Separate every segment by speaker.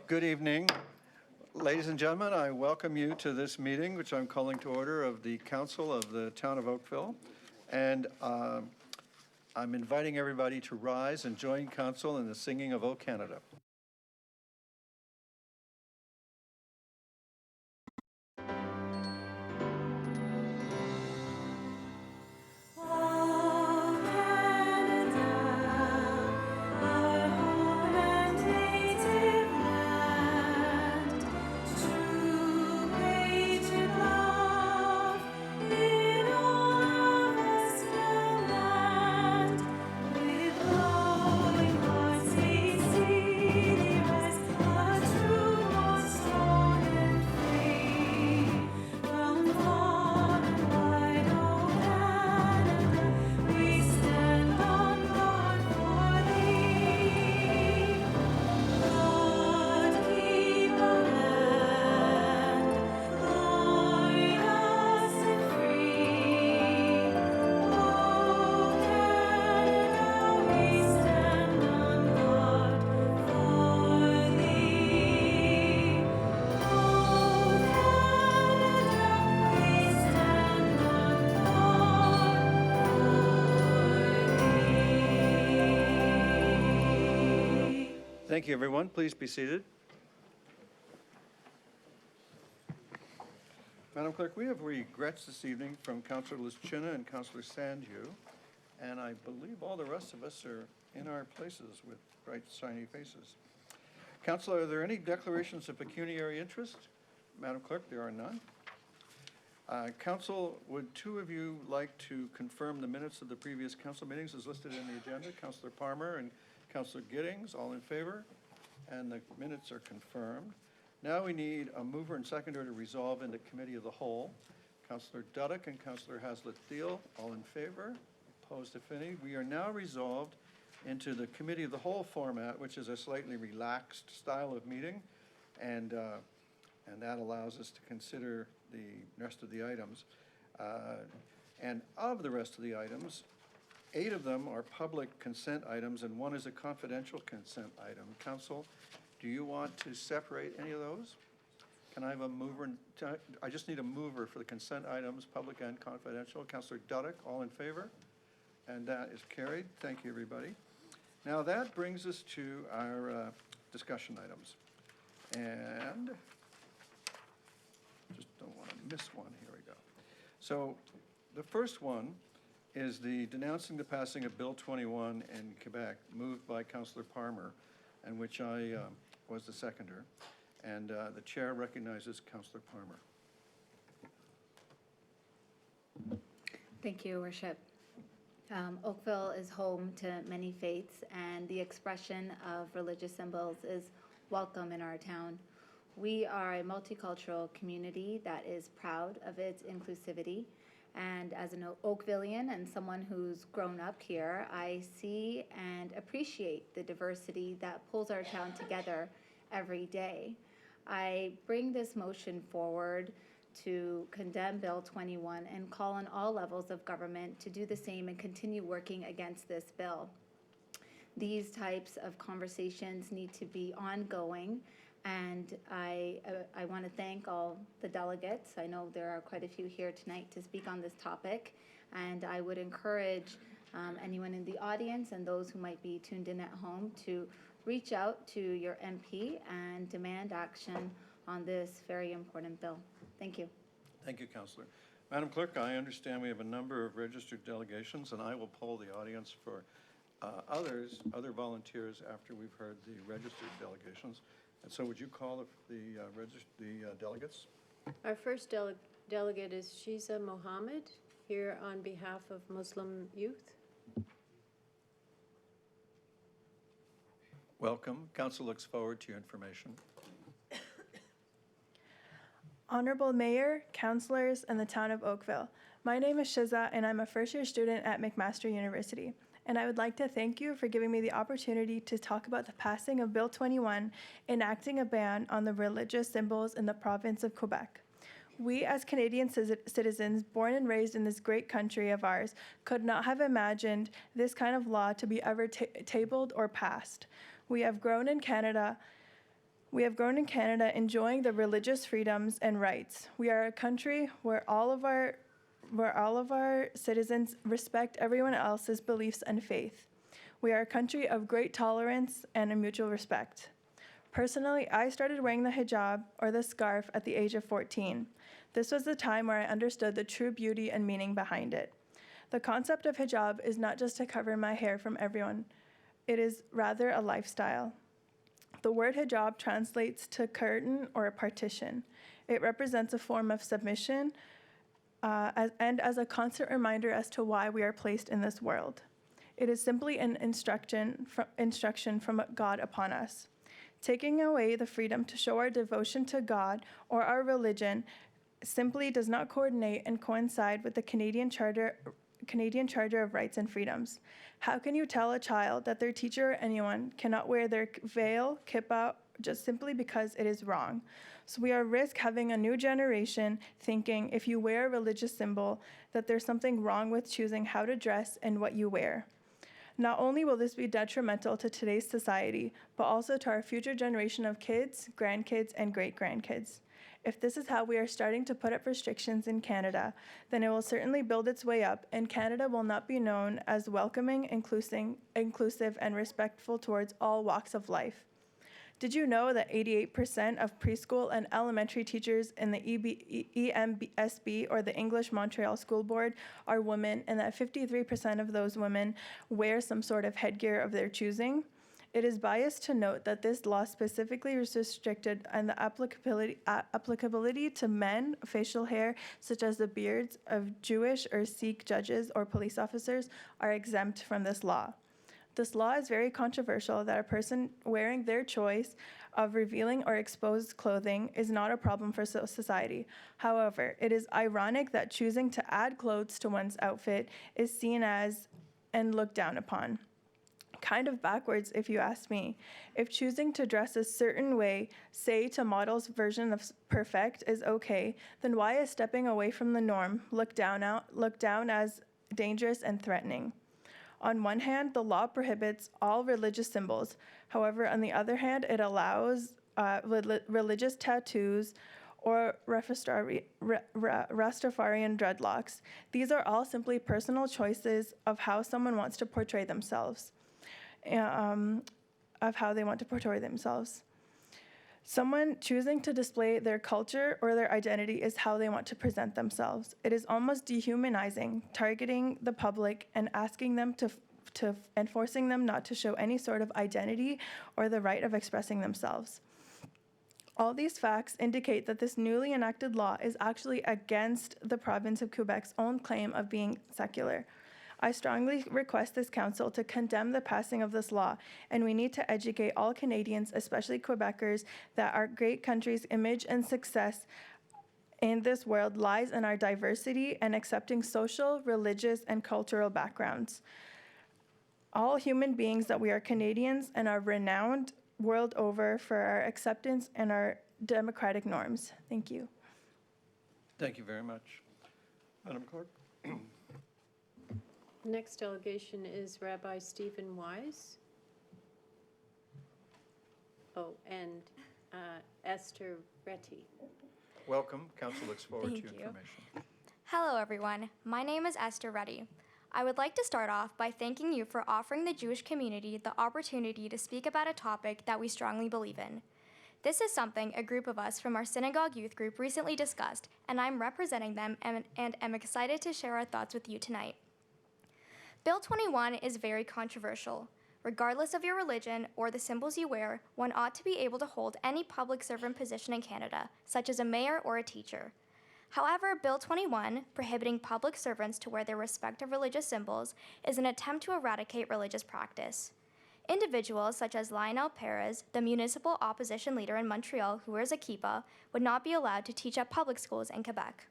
Speaker 1: Good evening. Ladies and gentlemen, I welcome you to this meeting, which I'm calling to order, of the Council of the Town of Oakville. And I'm inviting everybody to rise and join Council in the singing of O Canada. Thank you, everyone. Please be seated. Madam Clerk, we have regrets this evening from Councillor Lischina and Councillor Sandhu, and I believe all the rest of us are in our places with bright, shiny faces. Councillor, are there any declarations of pecuniary interest? Madam Clerk, there are none. Council, would two of you like to confirm the minutes of the previous council meetings as listed in the agenda? Councillor Palmer and Councillor Giddings, all in favor? And the minutes are confirmed. Now we need a mover and seconder to resolve into committee of the whole. Councillor Duddick and Councillor Haslett-Thiel, all in favor? Opposed, if any? We are now resolved into the committee of the whole format, which is a slightly relaxed style of meeting, and that allows us to consider the rest of the items. And of the rest of the items, 8 of them are public consent items, and 1 is a confidential consent item. Council, do you want to separate any of those? Can I have a mover? I just need a mover for the consent items, public and confidential. Councillor Duddick, all in favor? And that is carried. Thank you, everybody. Now that brings us to our discussion items. And just don't want to miss one. Here we go. So the first one is the denouncing the passing of Bill 21 in Quebec, moved by Councillor Palmer, and which I was the seconder. And the chair recognizes Councillor Palmer.
Speaker 2: Thank you, Your Worship. Oakville is home to many faiths, and the expression of religious symbols is welcome in our town. We are a multicultural community that is proud of its inclusivity. And as an Oakvillian and someone who's grown up here, I see and appreciate the diversity that pulls our town together every day. I bring this motion forward to condemn Bill 21 and call on all levels of government to do the same and continue working against this bill. These types of conversations need to be ongoing. And I want to thank all the delegates. I know there are quite a few here tonight to speak on this topic. And I would encourage anyone in the audience and those who might be tuned in at home to reach out to your MP and demand action on this very important bill. Thank you.
Speaker 1: Thank you, Councillor. Madam Clerk, I understand we have a number of registered delegations, and I will poll the audience for other volunteers after we've heard the registered delegations. And so would you call the delegates?
Speaker 3: Our first delegate is Shiza Mohammed, here on behalf of Muslim youth.
Speaker 1: Welcome. Council looks forward to your information.
Speaker 4: Honorable Mayor, Councillors, and the Town of Oakville. My name is Shiza, and I'm a first-year student at McMaster University. And I would like to thank you for giving me the opportunity to talk about the passing of Bill 21, enacting a ban on the religious symbols in the province of Quebec. We, as Canadian citizens born and raised in this great country of ours, could not have imagined this kind of law to be ever tabled or passed. We have grown in Canada We have grown in Canada enjoying the religious freedoms and rights. We are a country where all of our citizens respect everyone else's beliefs and faith. We are a country of great tolerance and a mutual respect. Personally, I started wearing the hijab, or the scarf, at the age of 14. This was the time where I understood the true beauty and meaning behind it. The concept of hijab is not just to cover my hair from everyone. It is rather a lifestyle. The word hijab translates to curtain or a partition. It represents a form of submission and as a constant reminder as to why we are placed in this world. It is simply an instruction from God upon us. Taking away the freedom to show our devotion to God or our religion simply does not coordinate and coincide with the Canadian Charter of Rights and Freedoms. How can you tell a child that their teacher or anyone cannot wear their veil, kippah, just simply because it is wrong? So we are risk having a new generation thinking if you wear a religious symbol that there's something wrong with choosing how to dress and what you wear. Not only will this be detrimental to today's society, but also to our future generation of kids, grandkids, and great-grandkids. If this is how we are starting to put up restrictions in Canada, then it will certainly build its way up, and Canada will not be known as welcoming, inclusive, and respectful towards all walks of life. Did you know that 88% of preschool and elementary teachers in the EMSB, or the English Montreal School Board, are women, and that 53% of those women wear some sort of headgear of their choosing? It is biased to note that this law specifically is restricted and the applicability to men, facial hair, such as the beards of Jewish or Sikh judges or police officers, are exempt from this law. This law is very controversial that a person wearing their choice of revealing or exposed clothing is not a problem for society. However, it is ironic that choosing to add clothes to one's outfit is seen as and looked down upon. Kind of backwards, if you ask me. If choosing to dress a certain way, say to model's version of perfect, is okay, then why is stepping away from the norm looked down as dangerous and threatening? On one hand, the law prohibits all religious symbols. However, on the other hand, it allows religious tattoos or Rastafarian dreadlocks. These are all simply personal choices of how someone wants to portray themselves. Someone choosing to display their culture or their identity is how they want to present themselves. It is almost dehumanizing, targeting the public and asking them and forcing them not to show any sort of identity or the right of expressing themselves. All these facts indicate that this newly enacted law is actually against the province of Quebec's own claim of being secular. I strongly request this council to condemn the passing of this law, and we need to educate all Canadians, especially Quebecers, that our great country's image and success in this world lies in our diversity and accepting social, religious, and cultural backgrounds. All human beings that we are Canadians and are renowned world over for our acceptance and our democratic norms. Thank you.
Speaker 1: Thank you very much. Madam Clerk?
Speaker 3: Next delegation is Rabbi Stephen Wise. Oh, and Esther Retty.
Speaker 1: Welcome. Council looks forward to
Speaker 5: Thank
Speaker 1: your
Speaker 5: you.
Speaker 1: information.
Speaker 5: Hello, everyone. My name is Esther Reddy. I would like to start off by thanking you for offering the Jewish community the opportunity to speak about a topic that we strongly believe in. This is something a group of us from our synagogue youth group recently discussed, and I'm representing them and am excited to share our thoughts with you tonight. Bill 21 is very controversial. Regardless of your religion or the symbols you wear, one ought to be able to hold any public servant position in Canada, such as a mayor or a teacher. However, Bill 21, prohibiting public servants to wear their respective religious symbols, is an attempt to eradicate religious practice. Individuals such as Lionel Perez, the municipal opposition leader in Montreal who wears a kippah, would not be allowed to teach at public schools in Quebec.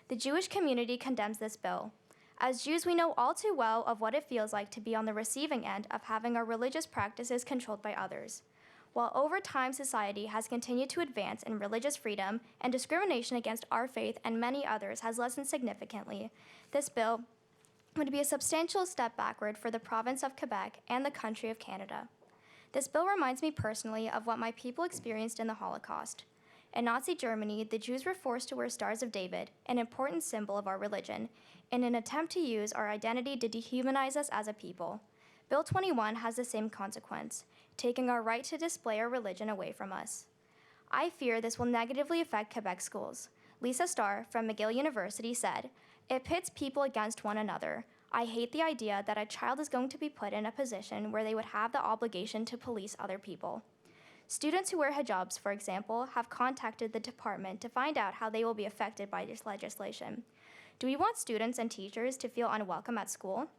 Speaker 5: The Jewish community condemns this bill. As Jews, we know all too well of what it feels like to be on the receiving end of having our religious practices controlled by others. While over time society has continued to advance in religious freedom and discrimination against our faith and many others has lessened significantly, this bill would be a substantial step backward for the province of Quebec and the country of Canada. This bill reminds me personally of what my people experienced in the Holocaust. In Nazi Germany, the Jews were forced to wear Stars of David, an important symbol of our religion, in an attempt to use our identity to dehumanize us as a people. Bill 21 has the same consequence, taking our right to display our religion away from us. I fear this will negatively affect Quebec schools. Lisa Starr from McGill University said, "It pits people against one another. I hate the idea that a child is going to be put in a position where they would have the obligation to police other people." Students who wear hijabs, for example, have contacted the department to find out how they will be affected by this legislation. Do we want students and teachers to feel unwelcome at school?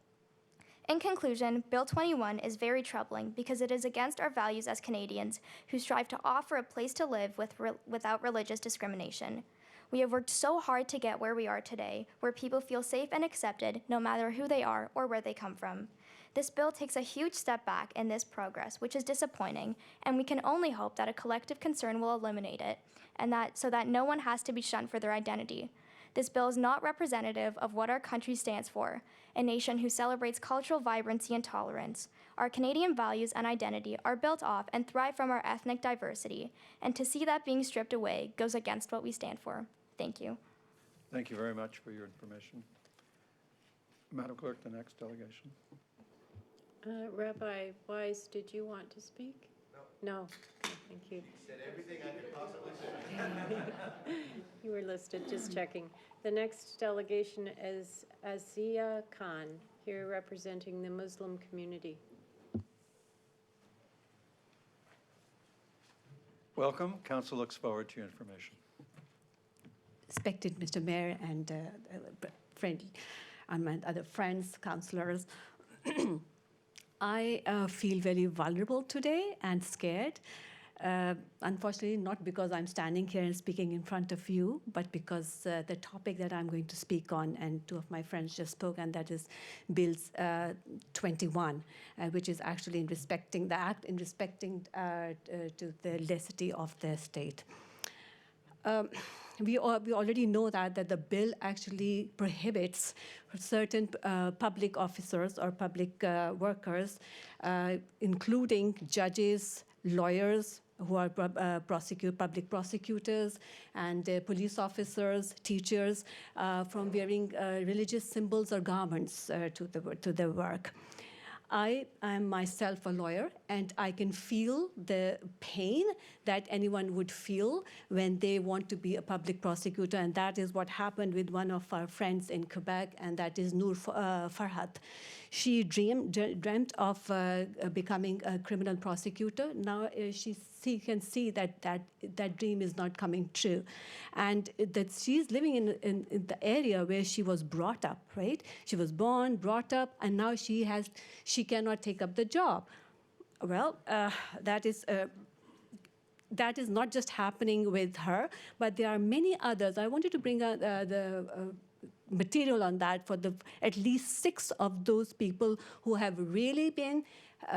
Speaker 5: In conclusion, Bill 21 is very troubling because it is against our values as Canadians who strive to offer a place to live without religious discrimination. We have worked so hard to get where we are today, where people feel safe and accepted no matter who they are or where they come from. This bill takes a huge step back in this progress, which is disappointing, and we can only hope that a collective concern will eliminate it, and so that no one has to be shunned for their identity. This bill is not representative of what our country stands for, a nation who celebrates cultural vibrancy and tolerance. Our Canadian values and identity are built off and thrive from our ethnic diversity, and to see that being stripped away goes against what we stand for. Thank you.
Speaker 1: Thank you very much for your information. Madam Clerk, the next delegation.
Speaker 3: Rabbi Wise, did you want to speak? No. Okay, thank you.
Speaker 6: You said everything I could possibly say.
Speaker 3: You were listed, just checking. The next delegation is Azia Khan, here representing the Muslim community.
Speaker 1: Welcome. Council looks forward to your information.
Speaker 7: Respected Mr. Mayor and friend, and my other friends, councillors. I feel very vulnerable today and scared. Unfortunately, not because I'm standing here and speaking in front of you, but because the topic that I'm going to speak on, and two of my friends just spoke, and that is Bill 21, which is actually in respecting the act, in respecting to the laicity of the state. We already know that the bill actually prohibits certain public officers or public workers, including judges, lawyers who are public prosecutors, and police officers, teachers, from wearing religious symbols or garments to their work. I am myself a lawyer, and I can feel the pain that anyone would feel when they want to be a public prosecutor, and that is what happened with one of our friends in Quebec, and that is Noor Farhat. She dreamt of becoming a criminal prosecutor. Now she can see that dream is not coming true, and that she's living in the area where she was brought up. Right? She was born, brought up, and now she cannot take up the job. Well, that is not just happening with her, but there are many others. I wanted to bring the material on that for at least 6 of those people who have really been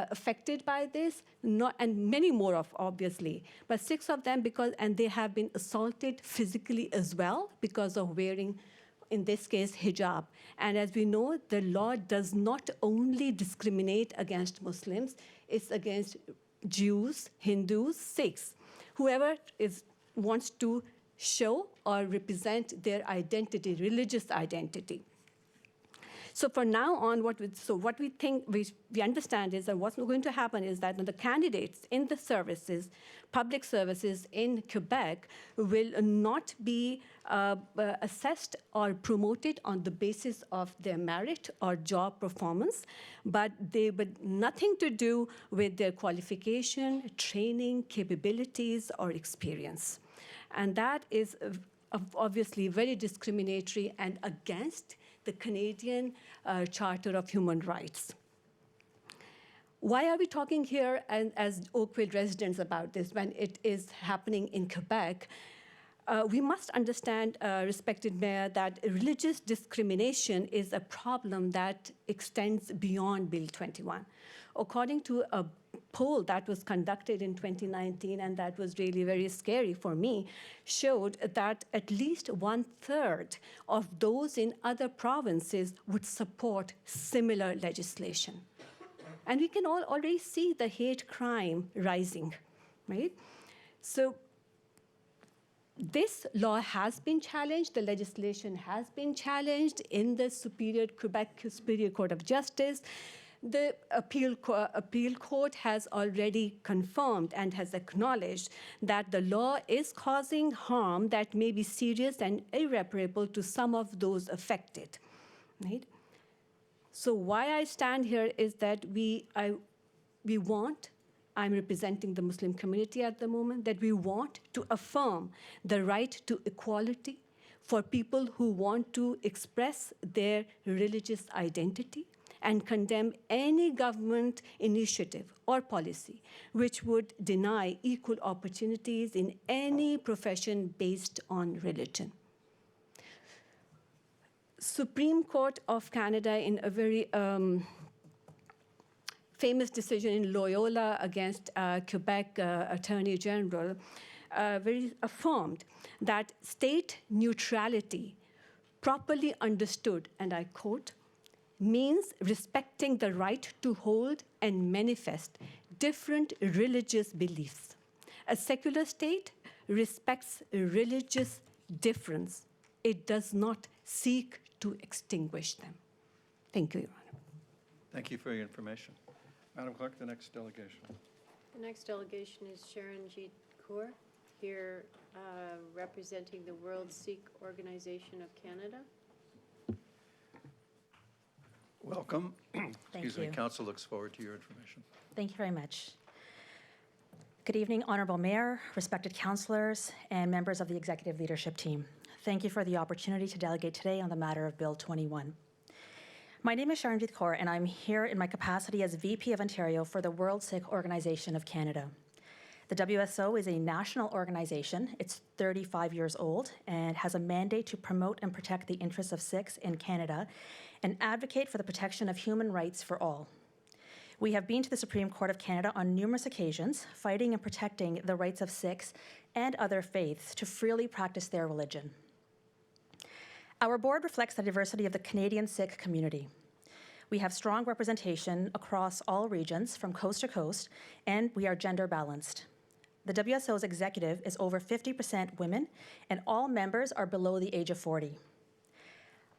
Speaker 7: affected by this, and many more obviously, but 6 of them and they have been assaulted physically as well because of wearing, in this case, hijab. And as we know, the law does not only discriminate against Muslims, it's against Jews, Hindus, Sikhs, whoever wants to show or represent their identity, religious identity. So for now on, what we think, we understand is that what's going to happen is that the candidates in the services, public services in Quebec, will not be assessed or promoted on the basis of their merit or job performance, but nothing to do with their qualification, training, capabilities, or experience. And that is obviously very discriminatory and against the Canadian Charter of Human Rights. Why are we talking here as Oakville residents about this when it is happening in Quebec? We must understand, respected Mayor, that religious discrimination is a problem that extends beyond Bill 21. According to a poll that was conducted in 2019, and that was really very scary for me, showed that at least 1/3 of those in other provinces would support similar legislation. And we can all already see the hate crime rising, right? So this law has been challenged, the legislation has been challenged in the Quebec Superior Court of Justice. The appeal court has already confirmed and has acknowledged that the law is causing harm that may be serious and irreparable to some of those affected, right? So why I stand here is that I'm representing the Muslim community at the moment, that we want to affirm the right to equality for people who want to express their religious identity and condemn any government initiative or policy which would deny equal opportunities in any profession based on religion. Supreme Court of Canada, in a very famous decision in Loyola against Quebec Attorney General, very affirmed that state neutrality, properly understood, and I quote, means respecting the right to hold and manifest different religious beliefs. A secular state respects religious difference. It does not seek to extinguish them. Thank you, Your Honor.
Speaker 1: Thank you for your information. Madam Clerk, the next delegation.
Speaker 3: The next delegation is Sharanjit Kaur, here representing the World Sikh Organization of Canada.
Speaker 1: Welcome. Excuse me,
Speaker 8: you.
Speaker 1: council looks forward to your information.
Speaker 8: Thank you very much. Good evening, Honorable Mayor, respected councillors, and members of the executive leadership team. Thank you for the opportunity to delegate today on the matter of Bill 21. My name is Sharanjit Kaur, and I'm here in my capacity as VP of Ontario for the World Sikh Organization of Canada. The WSO is a national organization. It's 35 years old and has a mandate to promote and protect the interests of Sikhs in Canada and advocate for the protection of human rights for all. We have been to the Supreme Court of Canada on numerous occasions, fighting and protecting the rights of Sikhs and other faiths to freely practice their religion. Our board reflects the diversity of the Canadian Sikh community. We have strong representation across all regions from coast to coast, and we are gender balanced. The WSO's executive is over 50% women, and all members are below the age of 40.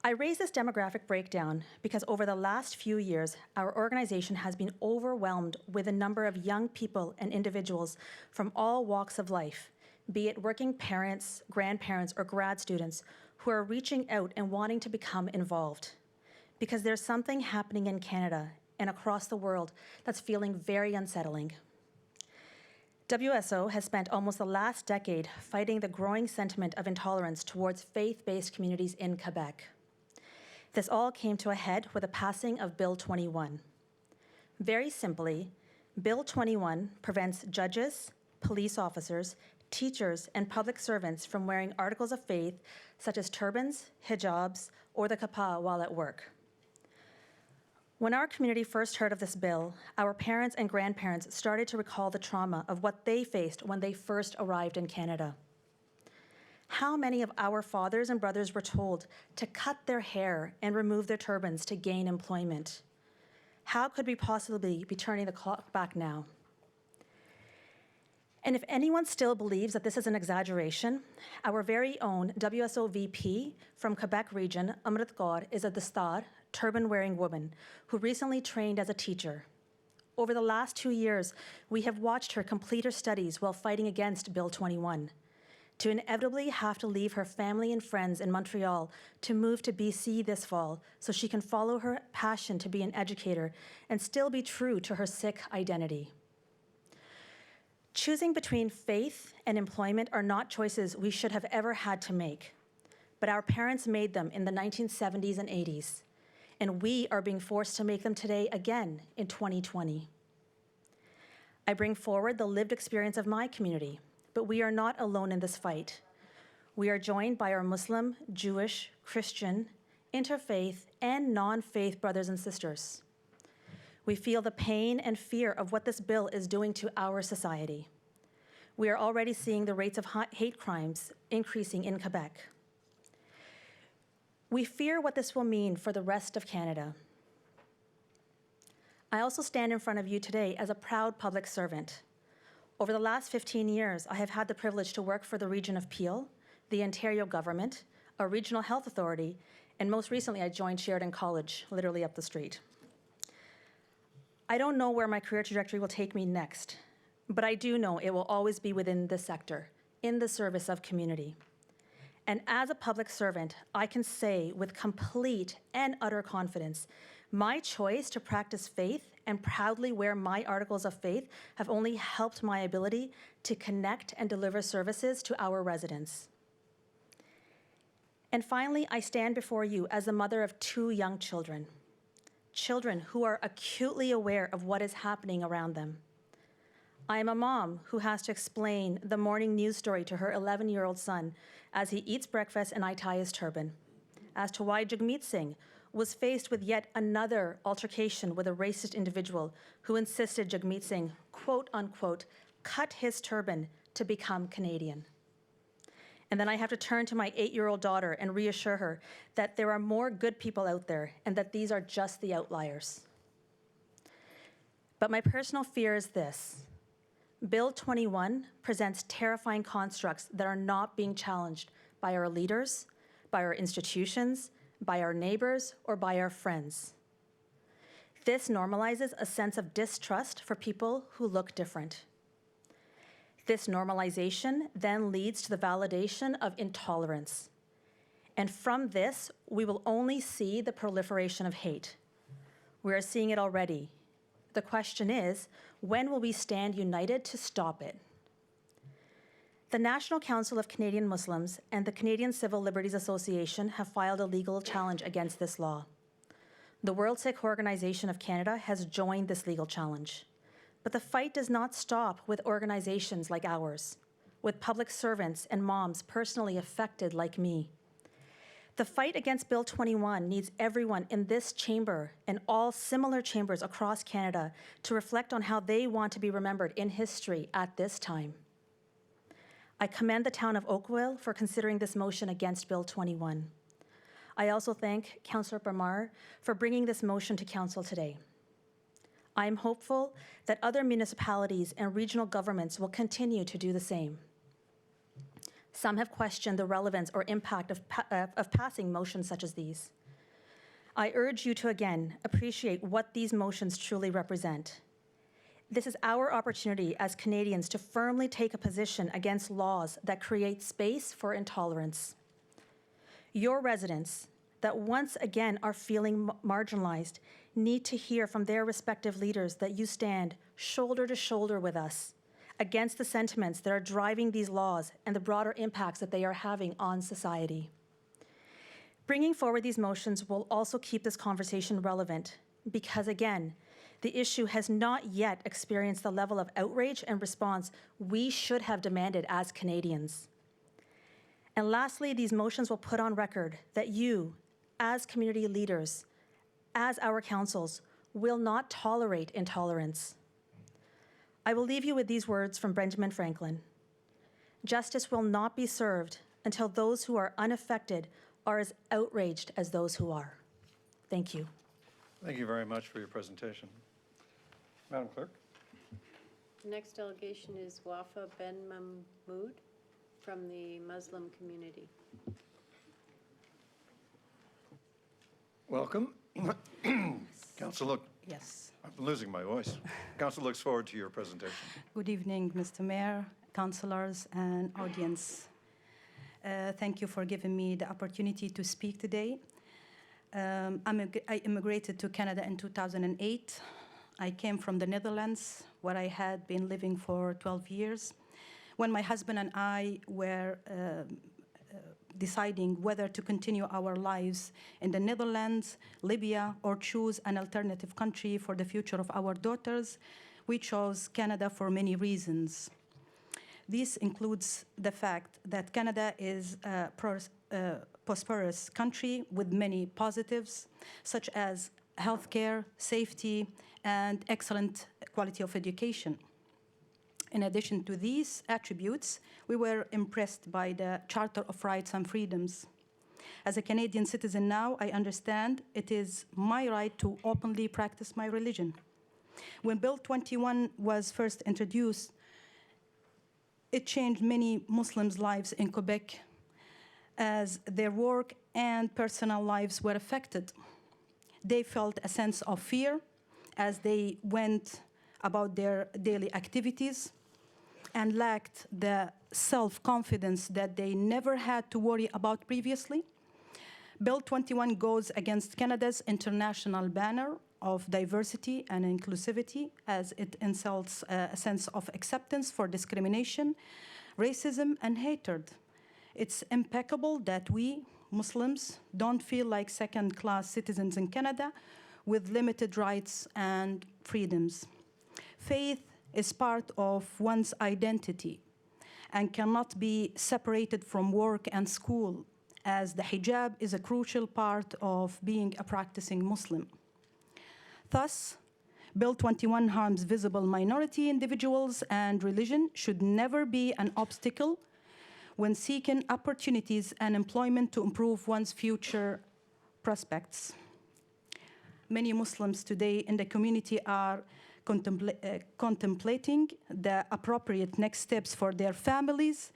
Speaker 8: I raise this demographic breakdown because over the last few years, our organization has been overwhelmed with a number of young people and individuals from all walks of life, be it working parents, grandparents, or grad students, who are reaching out and wanting to become involved. Because there's something happening in Canada and across the world that's feeling very unsettling. WSO has spent almost the last decade fighting the growing sentiment of intolerance towards faith-based communities in Quebec. This all came to a head with the passing of Bill 21. Very simply, Bill 21 prevents judges, police officers, teachers, and public servants from wearing articles of faith such as turbans, hijabs, or the kippa while at work. When our community first heard of this bill, our parents and grandparents started to recall the trauma of what they faced when they first arrived in Canada. How many of our fathers and brothers were told to cut their hair and remove their turbans to gain employment? How could we possibly be turning the clock back now? And if anyone still believes that this is an exaggeration, our very own WSO VP from Quebec region, Amrit Kaur, is a Dastar, turban-wearing woman who recently trained as a teacher. Over the last 2 years, we have watched her complete her studies while fighting against Bill 21, to inevitably have to leave her family and friends in Montreal to move to BC this fall so she can follow her passion to be an educator and still be true to her Sikh identity. Choosing between faith and employment are not choices we should have ever had to make, but our parents made them in the 1970s and 80s, and we are being forced to make them today again in 2020. I bring forward the lived experience of my community, but we are not alone in this fight. We are joined by our Muslim, Jewish, Christian, interfaith, and non-faith brothers and sisters. We feel the pain and fear of what this bill is doing to our society. We are already seeing the rates of hate crimes increasing in Quebec. We fear what this will mean for the rest of Canada. I also stand in front of you today as a proud public servant. Over the last 15 years, I have had the privilege to work for the region of Peel, the Ontario government, a regional health authority, and most recently I joined Sheridan College, literally up the street. I don't know where my career trajectory will take me next, but I do know it will always be within this sector, in the service of community. And as a public servant, I can say with complete and utter confidence, my choice to practice faith and proudly wear my articles of faith have only helped my ability to connect and deliver services to our residents. And finally, I stand before you as the mother of 2 young children, children who are acutely aware of what is happening around them. I am a mom who has to explain the morning news story to her 11-year-old son as he eats breakfast and I tie his turban, as to why Jagmeet Singh was faced with yet another altercation with a racist individual who insisted Jagmeet Singh, quote unquote, cut his turban to become Canadian. And then I have to turn to my 8-year-old daughter and reassure her that there are more good people out there and that these are just the outliers. But my personal fear is this. Bill 21 presents terrifying constructs that are not being challenged by our leaders, by our institutions, by our neighbors, or by our friends. This normalizes a sense of distrust for people who look different. This normalization then leads to the validation of intolerance. And from this, we will only see the proliferation of hate. We are seeing it already. The question is, when will we stand united to stop it? The National Council of Canadian Muslims and the Canadian Civil Liberties Association have filed a legal challenge against this law. The World Sikh Organization of Canada has joined this legal challenge. But the fight does not stop with organizations like ours, with public servants and moms personally affected like me. The fight against Bill 21 needs everyone in this chamber and all similar chambers across Canada to reflect on how they want to be remembered in history at this time. I commend the town of Oakville for considering this motion against Bill 21. I also thank Councillor Bramar for bringing this motion to Council today. I am hopeful that other municipalities and regional governments will continue to do the same. Some have questioned the relevance or impact of passing motions such as these. I urge you to again appreciate what these motions truly represent. This is our opportunity as Canadians to firmly take a position against laws that create space for intolerance. Your residents that once again are feeling marginalized need to hear from their respective leaders that you stand shoulder to shoulder with us against the sentiments that are driving these laws and the broader impacts that they are having on society. Bringing forward these motions will also keep this conversation relevant because, again, the issue has not yet experienced the level of outrage and response we should have demanded as Canadians. And lastly, these motions will put on record that you, as community leaders, as our councils, will not tolerate intolerance. I will leave you with these words from Benjamin Franklin. Justice will not be served until those who are unaffected are as outraged as those who are. Thank you.
Speaker 1: Thank you very much for your presentation. Madam Clerk?
Speaker 3: The next delegation is Wafa Ben Mahmood from the Muslim community.
Speaker 1: Welcome. Council,
Speaker 9: Yes.
Speaker 1: I'm losing my voice. Council looks forward to your presentation.
Speaker 9: Good evening, Mr. Mayor, councillors, and audience. Thank you for giving me the opportunity to speak today. I immigrated to Canada in 2008. I came from the Netherlands, where I had been living for 12 years. When my husband and I were deciding whether to continue our lives in the Netherlands, Libya, or choose an alternative country for the future of our daughters, we chose Canada for many reasons. This includes the fact that Canada is a prosperous country with many positives, such as healthcare, safety, and excellent quality of education. In addition to these attributes, we were impressed by the Charter of Rights and Freedoms. As a Canadian citizen now, I understand it is my right to openly practice my religion. When Bill 21 was first introduced, it changed many Muslims' lives in Quebec as their work and personal lives were affected. They felt a sense of fear as they went about their daily activities and lacked the self-confidence that they never had to worry about previously. Bill 21 goes against Canada's international banner of diversity and inclusivity as it insults a sense of acceptance for discrimination, racism, and hatred. It's impeccable that we, Muslims, don't feel like second-class citizens in Canada with limited rights and freedoms. Faith is part of one's identity and cannot be separated from work and school, as the hijab is a crucial part of being a practicing Muslim. Thus, Bill 21 harms visible minority individuals, and religion should never be an obstacle when seeking opportunities and employment to improve one's future prospects. Many Muslims today in the community are contemplating the appropriate next steps for their families,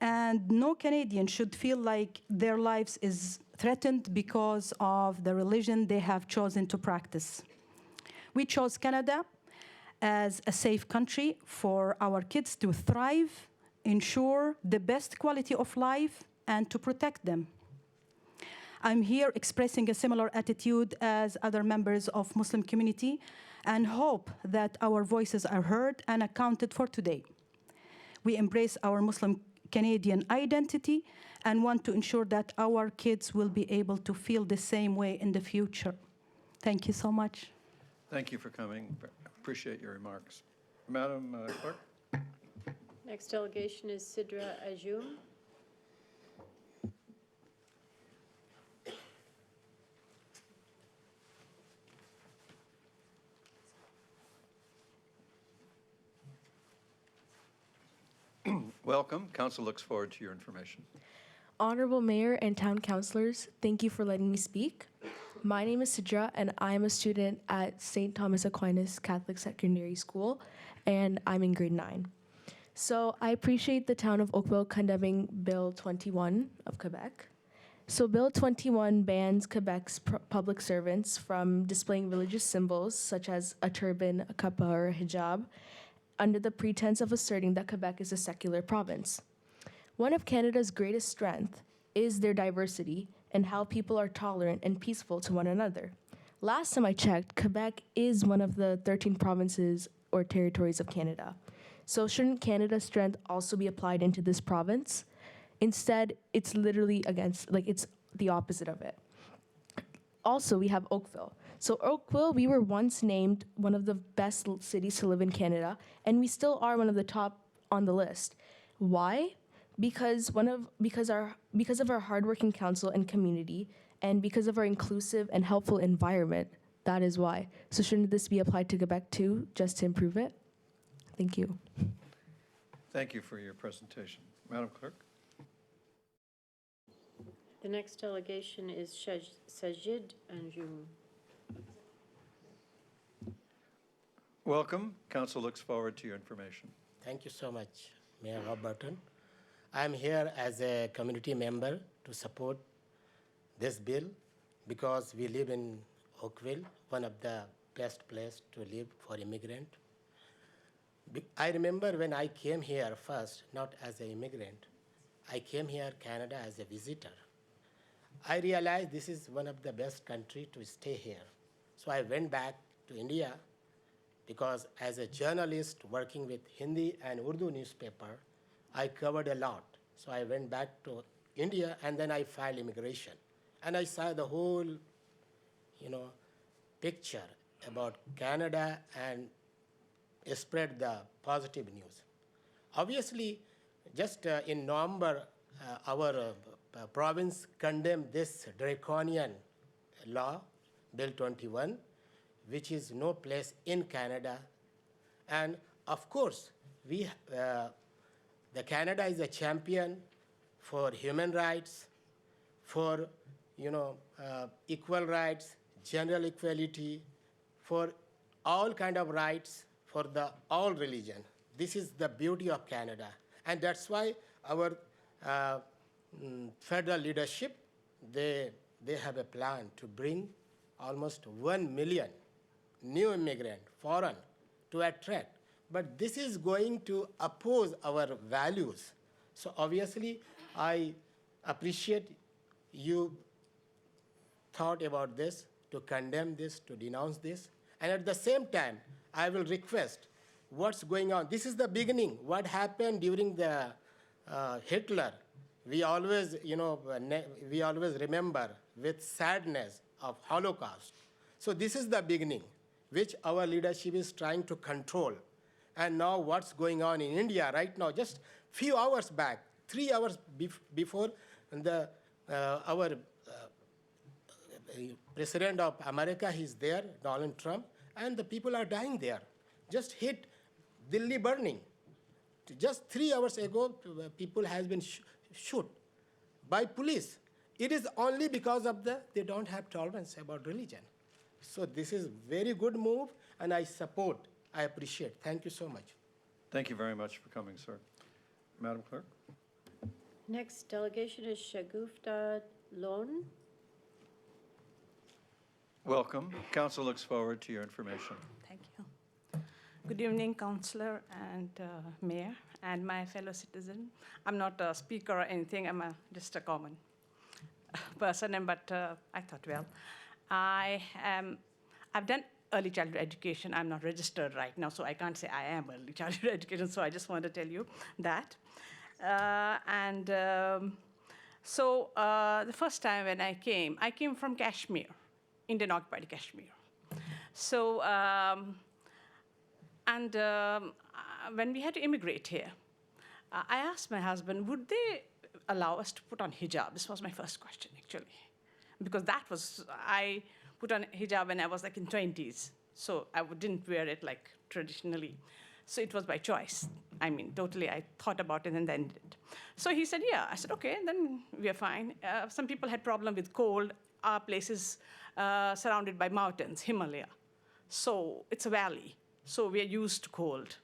Speaker 9: and no Canadian should feel like their lives is threatened because of the religion they have chosen to practice. We chose Canada as a safe country for our kids to thrive, ensure the best quality of life, and to protect them. I'm here expressing a similar attitude as other members of Muslim community and hope that our voices are heard and accounted for today. We embrace our Muslim Canadian identity and want to ensure that our kids will be able to feel the same way in the future. Thank you so much.
Speaker 1: Thank you for coming. Appreciate your remarks. Madam Clerk?
Speaker 3: Next delegation is Sidra Ajoum.
Speaker 1: Welcome. Council looks forward to your information.
Speaker 10: Honorable Mayor and Town Councilors, thank you for letting me speak. My name is Sidra, and I am a student at St. Thomas Aquinas Catholic Secondary School, and I'm in grade 9. So I appreciate the town of Oakville condemning Bill 21 of Quebec. So Bill 21 bans Quebec's public servants from displaying religious symbols such as a turban, a kappa, or a hijab, under the pretense of asserting that Quebec is a secular province. One of Canada's greatest strengths is their diversity and how people are tolerant and peaceful to one another. Last time I checked, Quebec is one of the 13 provinces or territories of Canada. So shouldn't Canada's strength also be applied into this province? Instead, it's literally it's the opposite of it. Also, we have Oakville. So Oakville, we were once named one of the best cities to live in Canada, and we still are one of the top on the list. Why? Because of our hardworking council and community, and because of our inclusive and helpful environment. That is why. So shouldn't this be applied to Quebec too, just to improve it? Thank you.
Speaker 1: Thank you for your presentation. Madam Clerk?
Speaker 3: The next delegation is Sajid Anjum.
Speaker 1: Welcome. Council looks forward to your information.
Speaker 11: Thank you so much, Mayor Rob Burton. I'm here as a community member to support this bill because we live in Oakville, one of the best places to live for immigrant. I remember when I came here first, not as an immigrant, I came here Canada as a visitor. I realized this is one of the best countries to stay here. So I went back to India because as a journalist working with Hindi and Urdu newspaper, I covered a lot. So I went back to India and then I filed immigration. And I saw the whole, picture about Canada and spread the positive news. Obviously, just in November, our province condemned this draconian law, Bill 21, which is no place in Canada. And of course, the Canada is a champion for human rights, for equal rights, general equality, for all kind of rights for the all religion. This is the beauty of Canada. And that's why our federal leadership, they have a plan to bring almost 1 million new immigrant, foreign, to attract. But this is going to oppose our values. So obviously, I appreciate you thought about this, to condemn this, to denounce this. And at the same time, I will request what's going on. This is the beginning. What happened during the Hitler, we always, we always remember with sadness of Holocaust. So this is the beginning, which our leadership is trying to control. And now what's going on in India right now, just few hours back, 3 hours before our President of America, he's there, Donald Trump, and the people are dying there. Just hit Delhi burning. Just 3 hours ago, people has been shot by police. It is only because of they don't have tolerance about religion. So this is very good move, and I support, I appreciate. Thank you so much.
Speaker 1: Thank you very much for coming, sir. Madam Clerk?
Speaker 3: Next delegation is Shagufta Lone.
Speaker 1: Welcome. Council looks forward to your information.
Speaker 12: Thank you. Good evening, Councillor and Mayor and my fellow citizen. I'm not a speaker or anything. I'm just a common person, but I thought, well, I've done early childhood education. I'm not registered right now, so I can't say I am early childhood education, so I just want to tell you that. So the first time when I came from Kashmir, Indian occupied Kashmir. So, when we had to immigrate here, I asked my husband, would they allow us to put on hijab? This was my first question, actually. Because I put on hijab when I was like in 20s. So I didn't wear it like traditionally. So it was by choice. I mean, totally, I thought about it and then did it. So he said, yeah. I said, okay, then we are fine. Some people had problem with cold. Our place is surrounded by mountains, Himalaya. So it's a valley. So we are used to cold,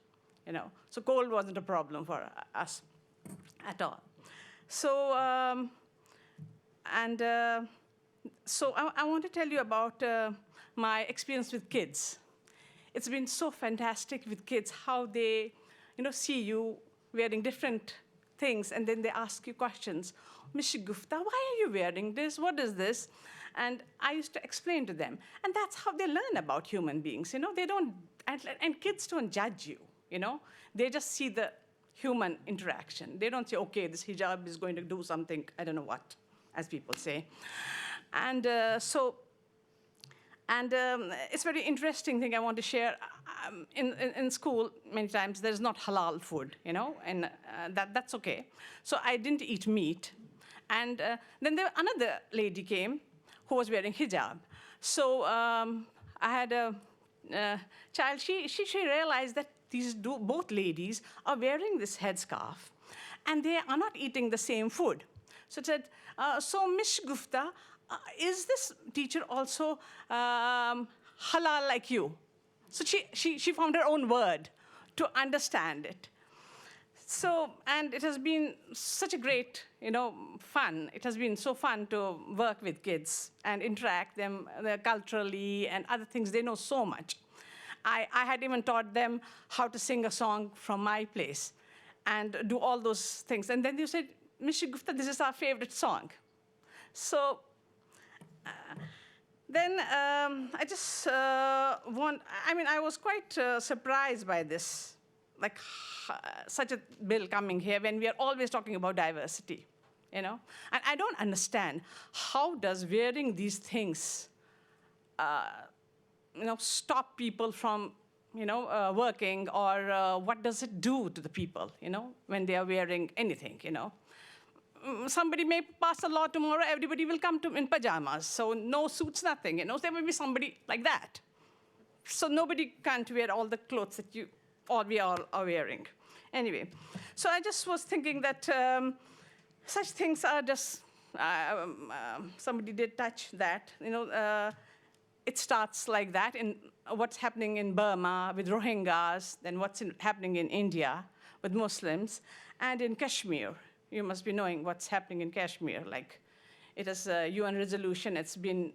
Speaker 12: So cold wasn't a problem for us at all. So, so I want to tell you about my experience with kids. It's been so fantastic with kids, how they, see you wearing different things, and then they ask you questions. Ms. Gupta, why are you wearing this? What is this? And I used to explain to them. And that's how they learn about human beings. They don't, and kids don't judge you, They just see the human interaction. They don't say, okay, this hijab is going to do something, I don't know what, as people say. And it's a very interesting thing I want to share. In school, many times, there's not halal food, and that's okay. So I didn't eat meat. And then another lady came who was wearing hijab. So I had a child. She realized that both ladies are wearing this headscarf, and they are not eating the same food. So it said, so Ms. Gupta, is this teacher also halal like you? So she found her own word to understand it. So, and it has been such a great, fun. It has been so fun to work with kids and interact them culturally and other things. They know so much. I had even taught them how to sing a song from my place and do all those things. And then you said, Ms. Gupta, this is our favorite song. So then I just I was quite surprised by this, like such a bill coming here when we are always talking about diversity, And I don't understand, how does wearing these things, stop people from, working, or what does it do to the people, when they are wearing anything, Somebody may pass a law tomorrow, everybody will come in pajamas, so no suits, nothing, There will be somebody like that. So nobody can't wear all the clothes that we all are wearing. Anyway, so I just was thinking that such things are just, somebody did touch that, it starts like that in what's happening in Burma with Rohingyas, then what's happening in India with Muslims, and in Kashmir. You must be knowing what's happening in Kashmir. Like, it is a UN resolution. It has been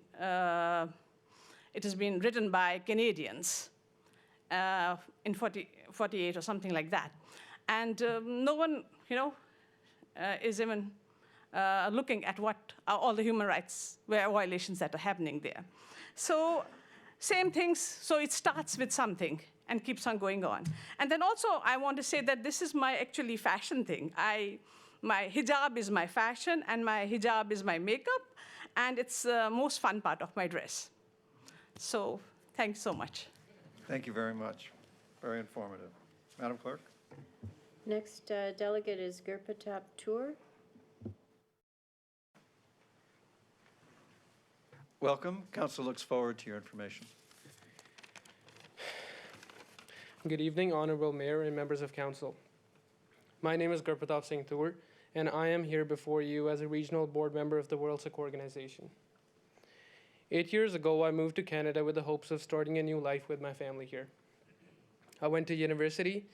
Speaker 12: written by Canadians in 48 or something like that. And no one, is even looking at what all the human rights violations that are happening there. So same things, so it starts with something and keeps on going on. And then also I want to say that this is my actually fashion thing. My hijab is my fashion and my hijab is my makeup, and it's the most fun part of my dress. So thanks so much.
Speaker 1: Thank you very much. Very informative. Madam Clerk?
Speaker 3: Next delegate is Gurpratap Tour.
Speaker 1: Welcome. Council looks forward to your information.
Speaker 13: Good evening, Honorable Mayor and members of Council. My name is Gurpratap Singh Toor, and I am here before you as a regional board member of the World Sikh Organization. 8 years ago, I moved to Canada with the hopes of starting a new life with my family here. I went to university,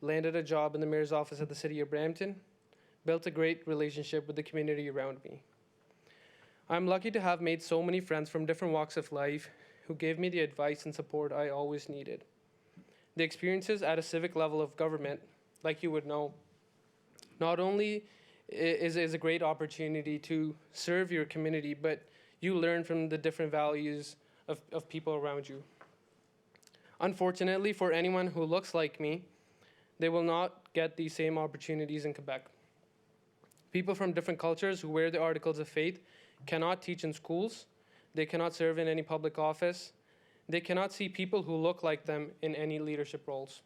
Speaker 13: landed a job in the mayor's office at the city of Brampton, built a great relationship with the community around me. I'm lucky to have made so many friends from different walks of life who gave me the advice and support I always needed. The experiences at a civic level of government, like you would know, not only is a great opportunity to serve your community, but you learn from the different values of people around you. Unfortunately, for anyone who looks like me, they will not get these same opportunities in Quebec. People from different cultures who wear the articles of faith cannot teach in schools, they cannot serve in any public office, they cannot see people who look like them in any leadership roles.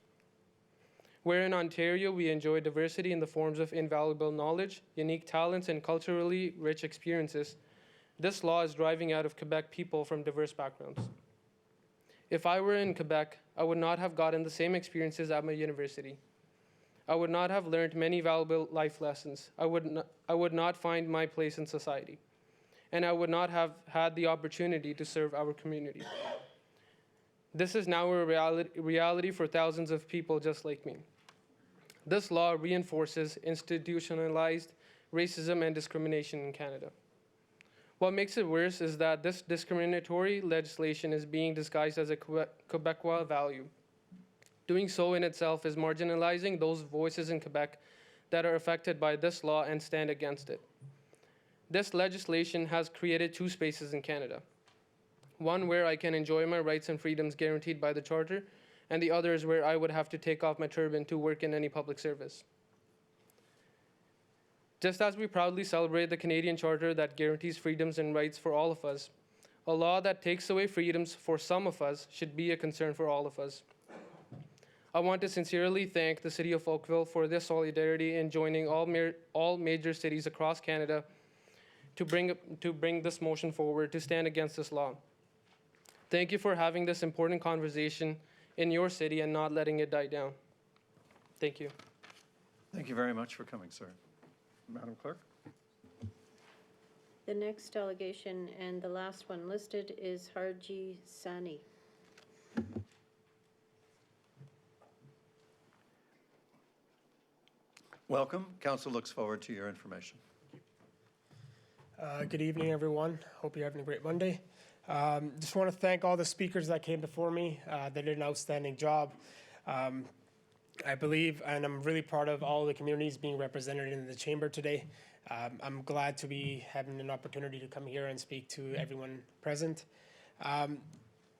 Speaker 13: Where in Ontario we enjoy diversity in the forms of invaluable knowledge, unique talents, and culturally rich experiences, this law is driving out of Quebec people from diverse backgrounds. If I were in Quebec, I would not have gotten the same experiences at my university. I would not have learned many valuable life lessons. I would not find my place in society. And I would not have had the opportunity to serve our community. This is now a reality for thousands of people just like me. This law reinforces institutionalized racism and discrimination in Canada. What makes it worse is that this discriminatory legislation is being disguised as a Quebecois value. Doing so in itself is marginalizing those voices in Quebec that are affected by this law and stand against it. This legislation has created two spaces in Canada. One where I can enjoy my rights and freedoms guaranteed by the Charter, and the other is where I would have to take off my turban to work in any public service. Just as we proudly celebrate the Canadian Charter that guarantees freedoms and rights for all of us, a law that takes away freedoms for some of us should be a concern for all of us. I want to sincerely thank the City of Oakville for their solidarity in joining all major cities across Canada to bring this motion forward to stand against this law. Thank you for having this important conversation in your city and not letting it die down. Thank you.
Speaker 1: Thank you very much for coming, sir. Madam Clerk?
Speaker 3: The next delegation and the last one listed is Harji Sani.
Speaker 1: Welcome. Council looks forward to your information.
Speaker 14: Good evening, everyone. Hope you're having a great Monday. Just want to thank all the speakers that came before me. They did an outstanding job. I believe, and I'm really proud of all the communities being represented in the chamber today. I'm glad to be having an opportunity to come here and speak to everyone present.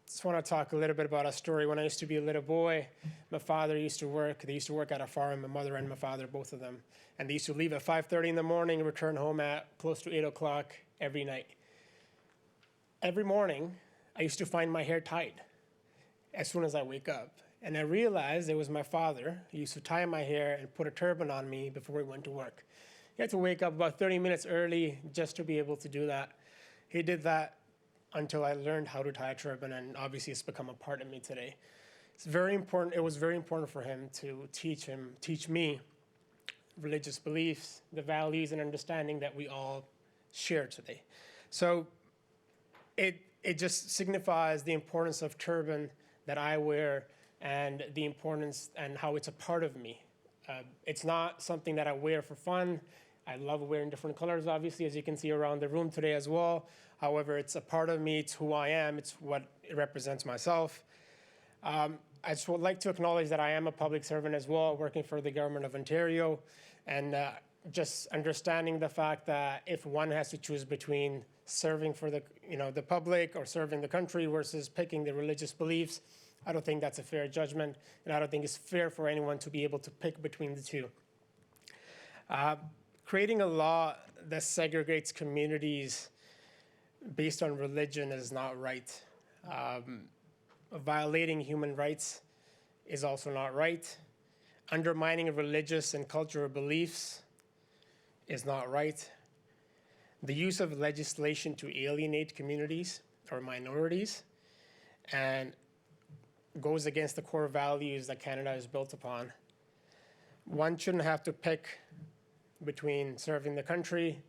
Speaker 14: Just want to talk a little bit about a story. When I used to be a little boy, my father used to work. They used to work at a farm, my mother and my father, both of them. And they used to leave at 5:30 in the morning and return home at close to 8 o'clock every night. Every morning, I used to find my hair tied as soon as I wake up. And I realized it was my father who used to tie my hair and put a turban on me before he went to work. He had to wake up about 30 minutes early just to be able to do that. He did that until I learned how to tie a turban, and obviously it's become a part of me today. It's very important. It was very important for him to teach me religious beliefs, the values and understanding that we all share today. So it just signifies the importance of turban that I wear and the importance and how it's a part of me. It's not something that I wear for fun. I love wearing different colors, obviously, as you can see around the room today as well. However, it's a part of me, it's who I am, it's what it represents myself. I just would like to acknowledge that I am a public servant as well, working for the government of Ontario, and just understanding the fact that if one has to choose between serving for the public or serving the country versus picking the religious beliefs, I don't think that's a fair judgment, and I don't think it's fair for anyone to be able to pick between the two. Creating a law that segregates communities based on religion is not right. Violating human rights is also not right. Undermining religious and cultural beliefs is not right. The use of legislation to alienate communities or minorities and goes against the core values that Canada is built upon. One shouldn't have to pick between serving the country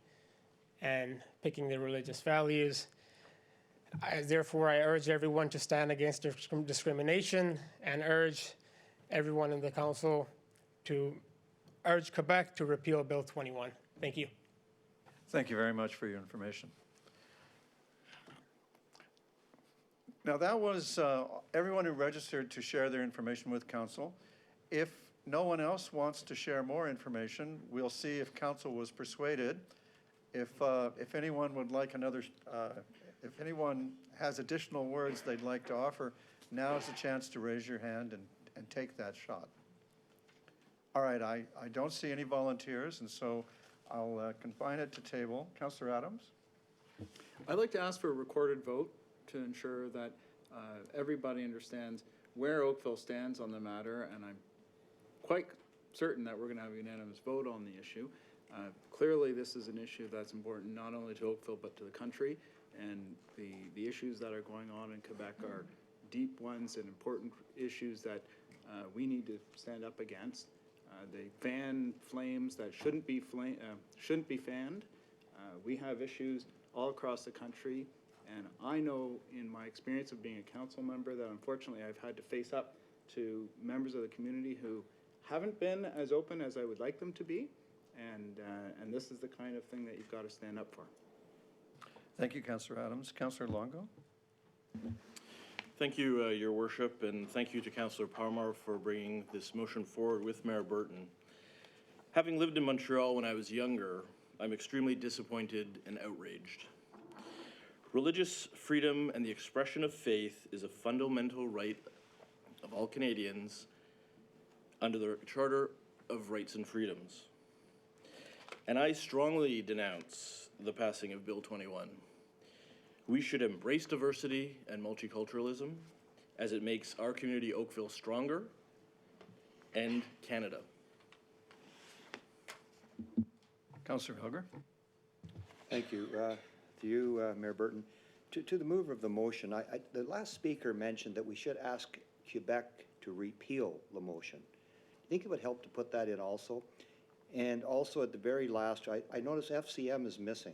Speaker 14: and picking the religious values. Therefore, I urge everyone to stand against discrimination and urge everyone in the council to urge Quebec to repeal Bill 21. Thank you.
Speaker 1: Thank you very much for your information. Now, that was everyone who registered to share their information with council. If no one else wants to share more information, we'll see if council was persuaded. If anyone would like another, if anyone has additional words they'd like to offer, now is the chance to raise your hand and take that shot. All right, I don't see any volunteers, and so I'll confine it to table. Councillor Adams?
Speaker 15: I'd like to ask for a recorded vote to ensure that everybody understands where Oakville stands on the matter, and I'm quite certain that we're going to have a unanimous vote on the issue. Clearly, this is an issue that's important not only to Oakville but to the country, and the issues that are going on in Quebec are deep ones and important issues that we need to stand up against. They fan flames that shouldn't be fanned. We have issues all across the country, and I know in my experience of being a council member that unfortunately I've had to face up to members of the community who haven't been as open as I would like them to be, and this is the kind of thing that you've got to stand up for.
Speaker 1: Thank you, Councillor Adams. Councillor Longo?
Speaker 16: Thank you, Your Worship, and thank you to Councillor Palmer for bringing this motion forward with Mayor Burton. Having lived in Montreal when I was younger, I'm extremely disappointed and outraged. Religious freedom and the expression of faith is a fundamental right of all Canadians under the Charter of Rights and Freedoms. And I strongly denounce the passing of Bill 21. We should embrace diversity and multiculturalism as it makes our community Oakville stronger and Canada.
Speaker 1: Councillor Hilger?
Speaker 17: Thank you. To you, Mayor Burton. To the mover of the motion, the last speaker mentioned that we should ask Quebec to repeal the motion. I think it would help to put that in also. And also at the very last, I noticed FCM is missing.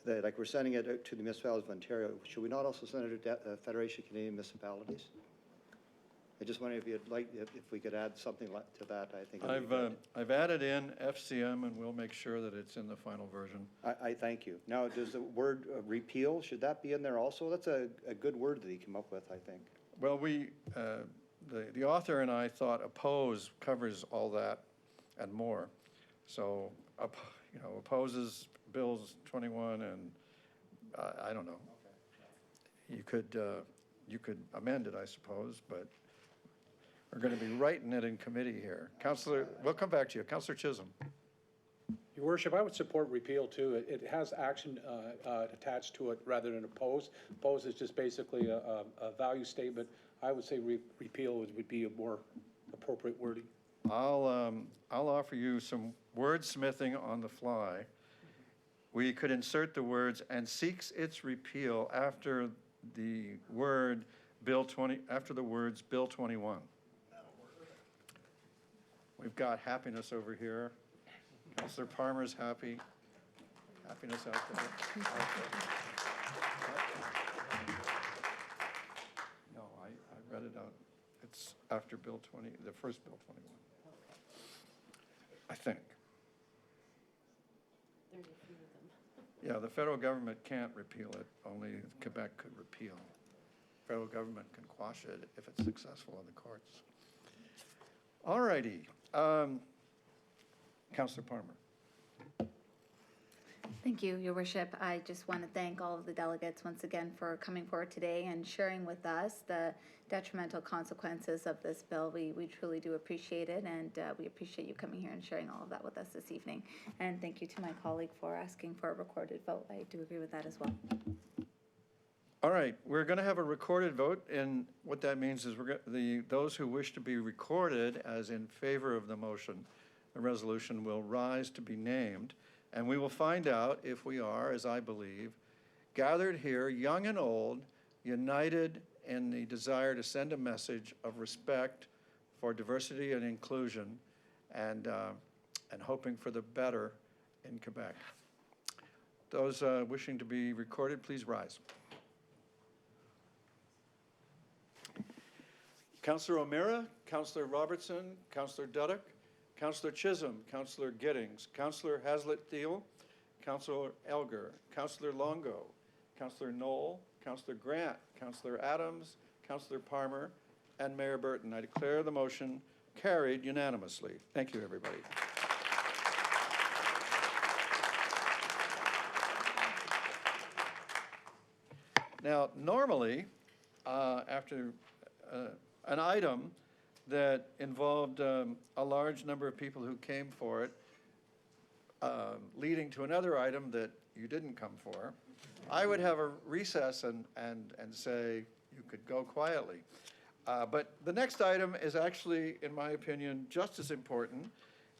Speaker 17: Like we're sending it out to the municipalities of Ontario. Should we not also send it to Federation of Canadian Municipalities? I just wonder if you'd like, if we could add something to that. I think
Speaker 1: I've added in FCM, and we'll make sure that it's in the final version.
Speaker 17: I thank you. Now, does the word repeal, should that be in there also? That's a good word that he came up with, I think.
Speaker 1: Well, the author and I thought oppose covers all that and more. So, opposes Bills 21, and I don't know. You could amend it, I suppose, but we're going to be writing it in committee here. Councillor, we'll come back to you. Councillor Chisholm.
Speaker 18: Your Worship, I would support repeal too. It has action attached to it rather than oppose. Oppose is just basically a value statement. I would say repeal would be a more appropriate wording.
Speaker 1: I'll offer you some wordsmithing on the fly. We could insert the words "and seeks its repeal" after the word Bill 20, after the words Bill 21. We've got happiness over here. Councillor Palmer's happy. Happiness out there. It's after Bill 20, the first Bill 21. I think.
Speaker 3: There's a few of them.
Speaker 1: Yeah, the federal government can't repeal it, only Quebec could repeal. Federal government can quash it if it's successful in the courts. All righty. Councillor Palmer.
Speaker 2: Thank you, Your Worship. I just want to thank all of the delegates once again for coming forward today and sharing with us the detrimental consequences of this bill. We truly do appreciate it, and we appreciate you coming here and sharing all of that with us this evening. And thank you to my colleague for asking for a recorded vote. I do agree with that as well.
Speaker 1: All right, we're going to have a recorded vote, and what that means is those who wish to be recorded as in favor of the motion, the resolution will rise to be named, and we will find out if we are, as I believe, gathered here, young and old, united in the desire to send a message of respect for diversity and inclusion, and hoping for the better in Quebec. Those wishing to be recorded, please rise. Councillor O'Meara, Councillor Robertson, Councillor Duddock, Councillor Chisholm, Councillor Giddings, Councillor Hazlitt-Thiel, Councillor Elgar, Councillor Longo, Councillor Knoll, Councillor Grant, Councillor Adams, Councillor Palmer, and Mayor Burton. I declare the motion carried unanimously. Thank you, everybody. Now, normally, after an item that involved a large number of people who came for it, leading to another item that you didn't come for, I would have a recess and say you could go quietly. But the next item is actually, in my opinion, just as important,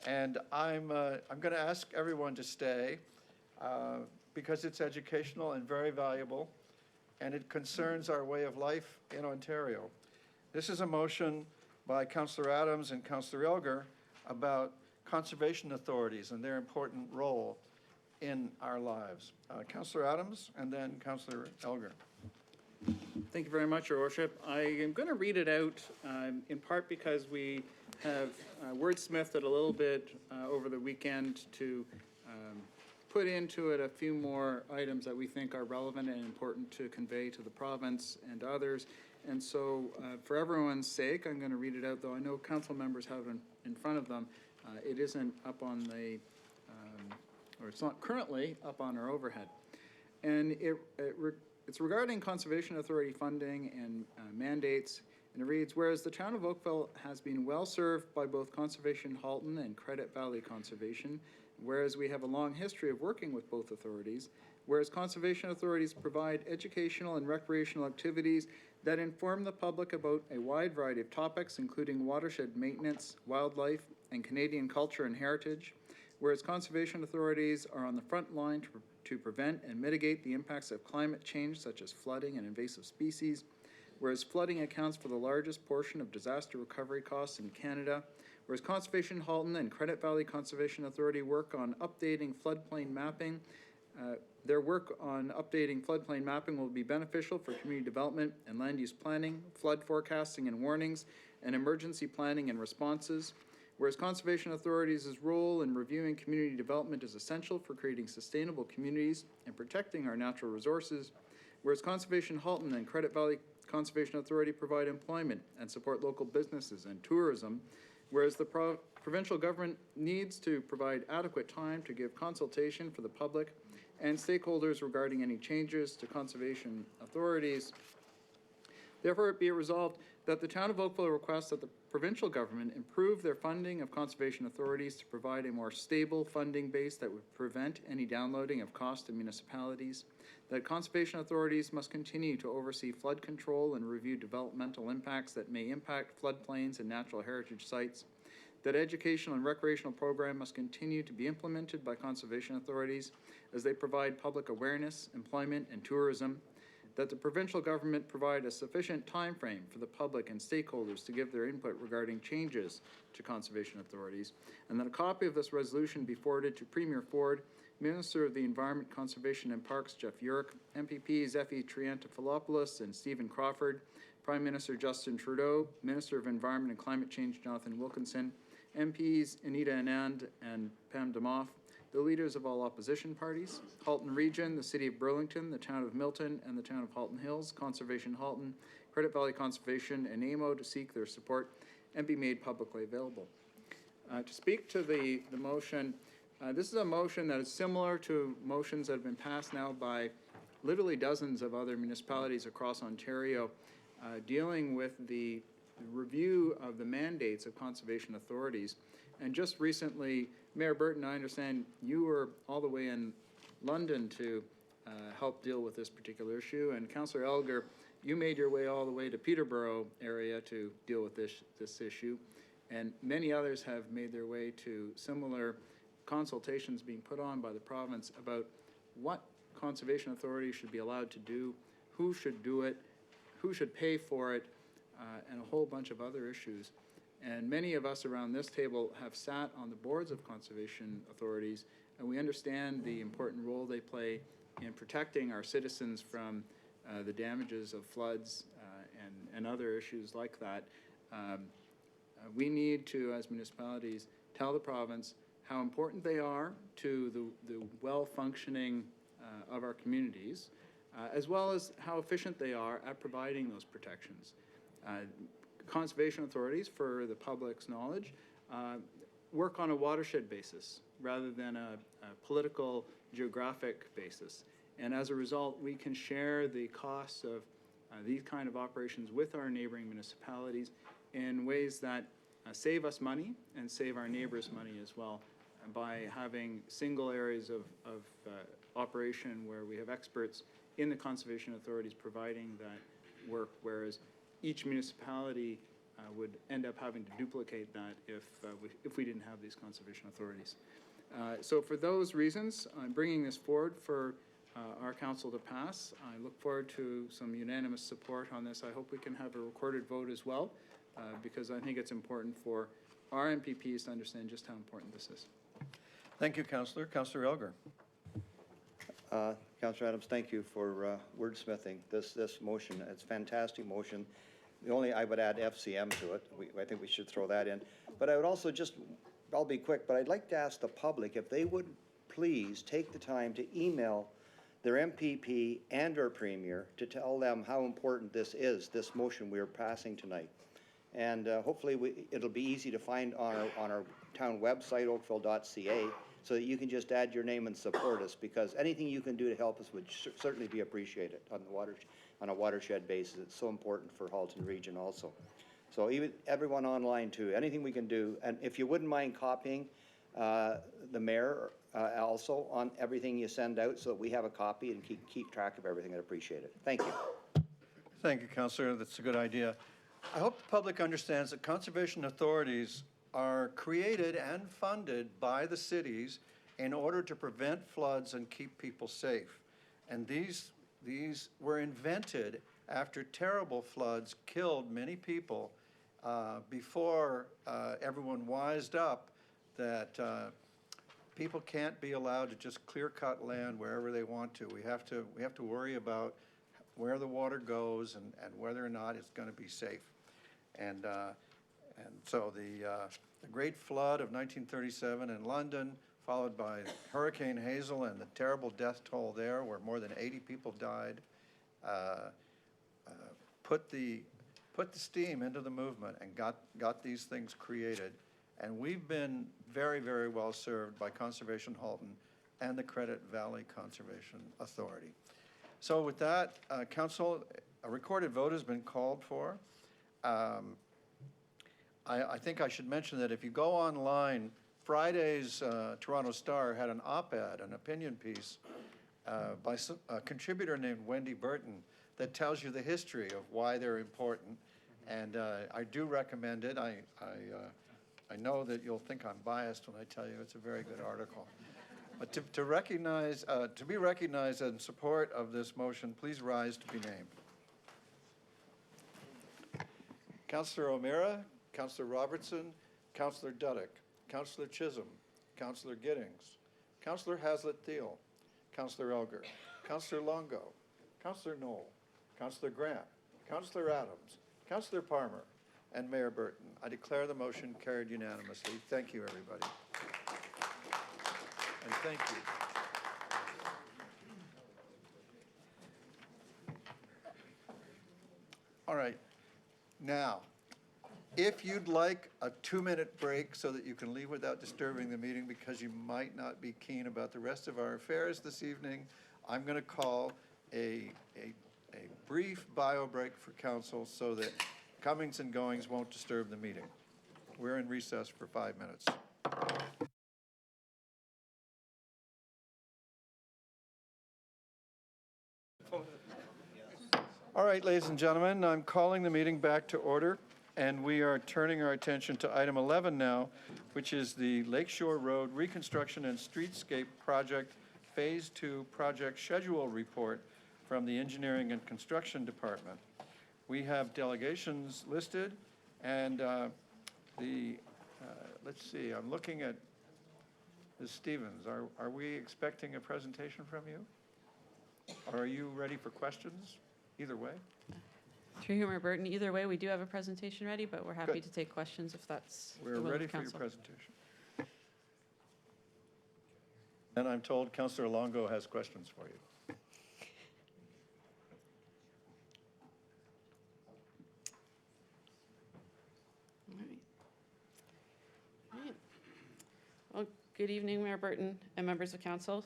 Speaker 1: and I'm going to ask everyone to stay because it's educational and very valuable, and it concerns our way of life in Ontario. This is a motion by Councillor Adams and Councillor Elgar about conservation authorities and their important role in our lives. Councillor Adams and then Councillor Elgar.
Speaker 15: Thank you very much, Your Worship. I am going to read it out in part because we have wordsmithed it a little bit over the weekend to put into it a few more items that we think are relevant and important to convey to the province and others. And so for everyone's sake, I'm going to read it out, though I know council members have it in front of them. It isn't up on the, or it's not currently up on our overhead. And it's regarding Conservation Authority funding and mandates. And it reads, whereas the town of Oakville has been well served by both Conservation Halton and Credit Valley Conservation, whereas we have a long history of working with both authorities, whereas conservation authorities provide educational and recreational activities that inform the public about a wide variety of topics, including watershed maintenance, wildlife, and Canadian culture and heritage, whereas conservation authorities are on the front line to prevent and mitigate the impacts of climate change, such as flooding and invasive species, whereas flooding accounts for the largest portion of disaster recovery costs in Canada, whereas Conservation Halton and Credit Valley Conservation Authority work on updating floodplain mapping. Their work on updating floodplain mapping will be beneficial for community development and land use planning, flood forecasting and warnings, and emergency planning and responses. Whereas Conservation Authorities' role in reviewing community development is essential for creating sustainable communities and protecting our natural resources. Whereas Conservation Halton and Credit Valley Conservation Authority provide employment and support local businesses and tourism. Whereas the provincial government needs to provide adequate time to give consultation for the public and stakeholders regarding any changes to conservation authorities. Therefore, it be resolved that the town of Oakville requests that the provincial government improve their funding of conservation authorities to provide a more stable funding base that would prevent any downloading of cost to municipalities, that conservation authorities must continue to oversee flood control and review developmental impacts that may impact floodplains and natural heritage sites, that educational and recreational programs must continue to be implemented by conservation authorities as they provide public awareness, employment, and tourism, that the provincial government provide a sufficient time frame for the public and stakeholders to give their input regarding changes to conservation authorities, and that a copy of this resolution be forwarded to Premier Ford, Minister of the Environment, Conservation and Parks Jeff Yurek, MPPs Effie Triantafilopoulos and Stephen Crawford, Prime Minister Justin Trudeau, Minister of Environment and Climate Change Jonathan Wilkinson, MPs Anita Anand and Pam Demoff, the leaders of all opposition parties, Halton Region, the City of Burlington, the Town of Milton, and the Town of Halton Hills, Conservation Halton, Credit Valley Conservation, and AMO to seek their support and be made publicly available. To speak to the motion, this is a motion that is similar to motions that have been passed now by literally dozens of other municipalities across Ontario, dealing with the review of the mandates of conservation authorities. And just recently, Mayor Burton, I understand you were all the way in London to help deal with this particular issue, and Councillor Elgar, you made your way all the way to Peterborough area to deal with this issue, and many others have made their way to similar consultations being put on by the province about what conservation authorities should be allowed to do, who should do it, who should pay for it, and a whole bunch of other issues. And many of us around this table have sat on the boards of conservation authorities, and we understand the important role they play in protecting our citizens from the damages of floods and other issues like that. We need to, as municipalities, tell the province how important they are to the well-functioning of our communities, as well as how efficient they are at providing those protections. Conservation authorities, for the public's knowledge, work on a watershed basis rather than a political geographic basis. And as a result, we can share the costs of these kind of operations with our neighboring municipalities in ways that save us money and save our neighbors money as well, by having single areas of operation where we have experts in the conservation authorities providing that work, whereas each municipality would end up having to duplicate that if we didn't have these conservation authorities. So for those reasons, I'm bringing this forward for our council to pass. I look forward to some unanimous support on this. I hope we can have a recorded vote as well, because I think it's important for our MPPs to understand just how important this is.
Speaker 1: Thank you, Councillor. Councillor Elgar.
Speaker 17: Councillor Adams, thank you for wordsmithing this motion. It's a fantastic motion. I would add FCM to it. I think we should throw that in. But I would also I'll be quick, but I'd like to ask the public if they would please take the time to email their MPP and our Premier to tell them how important this motion we are passing tonight. And hopefully it'll be easy to find on our town website, oakville.ca, so that you can just add your name and support us, because anything you can do to help us would certainly be appreciated on a watershed basis. It's so important for Halton Region also. So even everyone online too, anything we can do. And if you wouldn't mind copying the mayor also on everything you send out, so that we have a copy and keep track of everything, I'd appreciate it. Thank you.
Speaker 1: Thank you, Councillor. That's a good idea. I hope the public understands that conservation authorities are created and funded by the cities in order to prevent floods and keep people safe. And these were invented after terrible floods killed many people before everyone wised up that people can't be allowed to just clear-cut land wherever they want to. We have to worry about where the water goes and whether or not it's going to be safe. And so the Great Flood of 1937 in London, followed by Hurricane Hazel and the terrible death toll there, where more than 80 people died, put the steam into the movement and got these things created. And we've been very, very well served by Conservation Halton and the Credit Valley Conservation Authority. So with that, Council, a recorded vote has been called for. I think I should mention that if you go online, Friday's Toronto Star had an op-ed, an opinion piece by a contributor named Wendy Burton that tells you the history of why they're important. And I do recommend it. I know that you'll think I'm biased when I tell you it's a very good article. But to be recognized in support of this motion, please rise to be named. Councillor O'Meara, Councillor Robertson, Councillor Duddick, Councillor Chisholm, Councillor Giddings, Councillor Haslett-Thiel, Councillor Elgar, Councillor Longo, Councillor Knoll, Councillor Grant, Councillor Adams, Councillor Palmer, and Mayor Burton. I declare the motion carried unanimously. Thank you, everybody. And thank you. All right. Now, if you'd like a 2-minute break so that you can leave without disturbing the meeting because you might not be keen about the rest of our affairs this evening, I'm going to call a brief bio break for council so that comings and goings won't disturb the meeting. We're in recess for 5 minutes. All right, ladies and gentlemen, I'm calling the meeting back to order, and we are turning our attention to item 11 now, which is the Lakeshore Road Reconstruction and Streetscape Project Phase 2 Project Schedule Report from the Engineering and Construction Department. We have delegations listed, and let's see, I'm looking at Ms. Stevens. Are we expecting a presentation from you? Or are you ready for questions? Either way?
Speaker 19: Through you, Mayor Burton, either way, we do have a presentation ready, but we're happy to take questions if that's the will of
Speaker 1: We're ready for your
Speaker 19: council.
Speaker 1: presentation. And I'm told Councillor Longo has questions for you.
Speaker 19: All right. Well, good evening, Mayor Burton and members of council.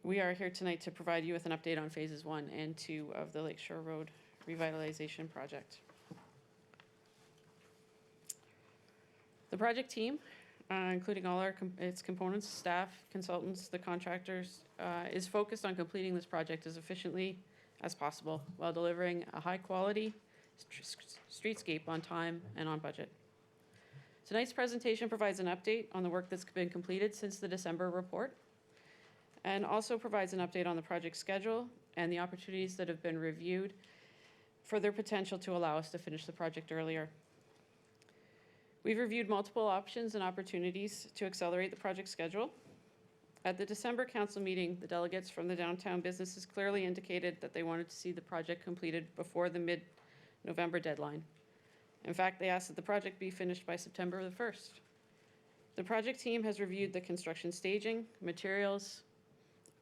Speaker 19: We are here tonight to provide you with an update on phases 1 and 2 of the Lakeshore Road Revitalization Project. The project team, including all its components, staff, consultants, the contractors, is focused on completing this project as efficiently as possible while delivering a high-quality streetscape on time and on budget. Tonight's presentation provides an update on the work that's been completed since the December report, and also provides an update on the project schedule and the opportunities that have been reviewed for their potential to allow us to finish the project earlier. We've reviewed multiple options and opportunities to accelerate the project schedule. At the December council meeting, the delegates from the downtown businesses clearly indicated that they wanted to see the project completed before the mid-November deadline. In fact, they asked that the project be finished by September the 1st. The project team has reviewed the construction staging, materials,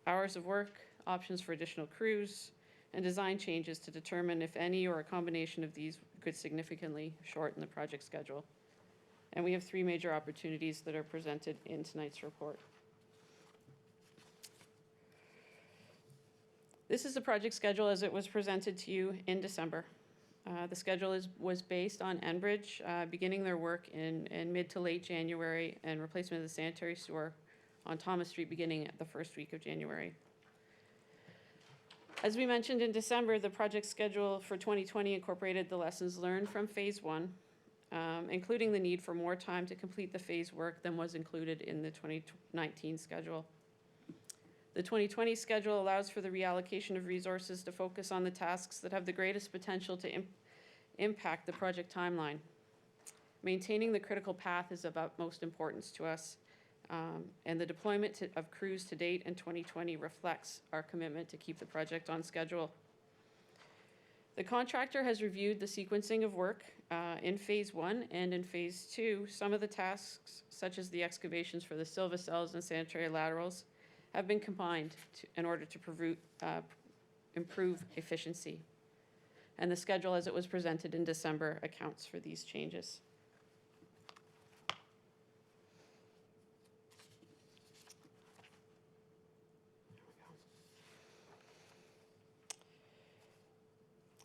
Speaker 19: hours of work, options for additional crews, and design changes to determine if any or a combination of these could significantly shorten the project schedule. And we have 3 major opportunities that are presented in tonight's report. This is the project schedule as it was presented to you in December. The schedule was based on Enbridge beginning their work in mid to late January and replacement of the sanitary sewer on Thomas Street beginning at the first week of January. As we mentioned in December, the project schedule for 2020 incorporated the lessons learned from phase 1, including the need for more time to complete the phase work than was included in the 2019 schedule. The 2020 schedule allows for the reallocation of resources to focus on the tasks that have the greatest potential to impact the project timeline. Maintaining the critical path is of utmost importance to us. And the deployment of crews to date in 2020 reflects our commitment to keep the project on schedule. The contractor has reviewed the sequencing of work in phase 1 and in phase 2. Some of the tasks, such as the excavations for the Silva cells and sanitary laterals, have been combined in order to improve efficiency. And the schedule as it was presented in December accounts for these changes.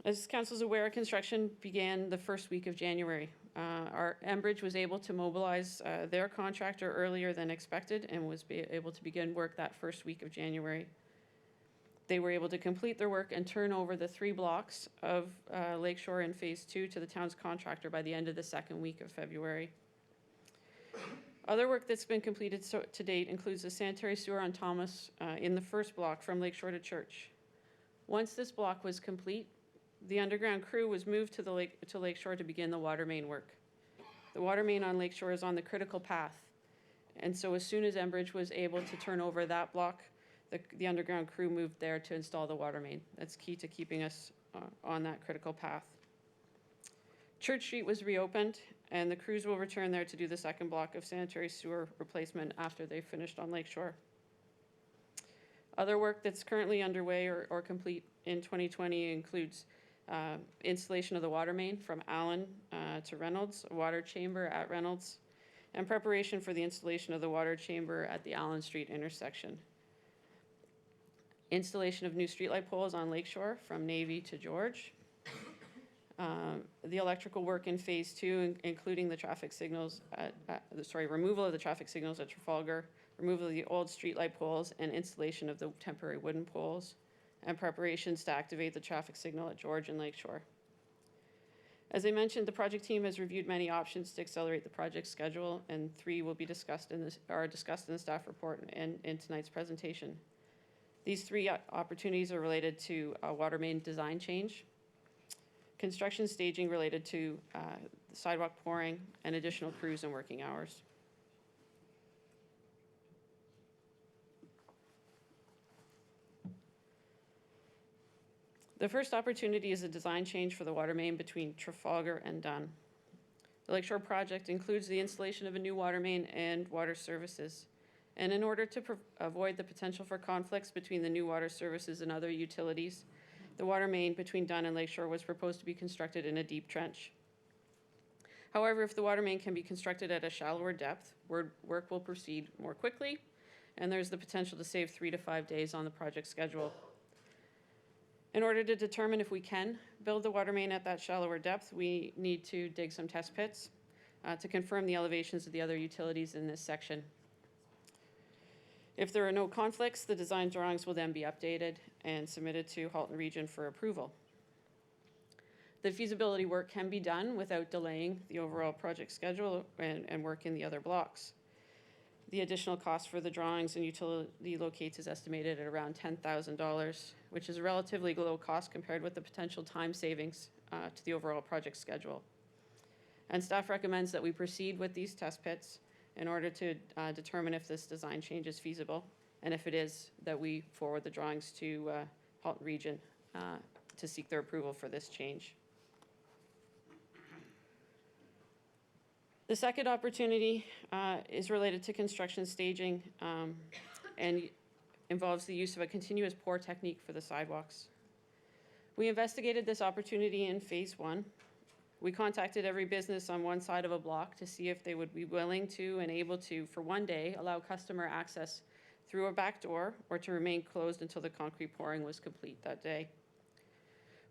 Speaker 19: As council is aware, construction began the first week of January. Our Enbridge was able to mobilize their contractor earlier than expected and was able to begin work that first week of January. They were able to complete their work and turn over the 3 blocks of Lakeshore in phase 2 to the town's contractor by the end of the second week of February. Other work that's been completed to date includes the sanitary sewer on Thomas in the first block from Lakeshore to Church. Once this block was complete, the underground crew was moved to Lakeshore to begin the water main work. The water main on Lakeshore is on the critical path, and so as soon as Enbridge was able to turn over that block, the underground crew moved there to install the water main. That's key to keeping us on that critical path. Church Street was reopened, and the crews will return there to do the second block of sanitary sewer replacement after they've finished on Lakeshore. Other work that's currently underway or complete in 2020 includes installation of the water main from Allen to Reynolds, a water chamber at Reynolds, and preparation for the installation of the water chamber at the Allen Street intersection. Installation of new streetlight poles on Lakeshore from Navy to George. The electrical work in phase 2, including the traffic signals removal of the traffic signals at Trafalgar, removal of the old streetlight poles, and installation of the temporary wooden poles, and preparations to activate the traffic signal at George and Lakeshore. As I mentioned, the project team has reviewed many options to accelerate the project schedule, and 3 will be discussed in the staff report and in tonight's presentation. These 3 opportunities are related to a water main design change, construction staging related to sidewalk pouring, and additional crews and working hours. The first opportunity is a design change for the water main between Trafalgar and Dunn. The Lakeshore project includes the installation of a new water main and water services. And in order to avoid the potential for conflicts between the new water services and other utilities, the water main between Dunn and Lakeshore was proposed to be constructed in a deep trench. However, if the water main can be constructed at a shallower depth, work will proceed more quickly, and there's the potential to save 3 to 5 days on the project schedule. In order to determine if we can build the water main at that shallower depth, we need to dig some test pits to confirm the elevations of the other utilities in this section. If there are no conflicts, the design drawings will then be updated and submitted to Halton Region for approval. The feasibility work can be done without delaying the overall project schedule and work in the other blocks. The additional cost for the drawings and utility locates is estimated at around $10,000, which is a relatively low cost compared with the potential time savings to the overall project schedule. And staff recommends that we proceed with these test pits in order to determine if this design change is feasible, and if it is, that we forward the drawings to Halton Region to seek their approval for this change. The second opportunity is related to construction staging and involves the use of a continuous pour technique for the sidewalks. We investigated this opportunity in phase 1. We contacted every business on one side of a block to see if they would be willing to and able to, for one day, allow customer access through a back door or to remain closed until the concrete pouring was complete that day.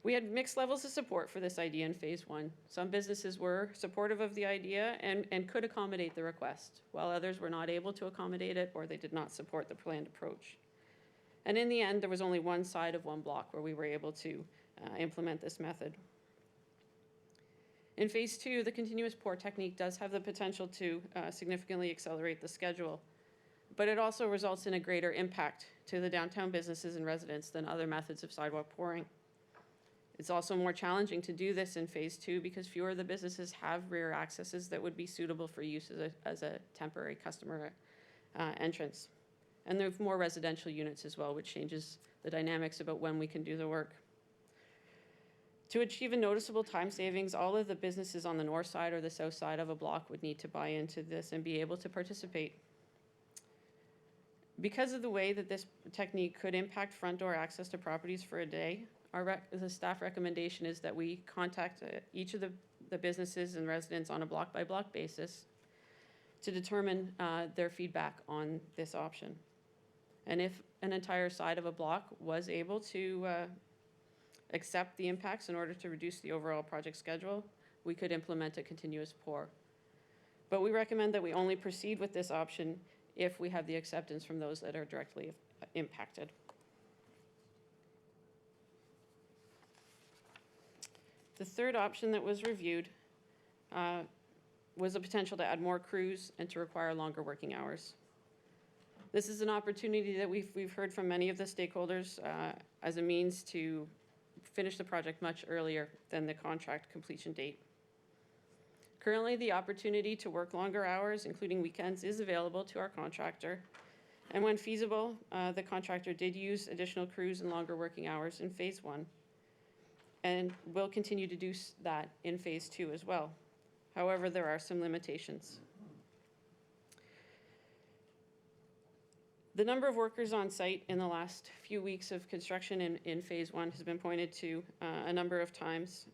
Speaker 19: We had mixed levels of support for this idea in phase 1. Some businesses were supportive of the idea and could accommodate the request, while others were not able to accommodate it or they did not support the planned approach. And in the end, there was only one side of one block where we were able to implement this method. In phase 2, the continuous pour technique does have the potential to significantly accelerate the schedule, but it also results in a greater impact to the downtown businesses and residents than other methods of sidewalk pouring. It's also more challenging to do this in phase 2 because fewer of the businesses have rear accesses that would be suitable for use as a temporary customer entrance. And there are more residential units as well, which changes the dynamics about when we can do the work. To achieve a noticeable time savings, all of the businesses on the north side or the south side of a block would need to buy into this and be able to participate. Because of the way that this technique could impact front door access to properties for a day, the staff recommendation is that we contact each of the businesses and residents on a block-by-block basis to determine their feedback on this option. And if an entire side of a block was able to accept the impacts in order to reduce the overall project schedule, we could implement a continuous pour. But we recommend that we only proceed with this option if we have the acceptance from those that are directly impacted. The third option that was reviewed was the potential to add more crews and to require longer working hours. This is an opportunity that we've heard from many of the stakeholders as a means to finish the project much earlier than the contract completion date. Currently, the opportunity to work longer hours, including weekends, is available to our contractor. And when feasible, the contractor did use additional crews and longer working hours in phase 1. and will continue to do that in phase 2 as well. However, there are some limitations. The number of workers on site in the last few weeks of construction in phase 1 has been pointed to a number of times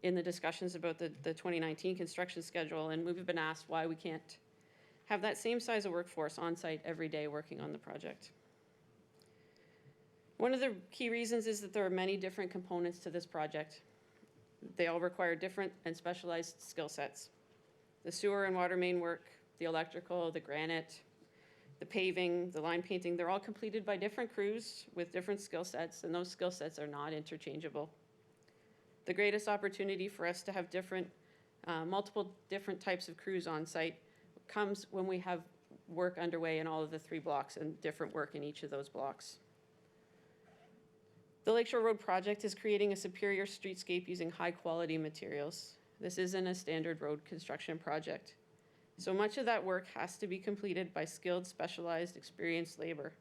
Speaker 19: in the discussions about the 2019 construction schedule, and we've been asked why we can't have that same size of workforce on site every day working on the project. One of the key reasons is that there are many different components to this project. They all require different and specialized skill sets. The sewer and water main work, the electrical, the granite, the paving, the line painting, they're all completed by different crews with different skill sets, and those skill sets are not interchangeable. The greatest opportunity for us to have multiple different types of crews on site comes when we have work underway in all of the 3 blocks and different work in each of those blocks. The Lakeshore Road project is creating a superior streetscape using high-quality materials. This isn't a standard road construction project. So much of that work has to be completed by skilled, specialized, experienced labor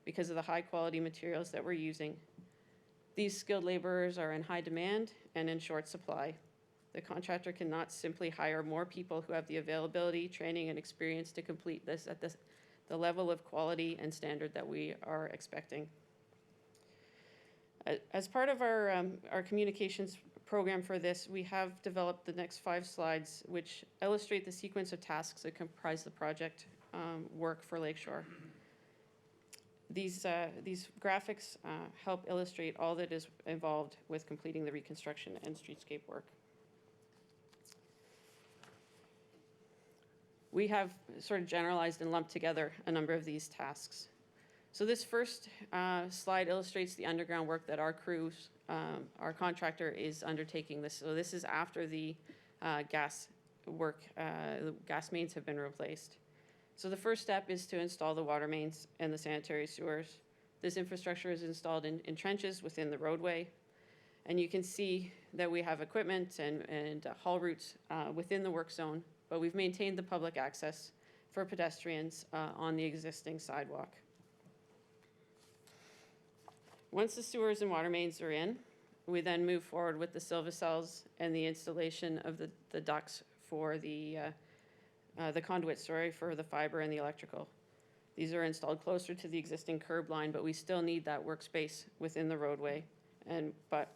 Speaker 19: because of the high-quality materials that we're using. These skilled laborers are in high demand and in short supply. The contractor cannot simply hire more people who have the availability, training, and experience to complete this at the level of quality and standard that we are expecting. As part of our communications program for this, we have developed the next 5 slides, which illustrate the sequence of tasks that comprise the project work for Lakeshore. These graphics help illustrate all that is involved with completing the reconstruction and streetscape work. We have sort of generalized and lumped together a number of these tasks. So this first slide illustrates the underground work that our crews, our contractor is undertaking this. So this is after the gas mains have been replaced. So the first step is to install the water mains and the sanitary sewers. This infrastructure is installed in trenches within the roadway. And you can see that we have equipment and haul routes within the work zone, but we've maintained the public access for pedestrians on the existing sidewalk. Once the sewers and water mains are in, we then move forward with the silvicels and the installation of the ducts for the conduit, for the fiber and the electrical. These are installed closer to the existing curb line, but we still need that workspace within the roadway and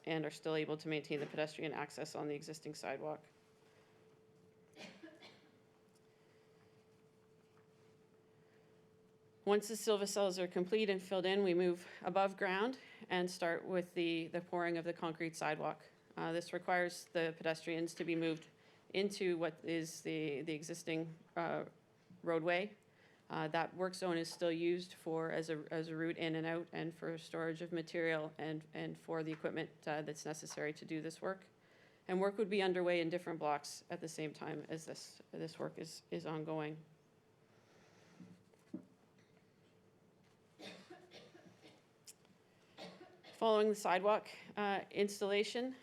Speaker 19: are still able to maintain the pedestrian access on the existing sidewalk. Once the silvicels are complete and filled in, we move above ground and start with the pouring of the concrete sidewalk. This requires the pedestrians to be moved into what is the existing roadway. That work zone is still used as a route in and out and for storage of material and for the equipment that's necessary to do this work. And work would be underway in different blocks at the same time as this work is ongoing. Following the sidewalk installation,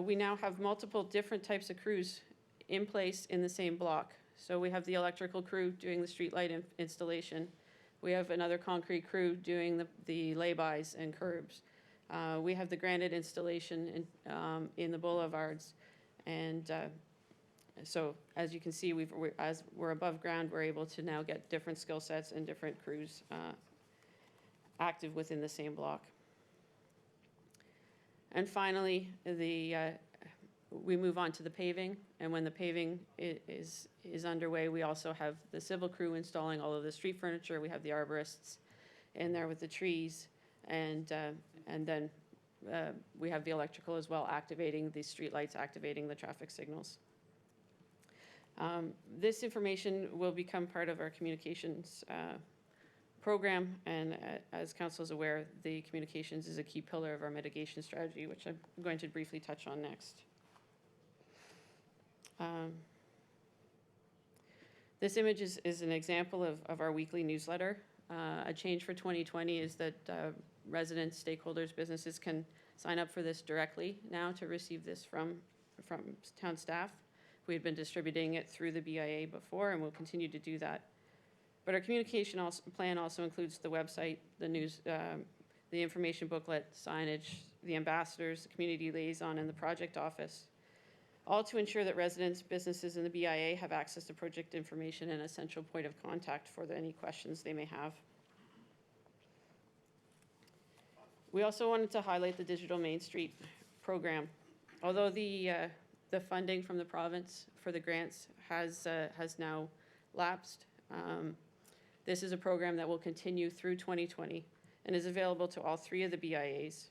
Speaker 19: we now have multiple different types of crews in place in the same block. So we have the electrical crew doing the streetlight installation. We have another concrete crew doing the lay-bys and curbs. We have the granite installation in the boulevards. And so as you can see, as we're above ground, we're able to now get different skill sets and different crews active within the same block. And finally, we move on to the paving, and when the paving is underway, we also have the civil crew installing all of the street furniture. We have the arborists in there with the trees, and then we have the electrical as well, activating the street lights, activating the traffic signals. This information will become part of our communications program, and as council is aware, the communications is a key pillar of our mitigation strategy, which I'm going to briefly touch on next. This image is an example of our weekly newsletter. A change for 2020 is that residents, stakeholders, businesses can sign up for this directly now to receive this from town staff. We had been distributing it through the BIA before, and we'll continue to do that. But our communication plan also includes the website, the the information booklet, signage, the ambassadors, the community liaison, and the project office, all to ensure that residents, businesses, and the BIA have access to project information and a central point of contact for any questions they may have. We also wanted to highlight the Digital Main Street program. Although the funding from the province for the grants has now lapsed, this is a program that will continue through 2020 and is available to all 3 of the BIAs.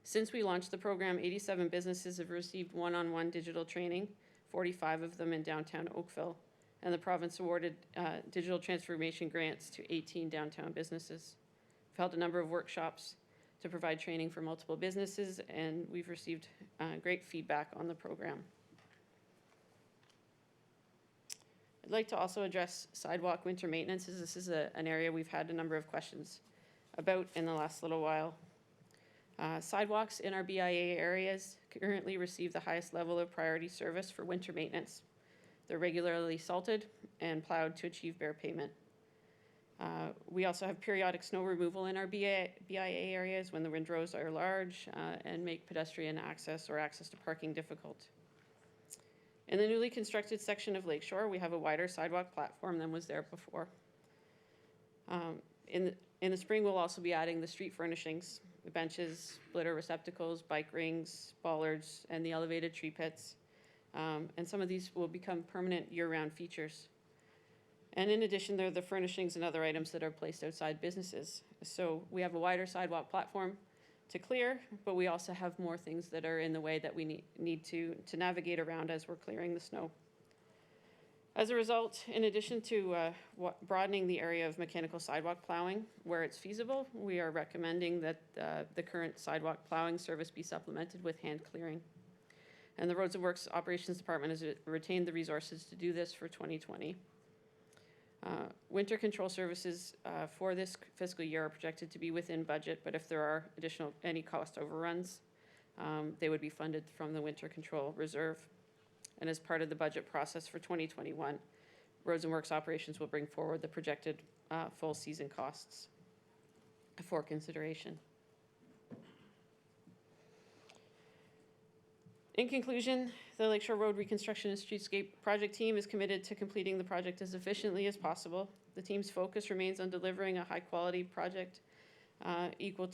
Speaker 19: Since we launched the program, 87 businesses have received one-on-one digital training, 45 of them in downtown Oakville, and the province awarded digital transformation grants to 18 downtown businesses. We've held a number of workshops to provide training for multiple businesses, and we've received great feedback on the program. I'd like to also address sidewalk winter maintenance, as this is an area we've had a number of questions about in the last little while. Sidewalks in our BIA areas currently receive the highest level of priority service for winter maintenance. They're regularly salted and plowed to achieve bare pavement. We also have periodic snow removal in our BIA areas when the windrows are large and make pedestrian access or access to parking difficult. In the newly constructed section of Lakeshore, we have a wider sidewalk platform than was there before. In the spring, we'll also be adding the street furnishings, the benches, litter receptacles, bike rings, bollards, and the elevated tree pits. And some of these will become permanent year-round features. And in addition, there are the furnishings and other items that are placed outside businesses. So we have a wider sidewalk platform to clear, but we also have more things that are in the way that we need to navigate around as we're clearing the snow. As a result, in addition to broadening the area of mechanical sidewalk plowing where it's feasible, we are recommending that the current sidewalk plowing service be supplemented with hand clearing. And the Roads and Works Operations Department has retained the resources to do this for 2020. Winter control services for this fiscal year are projected to be within budget, but if there are any cost overruns, they would be funded from the winter control reserve. And as part of the budget process for 2021, Roads and Works Operations will bring forward the projected full season costs for consideration. In conclusion, the Lakeshore Road Reconstruction and Streetscape Project team is committed to completing the project as efficiently as possible. The team's focus remains on delivering a high-quality project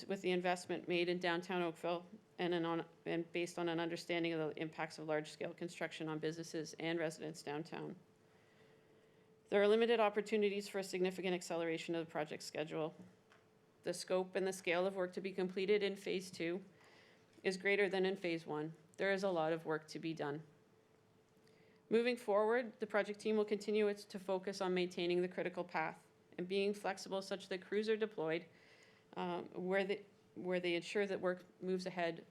Speaker 19: with the investment made in downtown Oakville and based on an understanding of the impacts of large-scale construction on businesses and residents downtown. There are limited opportunities for a significant acceleration of the project schedule. The scope and the scale of work to be completed in Phase 2 is greater than in Phase 1. There is a lot of work to be done. Moving forward, the project team will continue to focus on maintaining the critical path and being flexible such that crews are deployed where they ensure that work moves ahead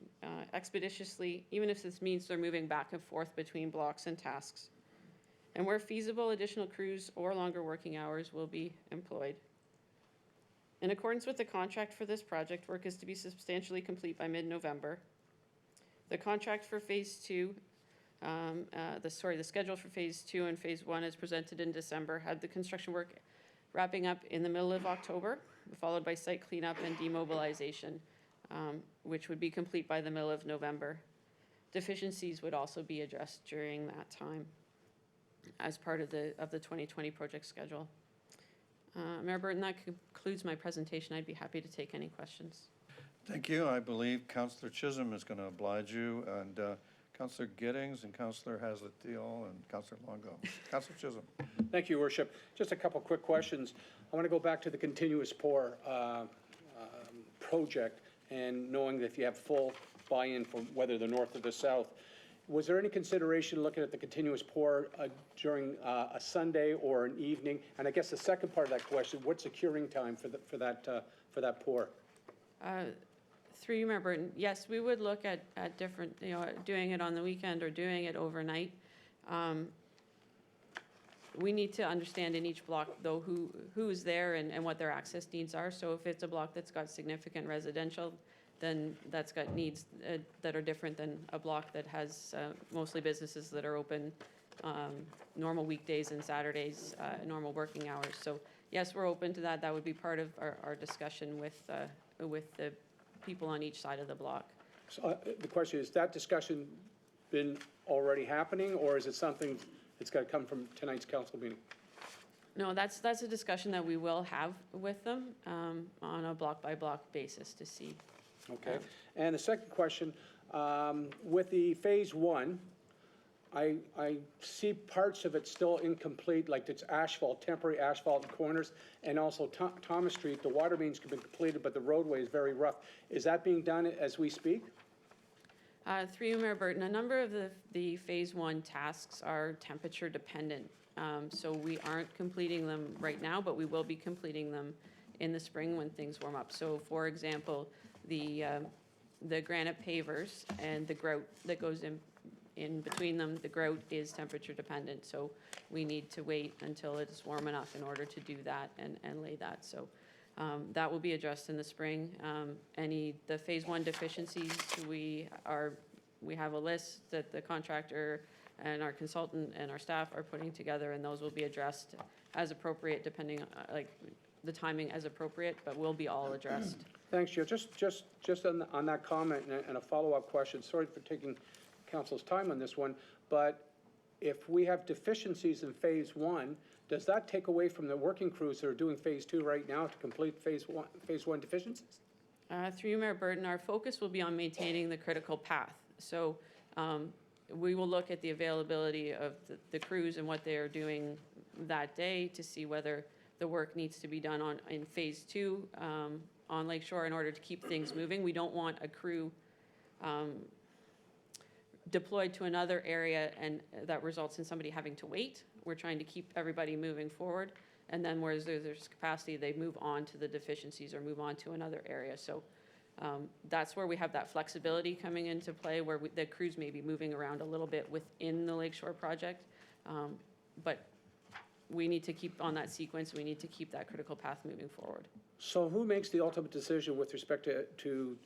Speaker 19: expeditiously, even if this means they're moving back and forth between blocks and tasks. And where feasible, additional crews or longer working hours will be employed. In accordance with the contract for this project, work is to be substantially complete by mid-November. The contract for Phase 2, the schedule for Phase 2 and Phase 1 as presented in December had the construction work wrapping up in the middle of October, followed by site cleanup and demobilization, which would be complete by the middle of November. Deficiencies would also be addressed during that time as part of the 2020 project schedule. Mayor Burton, that concludes my presentation. I'd be happy to take any questions.
Speaker 1: Thank you. I believe Councillor Chisholm is going to oblige you, and Councillor Giddings and Councillor Hazlet-Thiel and Councillor Longo. Councillor Chisholm.
Speaker 18: Thank you, Worship. Just a couple quick questions. I want to go back to the continuous pour project, and knowing that you have full buy-in from whether the north or the south. Was there any consideration looking at the continuous pour during a Sunday or an evening? And I guess the second part of that question, what's the curing time for that pour?
Speaker 19: Through you, Mayor Burton, yes, we would look at different, doing it on the weekend or doing it overnight. We need to understand in each block, though, who's there and what their access needs are. So if it's a block that's got significant residential, then that's got needs that are different than a block that has mostly businesses that are open normal weekdays and Saturdays, normal working hours. So yes, we're open to that. That would be part of our discussion with with the people on each side of the block.
Speaker 18: So, the question is, that discussion been already happening, or is it something that's got to come from tonight's council meeting?
Speaker 19: No, that's a discussion that we will have with them on a block-by-block basis to see.
Speaker 18: Okay. And the second question, with the phase one, I see parts of it still incomplete, like it's asphalt, temporary asphalt in corners, and also Thomas Street, the water mains have been completed, but the roadway is very rough. Is that being done as we speak?
Speaker 19: Through you, Mayor Burton, a number of the phase one tasks are temperature dependent. So we aren't completing them right now, but we will be completing them in the spring when things warm up. So for example, the granite pavers and the grout that goes in between them, the grout is temperature dependent. So we need to wait until it's warm enough in order to do that and lay that. So that will be addressed in the spring. The phase one deficiencies, we have a list that the contractor and our consultant and our staff are putting together, and those will be addressed as appropriate, depending on, the timing as appropriate, but will be all addressed.
Speaker 18: Thanks, Joe. Just on that comment and a follow-up question. Sorry for taking council's time on this one, but if we have deficiencies in phase one, does that take away from the working crews that are doing phase two right now to complete phase one deficiencies?
Speaker 19: Through you, Mayor Burton, our focus will be on maintaining the critical path. So we will look at the availability of the crews and what they are doing that day to see whether the work needs to be done in phase two on Lakeshore in order to keep things moving. We don't want a crew deployed to another area and that results in somebody having to wait. We're trying to keep everybody moving forward. And then whereas there's capacity, they move on to the deficiencies or move on to another area. So that's where we have that flexibility coming into play, where the crews may be moving around a little bit within the Lakeshore project. But we need to keep on that sequence. We need to keep that critical path moving forward.
Speaker 18: So who makes the ultimate decision with respect to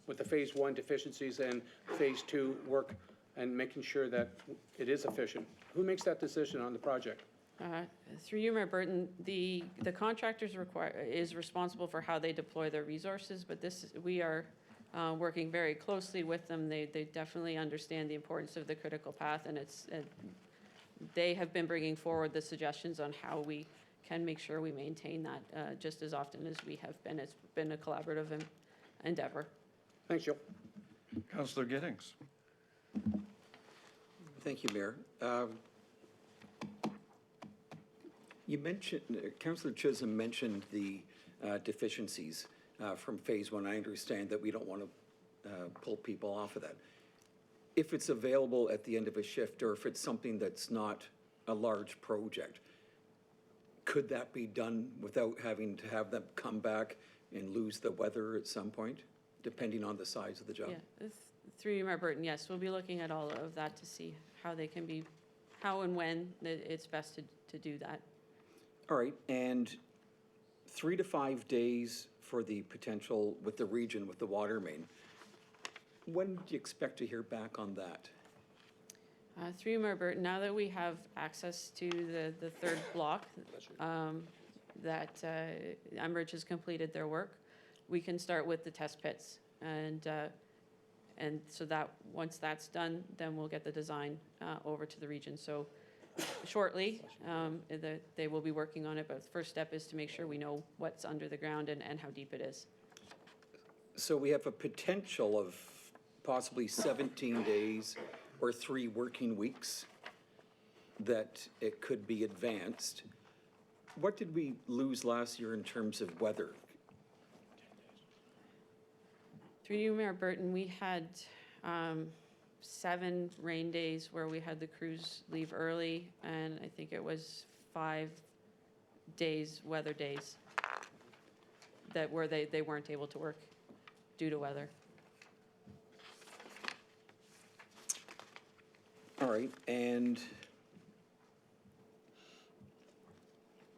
Speaker 18: with the phase one deficiencies and phase two work and making sure that it is efficient? Who makes that decision on the project?
Speaker 19: Through you, Mayor Burton, the contractors is responsible for how they deploy their resources, but we are working very closely with them. They definitely understand the importance of the critical path, and they have been bringing forward the suggestions on how we can make sure we maintain that just as often as we have been. It's been a collaborative endeavor.
Speaker 18: Thanks, Joe.
Speaker 1: Councillor Giddings.
Speaker 20: Thank you, Mayor. You mentioned, Councillor Chisholm mentioned the deficiencies from phase one. I understand that we don't want to pull people off of that. If it's available at the end of a shift, or if it's something that's not a large project, could that be done without having to have them come back and lose the weather at some point, depending on the size of the job?
Speaker 19: Yeah, through you, Mayor Burton, yes, we'll be looking at all of that to see how and when it's best to do that.
Speaker 20: All right, and 3 to 5 days for the potential with the region, with the water main. When do you expect to hear back on that?
Speaker 19: Through you, Mayor Burton, now that we have access to the third block, that Enbridge has completed their work, we can start with the test pits. And so that once that's done, then we'll get the design over to the region. So shortly, they will be working on it, but the first step is to make sure we know what's under the ground and how deep it is.
Speaker 20: So we have a potential of possibly 17 days or 3 working weeks that it could be advanced. What did we lose last year in terms of weather?
Speaker 19: Through you, Mayor Burton, we had 7 rain days where we had the crews leave early, and I think it was 5 days, weather days, that where they weren't able to work due to weather.
Speaker 20: All right, and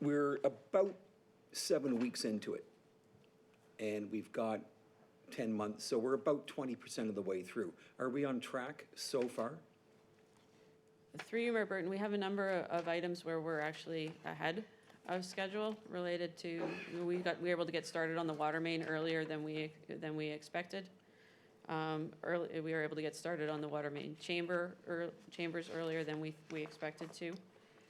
Speaker 20: we're about 7 weeks into it, and we've got 10 months, so we're about 20% of the way through. Are we on track so far?
Speaker 19: Through you, Mayor Burton, we have a number of items where we're actually ahead of schedule related to, we were able to get started on the water main earlier than we expected. We were able to get started on the water main chambers earlier than we expected to.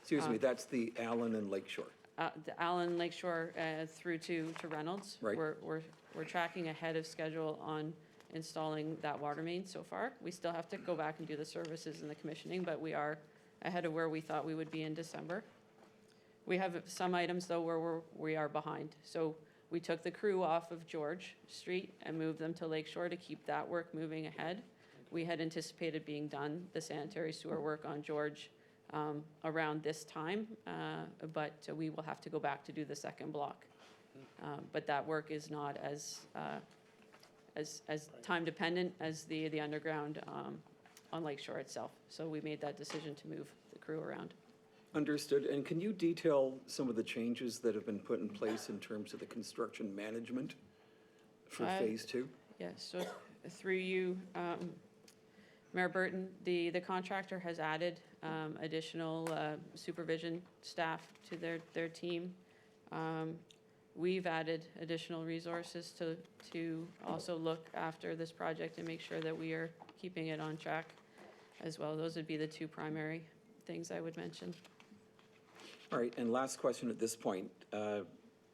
Speaker 20: Excuse me, that's the Allen and Lakeshore.
Speaker 19: The Allen Lakeshore through to Reynolds.
Speaker 20: Right.
Speaker 19: We're tracking ahead of schedule on installing that water main so far. We still have to go back and do the services and the commissioning, but we are ahead of where we thought we would be in December. We have some items, though, where we are behind. So we took the crew off of George Street and moved them to Lakeshore to keep that work moving ahead. We had anticipated being done, the sanitary sewer work on George, around this time, but we will have to go back to do the second block. But that work is not as time dependent as the underground on Lakeshore itself. So we made that decision to move the crew around.
Speaker 20: Understood. And can you detail some of the changes that have been put in place in terms of the construction management for phase 2?
Speaker 19: Yes, so through you, Mayor Burton, the contractor has added additional supervision staff to their team. We've added additional resources to also look after this project and make sure that we are keeping it on track as well. Those would be the two primary things I would mention.
Speaker 20: All right, and last question at this point. The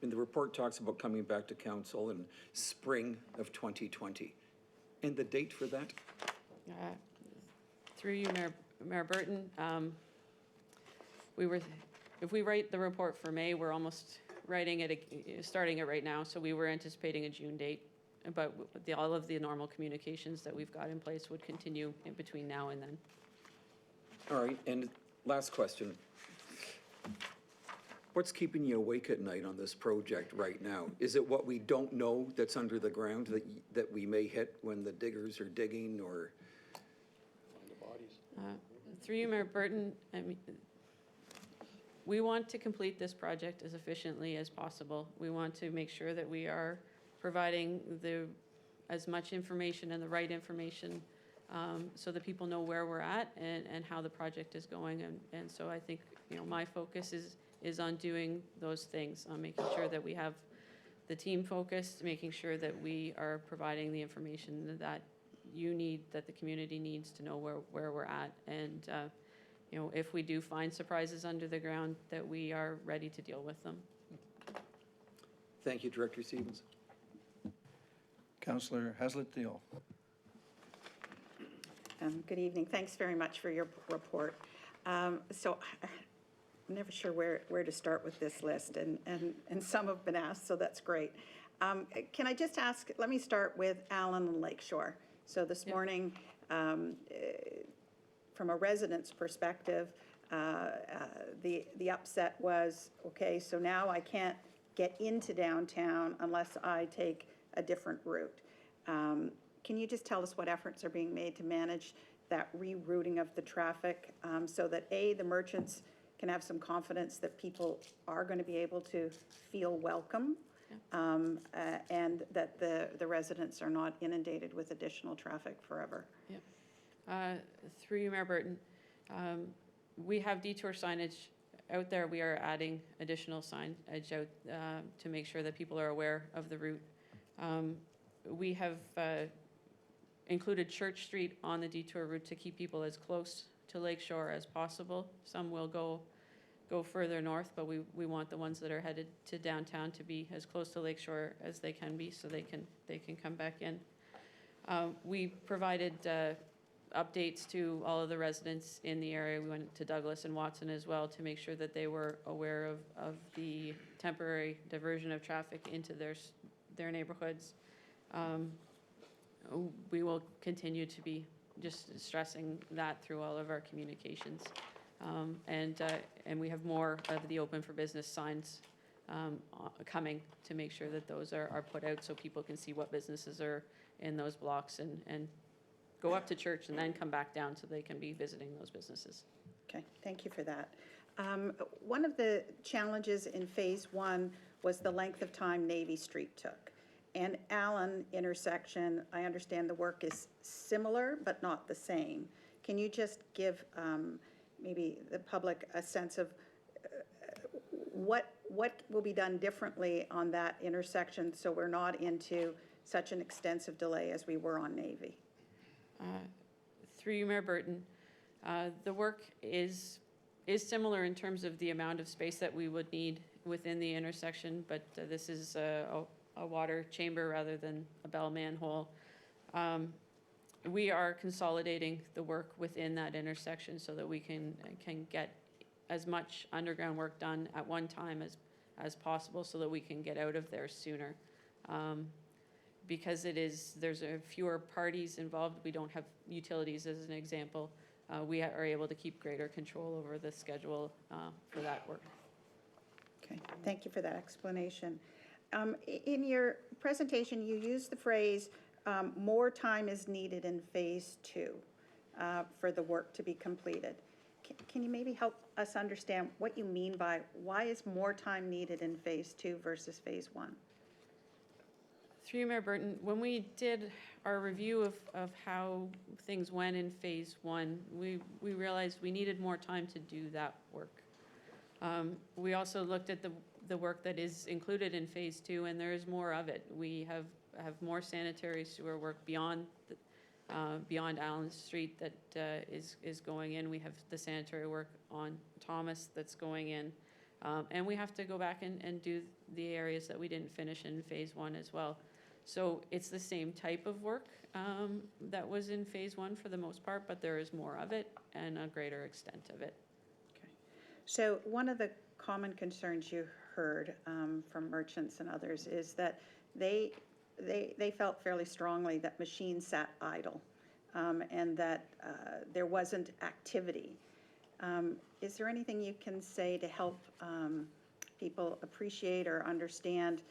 Speaker 20: report talks about coming back to council in spring of 2020. And the date for that?
Speaker 19: Through you, Mayor Burton, if we write the report for May, we're almost starting it right now, so we were anticipating a June date. But all of the normal communications that we've got in place would continue in between now and then.
Speaker 20: All right, and last question. What's keeping you awake at night on this project right now? Is it what we don't know that's under the ground that we may hit when the diggers are digging, or?
Speaker 19: Through you, Mayor Burton, we want to complete this project as efficiently as possible. We want to make sure that we are providing as much information and the right information so that people know where we're at and how the project is going. And so I think, my focus is on doing those things, on making sure that we have the team focused, making sure that we are providing the information that you need, that the community needs to know where we're at. And, if we do find surprises under the ground, that we are ready to deal with them.
Speaker 20: Thank you, Director Stevens.
Speaker 1: Councillor Haslett-Deal.
Speaker 21: Good evening. Thanks very much for your report. So I'm never sure where to start with this list, and some have been asked, so that's great. Can I just ask, let me start with Allen and Lakeshore. So this morning, from a resident's perspective, the upset was, okay, so now I can't get into downtown unless I take a different route. Can you just tell us what efforts are being made to manage that rerouting of the traffic so that A, the merchants can have some confidence that people are going to be able to feel welcome, and that the residents are not inundated with additional traffic forever?
Speaker 19: Through you, Mayor Burton, we have detour signage out there. We are adding additional signage out to make sure that people are aware of the route. We have included Church Street on the detour route to keep people as close to Lakeshore as possible. Some will go further north, but we want the ones that are headed to downtown to be as close to Lakeshore as they can be, so they can come back in. We provided updates to all of the residents in the area. We went to Douglas and Watson as well to make sure that they were aware of the temporary diversion of traffic into their neighborhoods. We will continue to be just stressing that through all of our communications. And we have more of the open for business signs coming to make sure that those are put out so people can see what businesses are in those blocks and go up to church and then come back down so they can be visiting those businesses.
Speaker 21: Okay, thank you for that. One of the challenges in phase 1 was the length of time Navy Street took. And Allen intersection, I understand the work is similar but not the same. Can you just give maybe the public a sense of what what will be done differently on that intersection so we're not into such an extensive delay as we were on Navy?
Speaker 19: Through you, Mayor Burton, the work is similar in terms of the amount of space that we would need within the intersection, but this is a water chamber rather than a bell manhole. We are consolidating the work within that intersection so that we can get as much underground work done at one time as possible so that we can get out of there sooner. Because there's fewer parties involved, we don't have utilities as an example, we are able to keep greater control over the schedule for that work.
Speaker 21: Okay, thank you for that explanation. In your presentation, you used the phrase, more time is needed in phase 2 for the work to be completed. Can you maybe help us understand what you mean by why is more time needed in phase 2 versus phase 1?
Speaker 19: Through you, Mayor Burton, when we did our review of how things went in phase 1, we realized we needed more time to do that work. We also looked at the work that is included in phase 2, and there is more of it. We have more sanitary sewer work beyond Allen Street that is going in. We have the sanitary work on Thomas that's going in. And we have to go back and do the areas that we didn't finish in phase 1 as well. So it's the same type of work that was in phase 1 for the most part, but there is more of it and a greater extent of it.
Speaker 21: Okay. So one of the common concerns you heard from merchants and others is that they felt fairly strongly that machines sat idle and that there wasn't activity. Is there anything you can say to help people appreciate or understand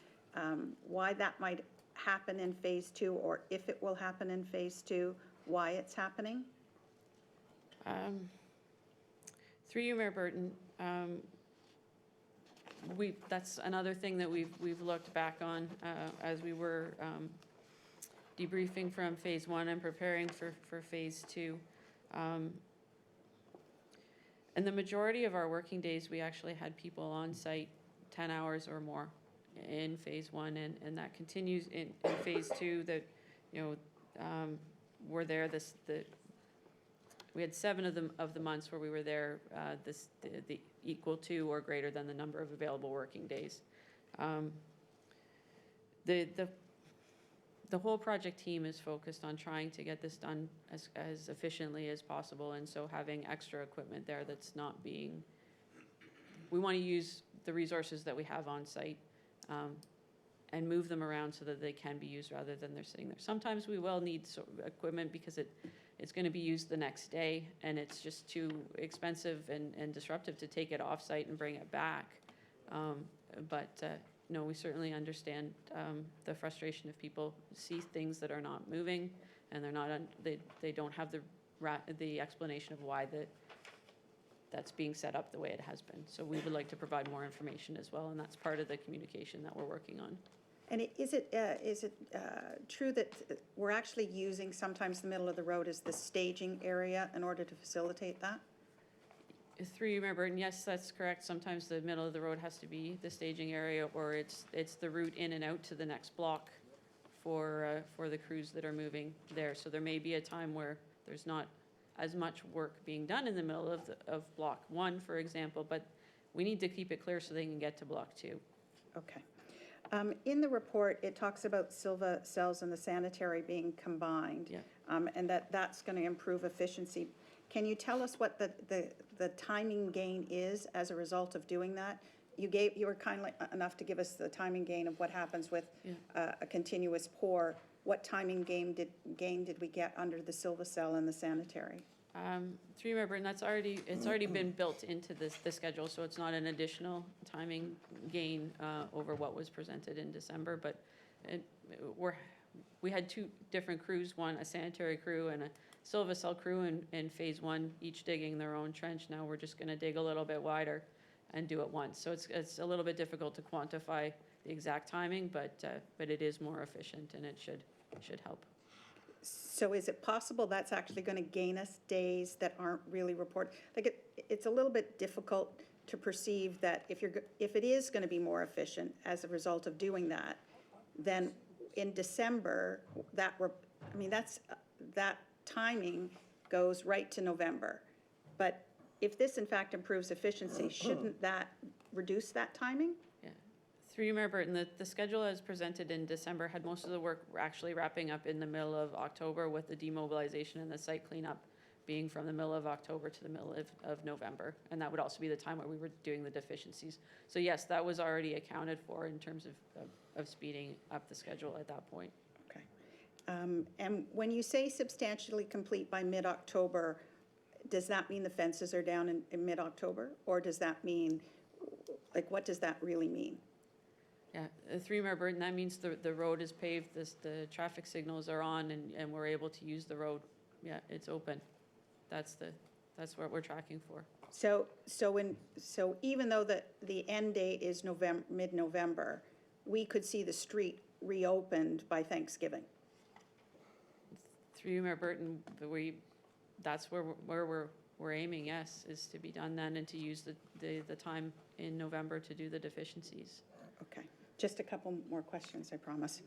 Speaker 21: why that might happen in phase 2, or if it will happen in phase 2, why it's happening?
Speaker 19: Through you, Mayor Burton, that's another thing that we've looked back on as we were debriefing from phase 1 and preparing for phase 2. And the majority of our working days, we actually had people on site 10 hours or more in phase 1, and that continues in phase 2. That we're there. We had 7 of the months where we were there. The equal to or greater than the number of available working days. The whole project team is focused on trying to get this done as efficiently as possible, and so having extra equipment there that's not being. We want to use the resources that we have on site and move them around so that they can be used rather than they're sitting there. Sometimes we will need equipment because it's going to be used the next day, and it's just too expensive and disruptive to take it off site and bring it back. No, we certainly understand the frustration if people see things that are not moving and they're not they don't have the explanation of why that's being set up the way it has been. So we would like to provide more information as well, and that's part of the communication that we're working on.
Speaker 21: And is it true that we're actually using sometimes the middle of the road as the staging area in order to facilitate that?
Speaker 19: Through you, Mayor Burton, yes, that's correct. Sometimes the middle of the road has to be the staging area, or it's the route in and out to the next block for the crews that are moving there. So there may be a time where there's not as much work being done in the middle of block 1, for example, but we need to keep it clear so they can get to block 2.
Speaker 21: Okay. In the report, it talks about Silva cells and the sanitary being combined, and that's going to improve efficiency. Can you tell us what the timing gain is as a result of doing that? You were kind enough to give us the timing gain of what happens with a continuous pour. What timing gain did we get under the Silva cell and the sanitary?
Speaker 19: Through you, Mayor Burton, it's already been built into the schedule, so it's not an additional timing gain over what was presented in December. But we had 2 different crews, one a sanitary crew and a Silva cell crew in phase 1, each digging their own trench. Now we're just going to dig a little bit wider and do it once. So it's a little bit difficult to quantify the exact timing, but it is more efficient, and it should help.
Speaker 21: So is it possible that's actually going to gain us days that aren't really reported? Like it's a little bit difficult to perceive that if it is going to be more efficient as a result of doing that, then in December, that timing goes right to November. But if this in fact improves efficiency, shouldn't that reduce that timing?
Speaker 19: Yeah. Through you, Mayor Burton, the schedule as presented in December had most of the work actually wrapping up in the middle of October, with the demobilization and the site cleanup being from the middle of October to the middle of November. And that would also be the time where we were doing the deficiencies. So yes, that was already accounted for in terms of speeding up the schedule at that point.
Speaker 21: Okay. And when you say substantially complete by mid-October, does that mean the fences are down in mid-October? Or does that mean, like, what does that really mean?
Speaker 19: Yeah, through Mayor Burton, that means the road is paved, the traffic signals are on, and we're able to use the road. Yeah, it's open. That's what we're tracking for.
Speaker 21: So even though the end date is mid-November, we could see the street reopened by Thanksgiving.
Speaker 19: Through you, Mayor Burton, that's where we're aiming. Yes, is to be done then, and to use the time in November to do the deficiencies.
Speaker 21: Okay, just a couple more questions, I promise.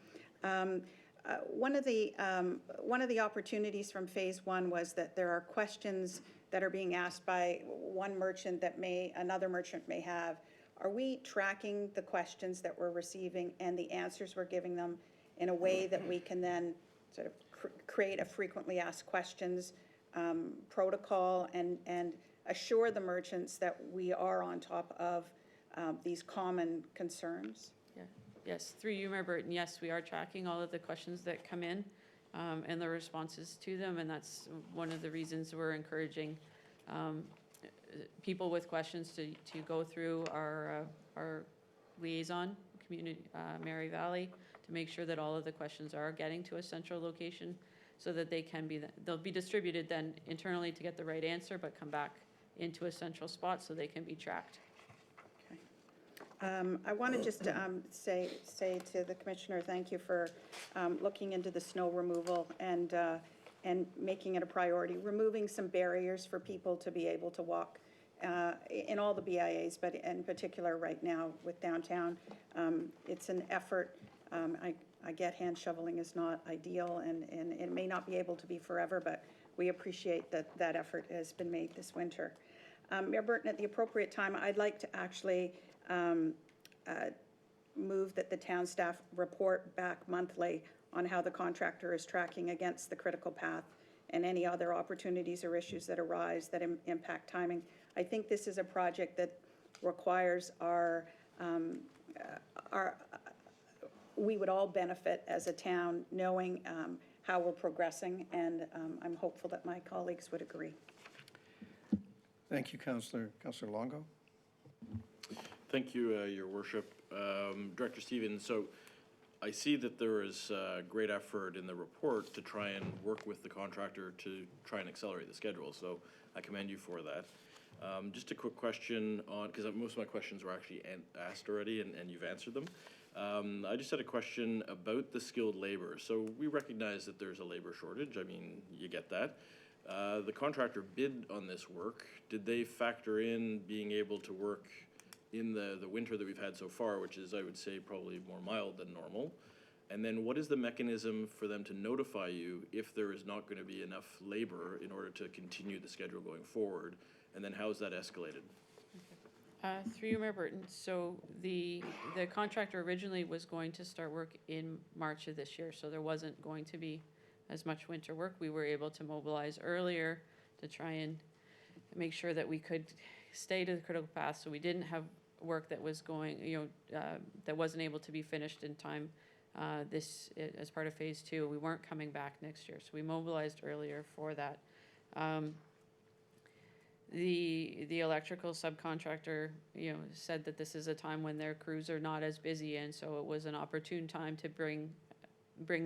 Speaker 21: One of the opportunities from phase one was that there are questions that are being asked by one merchant that another merchant may have. Are we tracking the questions that we're receiving and the answers we're giving them in a way that we can then sort of create a frequently asked questions protocol and assure the merchants that we are on top of these common concerns?
Speaker 19: Yes, through you, Mayor Burton, yes, we are tracking all of the questions that come in and the responses to them, and that's one of the reasons we're encouraging people with questions to go through our liaison, community, Mary Valley, to make sure that all of the questions are getting to a central location, so that they'll be distributed then internally to get the right answer, but come back into a central spot so they can be tracked.
Speaker 21: I want to just say to the Commissioner, thank you for looking into the snow removal and making it a priority, removing some barriers for people to be able to walk in all the BIAs, but in particular right now with downtown. It's an effort. I get hand shoveling is not ideal, and it may not be able to be forever, but we appreciate that effort has been made this winter. Mayor Burton, at the appropriate time, I'd like to actually move that the town staff report back monthly on how the contractor is tracking against the critical path and any other opportunities or issues that arise that impact timing. I think this is a project that requires we would all benefit as a town knowing how we're progressing, and I'm hopeful that my colleagues would agree.
Speaker 1: Thank you, Councillor. Councillor Longo?
Speaker 16: Thank you, Your Worship. Director Stevens, so I see that there is great effort in the report to try and work with the contractor to try and accelerate the schedule, so I commend you for that. Just a quick question on, because most of my questions were actually asked already and you've answered them. I just had a question about the skilled labor. So we recognize that there's a labor shortage. I mean, you get that. The contractor bid on this work. Did they factor in being able to work in the winter that we've had so far, which is, I would say, probably more mild than normal? And then what is the mechanism for them to notify you if there is not going to be enough labor in order to continue the schedule going forward? And then how is that escalated?
Speaker 19: Through you, Mayor Burton, so the contractor originally was going to start work in March of this year, so there wasn't going to be as much winter work. We were able to mobilize earlier to try and make sure that we could stay to the critical path, so we didn't have work that was going, that wasn't able to be finished in time as part of phase two. We weren't coming back next year, so we mobilized earlier for that. The electrical subcontractor, said that this is a time when their crews are not as busy, and so it was an opportune time to bring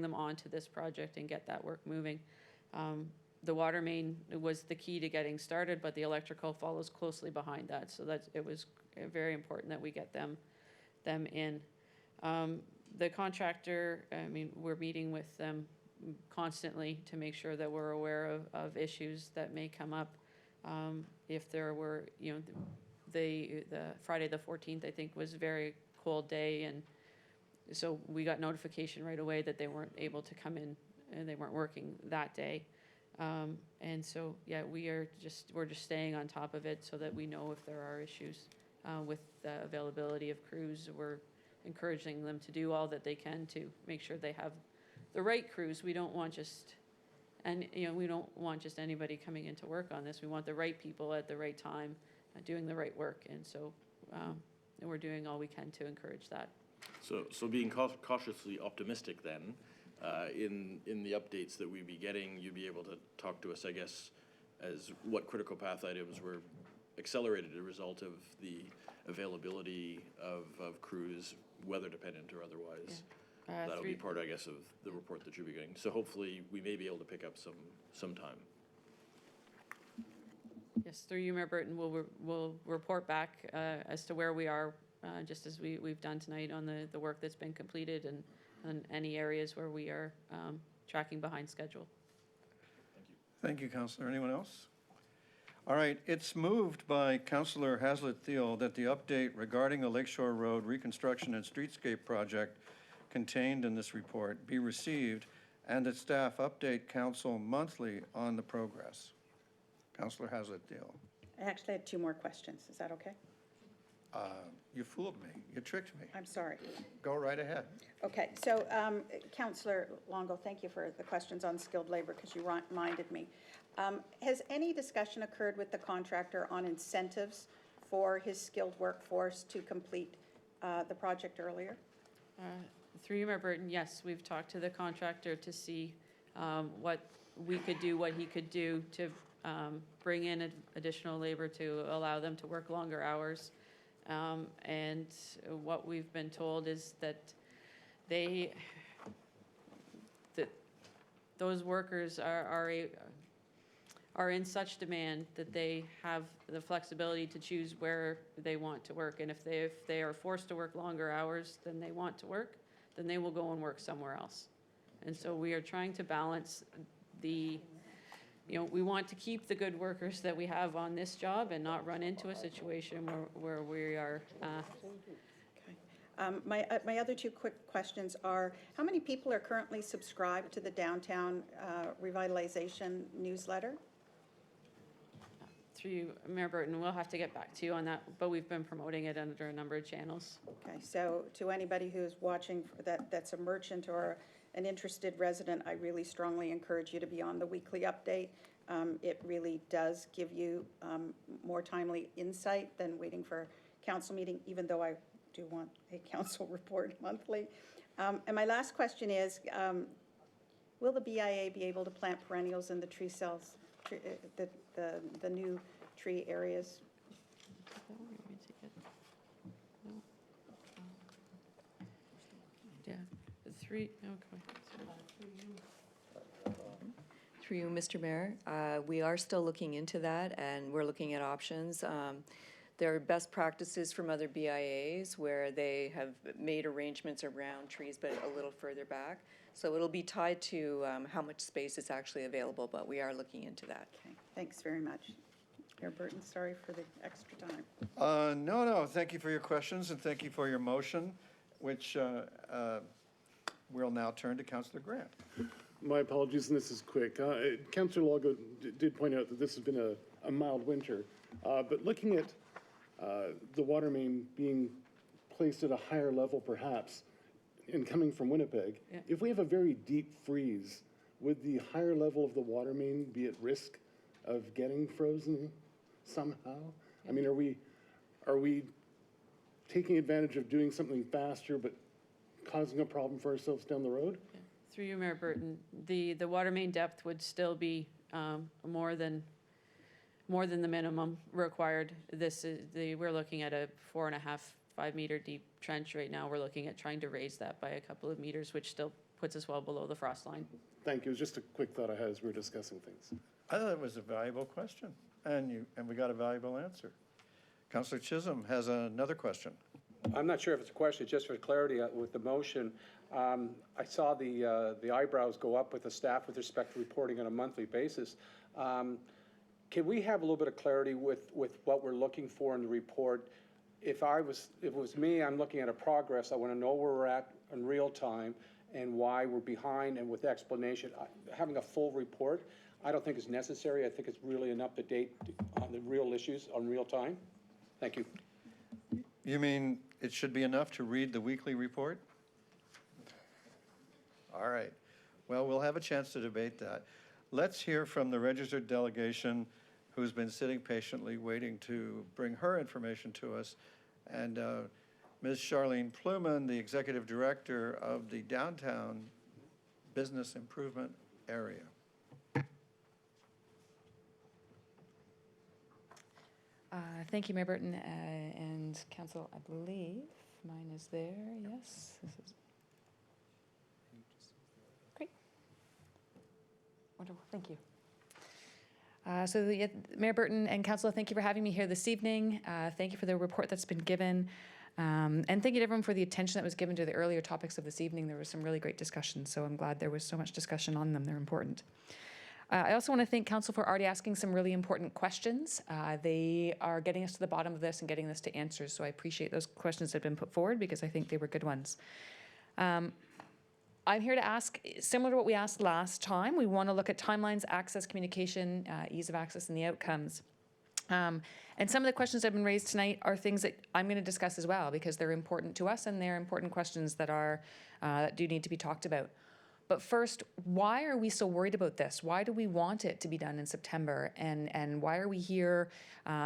Speaker 19: them onto this project and get that work moving. The water main was the key to getting started, but the electrical follows closely behind that, so it was very important that we get them in. The contractor, I mean, we're meeting with them constantly to make sure that we're aware of issues that may come up. If there were, the Friday the 14th, I think, was a very cold day, and so we got notification right away that they weren't able to come in and they weren't working that day. And so, yeah, we're just staying on top of it so that we know if there are issues with the availability of crews. We're encouraging them to do all that they can to make sure they have the right crews. We don't want just, we don't want just anybody coming into work on this. We want the right people at the right time, doing the right work. And so we're doing all we can to encourage that.
Speaker 16: So being cautiously optimistic then, in the updates that we'd be getting, you'd be able to talk to us, I guess, as what critical path items were accelerated as a result of the availability of crews, weather dependent or otherwise.
Speaker 19: Yeah.
Speaker 16: That'll be part, I guess, of the report that you'll be getting. So hopefully we may be able to pick up some time.
Speaker 19: Yes, through you, Mayor Burton, we'll report back as to where we are, just as we've done tonight on the work that's been completed and any areas where we are tracking behind schedule.
Speaker 1: Thank you, Councillor. Anyone else? All right, it's moved by Councillor Hazlitt-Thiel that the update regarding the Lakeshore Road reconstruction and streetscape project contained in this report be received and that staff update council monthly on the progress. Councillor Hazlitt-Thiel.
Speaker 21: I actually had two more questions. Is that okay?
Speaker 1: You fooled me. You tricked me.
Speaker 21: I'm sorry.
Speaker 1: Go right ahead.
Speaker 21: Okay, so Councillor Longo, thank you for the questions on skilled labor because you reminded me. Has any discussion occurred with the contractor on incentives for his skilled workforce to complete the project earlier?
Speaker 19: Through you, Mayor Burton, yes, we've talked to the contractor to see what we could do, what he could do to bring in additional labor to allow them to work longer hours. And what we've been told is that those workers are in such demand that they have the flexibility to choose where they want to work. And if they are forced to work longer hours than they want to work, then they will go and work somewhere else. And so we are trying to balance we want to keep the good workers that we have on this job and not run into a situation where we are.
Speaker 21: My other two quick questions are, how many people are currently subscribed to the Downtown Revitalization newsletter?
Speaker 19: Through you, Mayor Burton, we'll have to get back to you on that, but we've been promoting it under a number of channels.
Speaker 21: Okay, so to anybody who's watching that's a merchant or an interested resident, I really strongly encourage you to be on the weekly update. It really does give you more timely insight than waiting for council meeting, even though I do want a council report monthly. And my last question is, will the BIA be able to plant perennials in the tree cells, the new tree areas?
Speaker 19: Yeah, okay.
Speaker 4: Through you, Mr. Mayor, we are still looking into that, and we're looking at options. There are best practices from other BIAs where they have made arrangements around trees, but a little further back. So it'll be tied to how much space is actually available, but we are looking into that.
Speaker 21: Okay, thanks very much. Mayor Burton, sorry for the extra time.
Speaker 1: No, thank you for your questions and thank you for your motion, which we'll now turn to Councillor Grant.
Speaker 22: My apologies, and this is quick. Councillor Longo did point out that this has been a mild winter, but looking at the water main being placed at a higher level perhaps, and coming from Winnipeg,
Speaker 19: yeah.
Speaker 22: If we have a very deep freeze, would the higher level of the water main be at risk of getting frozen somehow? Yeah. I mean, are we taking advantage of doing something faster but causing a problem for ourselves down the road?
Speaker 19: Yeah. Through you, Mayor Burton, the water main depth would still be more than the minimum required. We're looking at a 4.5-5 meter deep trench right now. We're looking at trying to raise that by a couple of meters, which still puts us well below the frost line.
Speaker 22: Thank you. It was just a quick thought I had as we were discussing things.
Speaker 1: I thought it was a valuable question, and we got a valuable answer. Councillor Chisholm has another question.
Speaker 18: I'm not sure if it's a question, just for clarity with the motion. I saw the eyebrows go up with the staff with respect to reporting on a monthly basis. can we have a little bit of clarity with what we're looking for in the report? If it was me, I'm looking at a progress, I want to know where we're at in real time and why we're behind, and with explanation. Having a full report, I don't think is necessary. I think it's really an up-to-date on the real issues on real time. Thank you.
Speaker 1: You mean it should be enough to read the weekly report? All right. Well, we'll have a chance to debate that. Let's hear from the registered delegation who's been sitting patiently waiting to bring her information to us. And Ms. Charlene Pluman, the Executive Director of the Downtown Business Improvement Area.
Speaker 5: Thank you, Mayor Burton and Council. I believe mine is there. Yes. This is great. Wonderful. Thank you. Mayor Burton and Council, thank you for having me here this evening. Thank you for the report that's been given. And thank you to everyone for the attention that was given to the earlier topics of this evening. There was some really great discussion, so I'm glad there was so much discussion on them. They're important. I also want to thank Council for already asking some really important questions. They are getting us to the bottom of this and getting us to answers, so I appreciate those questions that have been put forward because I think they were good ones. I'm here to ask, similar to what we asked last time, we want to look at timelines, access, communication, ease of access, and the outcomes. And some of the questions that have been raised tonight are things that I'm going to discuss as well because they're important to us and they're important questions that are that do need to be talked about. But first, why are we so worried about this? Why do we want it to be done in September? And why are we here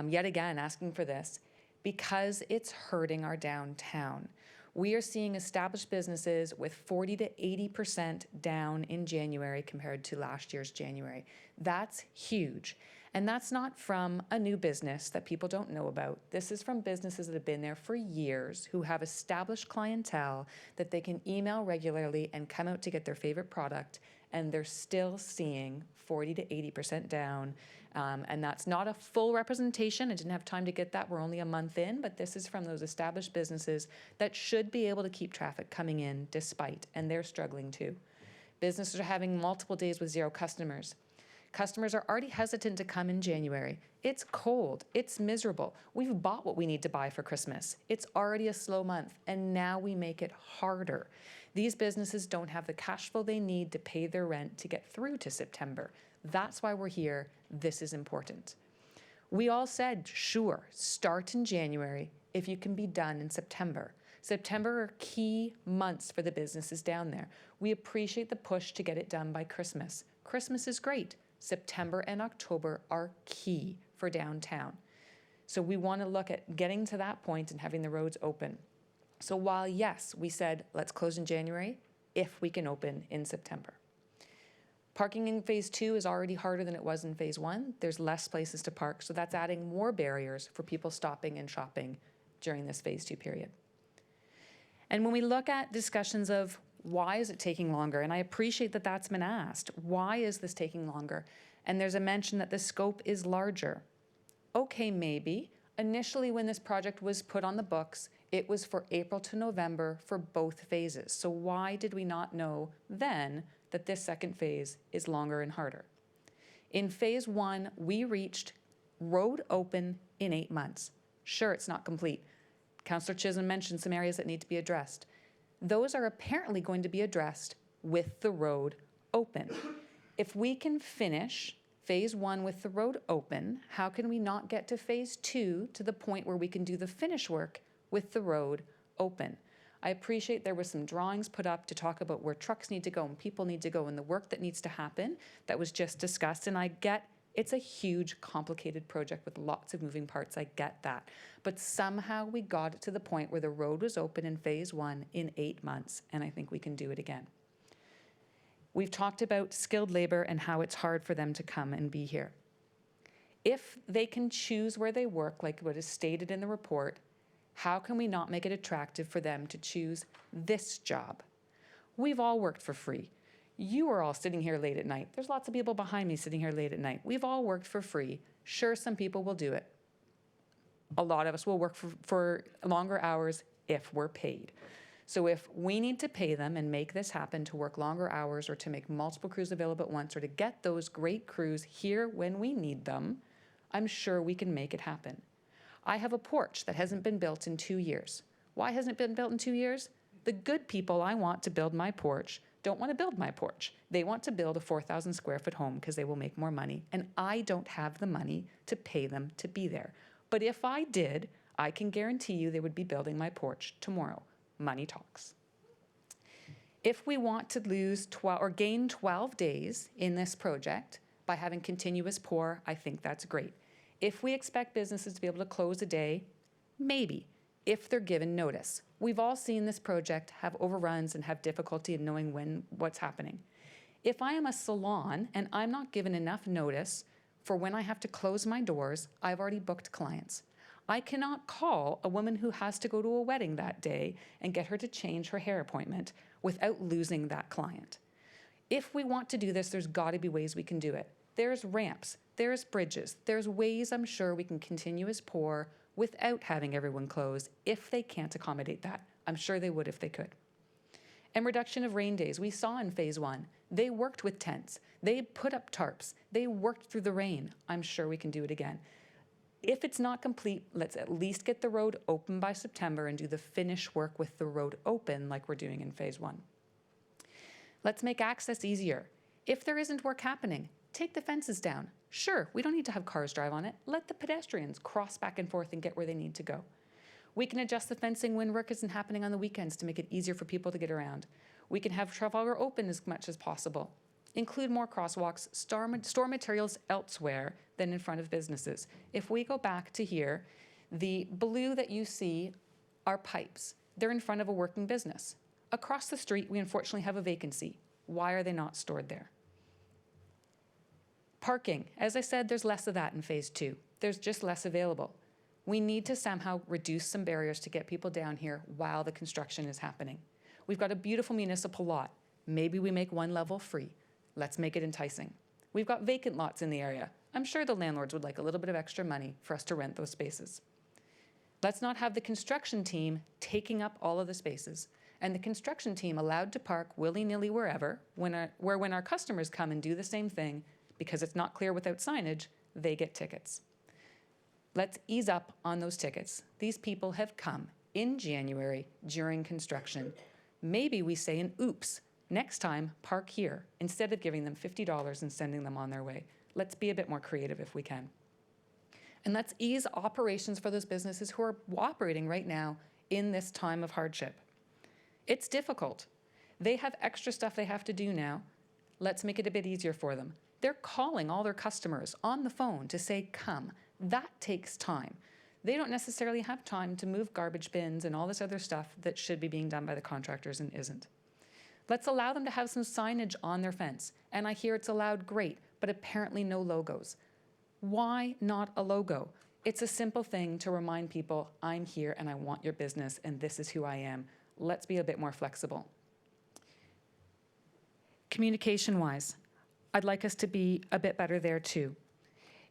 Speaker 5: yet again asking for this? Because it's hurting our downtown. We are seeing established businesses with 40 to 80% down in January compared to last year's January. That's huge. And that's not from a new business that people don't know about. This is from businesses that have been there for years, who have established clientele that they can email regularly and come out to get their favorite product, and they're still seeing 40 to 80% down. And that's not a full representation. I didn't have time to get that. We're only a month in, but this is from those established businesses that should be able to keep traffic coming in despite, and they're struggling too. Businesses are having multiple days with 0 customers. Customers are already hesitant to come in January. It's cold, it's miserable. We've bought what we need to buy for Christmas. It's already a slow month, and now we make it harder. These businesses don't have the cash flow they need to pay their rent to get through to September. That's why we're here. This is important. We all said, sure, start in January if you can be done in September. September are key months for the businesses down there. We appreciate the push to get it done by Christmas. Christmas is great. September and October are key for downtown. So we want to look at getting to that point and having the roads open. So while, yes, we said, let's close in January, if we can open in September. Parking in phase 2 is already harder than it was in phase 1. There's less places to park, so that's adding more barriers for people stopping and shopping during this phase 2 period. And when we look at discussions of why is it taking longer, and I appreciate that that's been asked, why is this taking longer? And there's a mention that the scope is larger. Okay, maybe. Initially, when this project was put on the books, it was for April to November for both phases. So why did we not know then that this second phase is longer and harder? In phase 1, we reached road open in 8 months. Sure, it's not complete. Councillor Chisholm mentioned some areas that need to be addressed. Those are apparently going to be addressed with the road open. If we can finish phase 1 with the road open, how can we not get to phase 2 to the point where we can do the finish work with the road open? I appreciate there were some drawings put up to talk about where trucks need to go and people need to go and the work that needs to happen that was just discussed, and I get it's a huge, complicated project with lots of moving parts. I get that. But somehow we got it to the point where the road was open in phase 1 in 8 months, and I think we can do it again. We've talked about skilled labor and how it's hard for them to come and be here. If they can choose where they work, like what is stated in the report, how can we not make it attractive for them to choose this job? We've all worked for free. You are all sitting here late at night. There's lots of people behind me sitting here late at night. We've all worked for free. Sure, some people will do it. A lot of us will work for longer hours if we're paid. So if we need to pay them and make this happen to work longer hours or to make multiple crews available at once or to get those great crews here when we need them, I'm sure we can make it happen. I have a porch that hasn't been built in 2 years. Why hasn't it been built in 2 years? The good people I want to build my porch don't want to build my porch. They want to build a 4,000 square foot home because they will make more money, and I don't have the money to pay them to be there. But if I did, I can guarantee you they would be building my porch tomorrow. Money talks. If we want to lose 12 or gain 12 days in this project by having continuous pour, I think that's great. If we expect businesses to be able to close a day, maybe, if they're given notice. We've all seen this project have overruns and have difficulty in knowing what's happening. If I am a salon and I'm not given enough notice for when I have to close my doors, I've already booked clients. I cannot call a woman who has to go to a wedding that day and get her to change her hair appointment without losing that client. If we want to do this, there's got to be ways we can do it. There's ramps, there's bridges, there's ways I'm sure we can continuous pour without having everyone close if they can't accommodate that. I'm sure they would if they could. And reduction of rain days. We saw in phase 1, they worked with tents. They put up tarps. They worked through the rain. I'm sure we can do it again. If it's not complete, let's at least get the road open by September and do the finish work with the road open like we're doing in phase 1. Let's make access easier. If there isn't work happening, take the fences down. Sure, we don't need to have cars drive on it. Let the pedestrians cross back and forth and get where they need to go. We can adjust the fencing when work isn't happening on the weekends to make it easier for people to get around. We can have Trafalgar open as much as possible. Include more crosswalks, store materials elsewhere than in front of businesses. If we go back to here, the blue that you see are pipes. They're in front of a working business. Across the street, we unfortunately have a vacancy. Why are they not stored there? Parking. As I said, there's less of that in phase 2. There's just less available. We need to somehow reduce some barriers to get people down here while the construction is happening. We've got a beautiful municipal lot. Maybe we make one level free. Let's make it enticing. We've got vacant lots in the area. I'm sure the landlords would like a little bit of extra money for us to rent those spaces. Let's not have the construction team taking up all of the spaces and the construction team allowed to park willy-nilly wherever, when our customers come and do the same thing, because it's not clear without signage, they get tickets. Let's ease up on those tickets. These people have come in January during construction. Maybe we say an oops. Next time, park here, instead of giving them $50 and sending them on their way. Let's be a bit more creative if we can. And let's ease operations for those businesses who are operating right now in this time of hardship. It's difficult. They have extra stuff they have to do now. Let's make it a bit easier for them. They're calling all their customers on the phone to say, come. That takes time. They don't necessarily have time to move garbage bins and all this other stuff that should be being done by the contractors and isn't. Let's allow them to have some signage on their fence. And I hear it's allowed, great, but apparently no logos. Why not a logo? It's a simple thing to remind people, I'm here and I want your business and this is who I am. Let's be a bit more flexible. Communication-wise, I'd like us to be a bit better there too.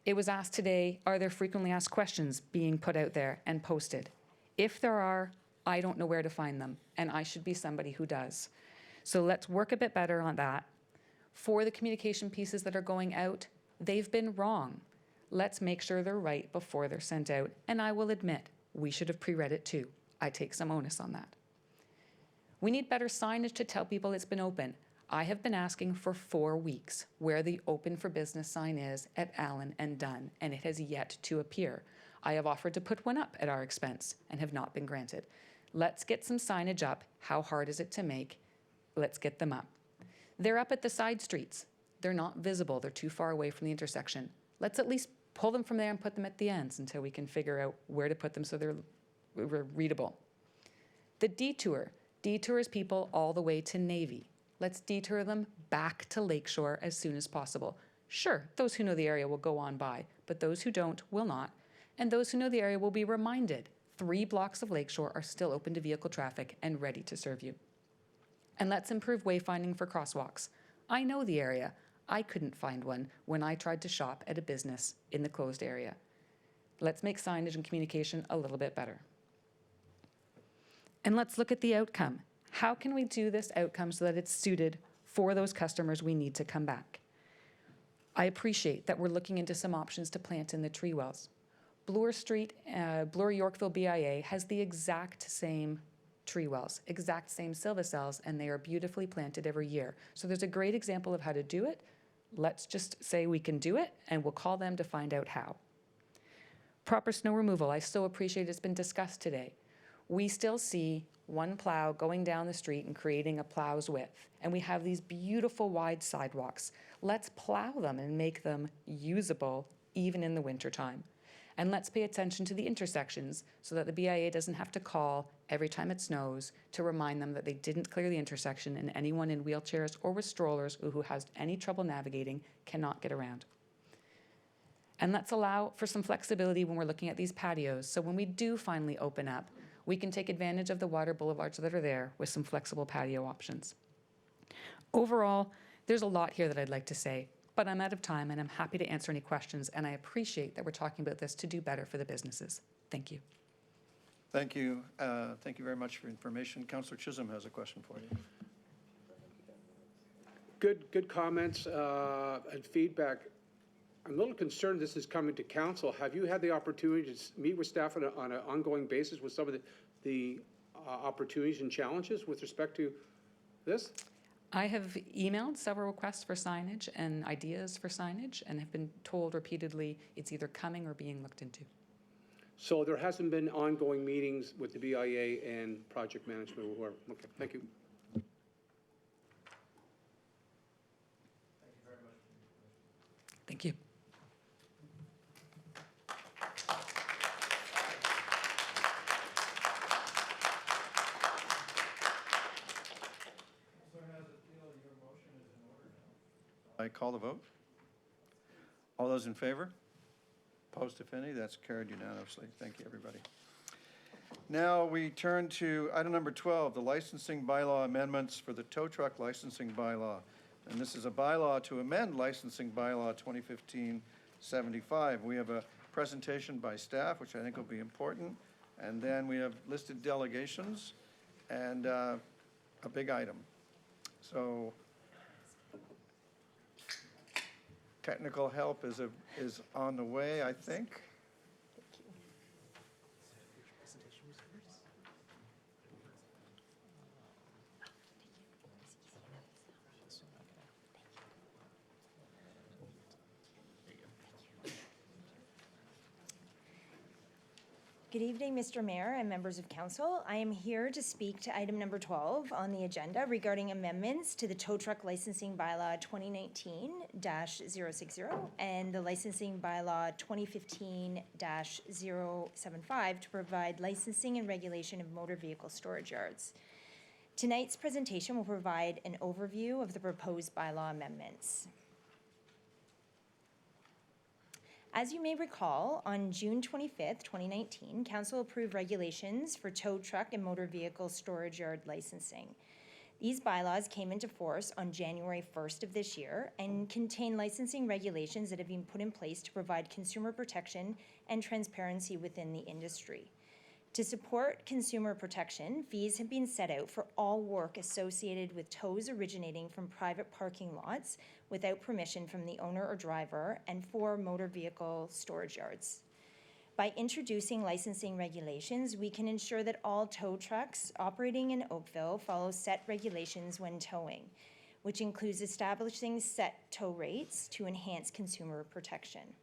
Speaker 5: It was asked today, are there frequently asked questions being put out there and posted? If there are, I don't know where to find them, and I should be somebody who does. So let's work a bit better on that. For the communication pieces that are going out, they've been wrong. Let's make sure they're right before they're sent out, and I will admit, we should have pre-read it too. I take some onus on that. We need better signage to tell people it's been open. I have been asking for 4 weeks where the open for business sign is at Allen and Dunn, and it has yet to appear. I have offered to put one up at our expense and have not been granted. Let's get some signage up. How hard is it to make? Let's get them up. They're up at the side streets. They're not visible. They're too far away from the intersection. Let's at least pull them from there and put them at the ends until we can figure out where to put them so they're readable. The detour detours people all the way to Navy. Let's detour them back to Lakeshore as soon as possible. Sure, those who know the area will go on by, but those who don't will not. And those who know the area will be reminded 3 blocks of Lakeshore are still open to vehicle traffic and ready to serve you. And let's improve wayfinding for crosswalks. I know the area. I couldn't find one when I tried to shop at a business in the closed area. Let's make signage and communication a little bit better. And let's look at the outcome. How can we do this outcome so that it's suited for those customers we need to come back? I appreciate that we're looking into some options to plant in the tree wells. Bloor Yorkville BIA has the exact same tree wells, exact same silvicelles, and they are beautifully planted every year. So there's a great example of how to do it. Let's just say we can do it, and we'll call them to find out how. Proper snow removal, I so appreciate it's been discussed today. We still see one plow going down the street and creating a plow's width, and we have these beautiful wide sidewalks. Let's plow them and make them usable even in the wintertime. And let's pay attention to the intersections so that the BIA doesn't have to call every time it snows to remind them that they didn't clear the intersection and anyone in wheelchairs or with strollers who has any trouble navigating cannot get around. And let's allow for some flexibility when we're looking at these patios, so when we do finally open up, we can take advantage of the water boulevards that are there with some flexible patio options. Overall, there's a lot here that I'd like to say, but I'm out of time and I'm happy to answer any questions, and I appreciate that we're talking about this to do better for the businesses. Thank you.
Speaker 1: Thank you. Thank you very much for information. Councillor Chisholm has a question for you.
Speaker 18: Good comments and feedback. I'm a little concerned this is coming to council. Have you had the opportunity to meet with staff on an ongoing basis with some of the opportunities and challenges with respect to this?
Speaker 5: I have emailed several requests for signage and ideas for signage and have been told repeatedly it's either coming or being looked into.
Speaker 18: So there hasn't been ongoing meetings with the BIA and project management or whoever. Okay, thank you.
Speaker 5: Thank you.
Speaker 1: I call the vote. All those in favor? Opposed, if any? That's carried unanimously. Thank you, everybody. Now we turn to item number 12, the licensing bylaw amendments for the tow truck licensing bylaw. And this is a bylaw to amend licensing bylaw 2015-75. We have a presentation by staff, which I think will be important. And then we have listed delegations and a big item. So technical help is on the way, I think.
Speaker 6: Good evening, Mr. Mayor and members of council. I am here to speak to item number 12 on the agenda regarding amendments to the tow truck licensing bylaw 2019-060 and the licensing bylaw 2015-075 to provide licensing and regulation of motor vehicle storage yards. Tonight's presentation will provide an overview of the proposed bylaw amendments. As you may recall, on June 25th, 2019, Council approved regulations for tow truck and motor vehicle storage yard licensing. These bylaws came into force on January 1st of this year and contain licensing regulations that have been put in place to provide consumer protection and transparency within the industry. To support consumer protection, fees have been set out for all work associated with tows originating from private parking lots without permission from the owner or driver and for motor vehicle storage yards. By introducing licensing regulations, we can ensure that all tow trucks operating in Oakville follow set regulations when towing, which includes establishing set tow rates to enhance consumer protection.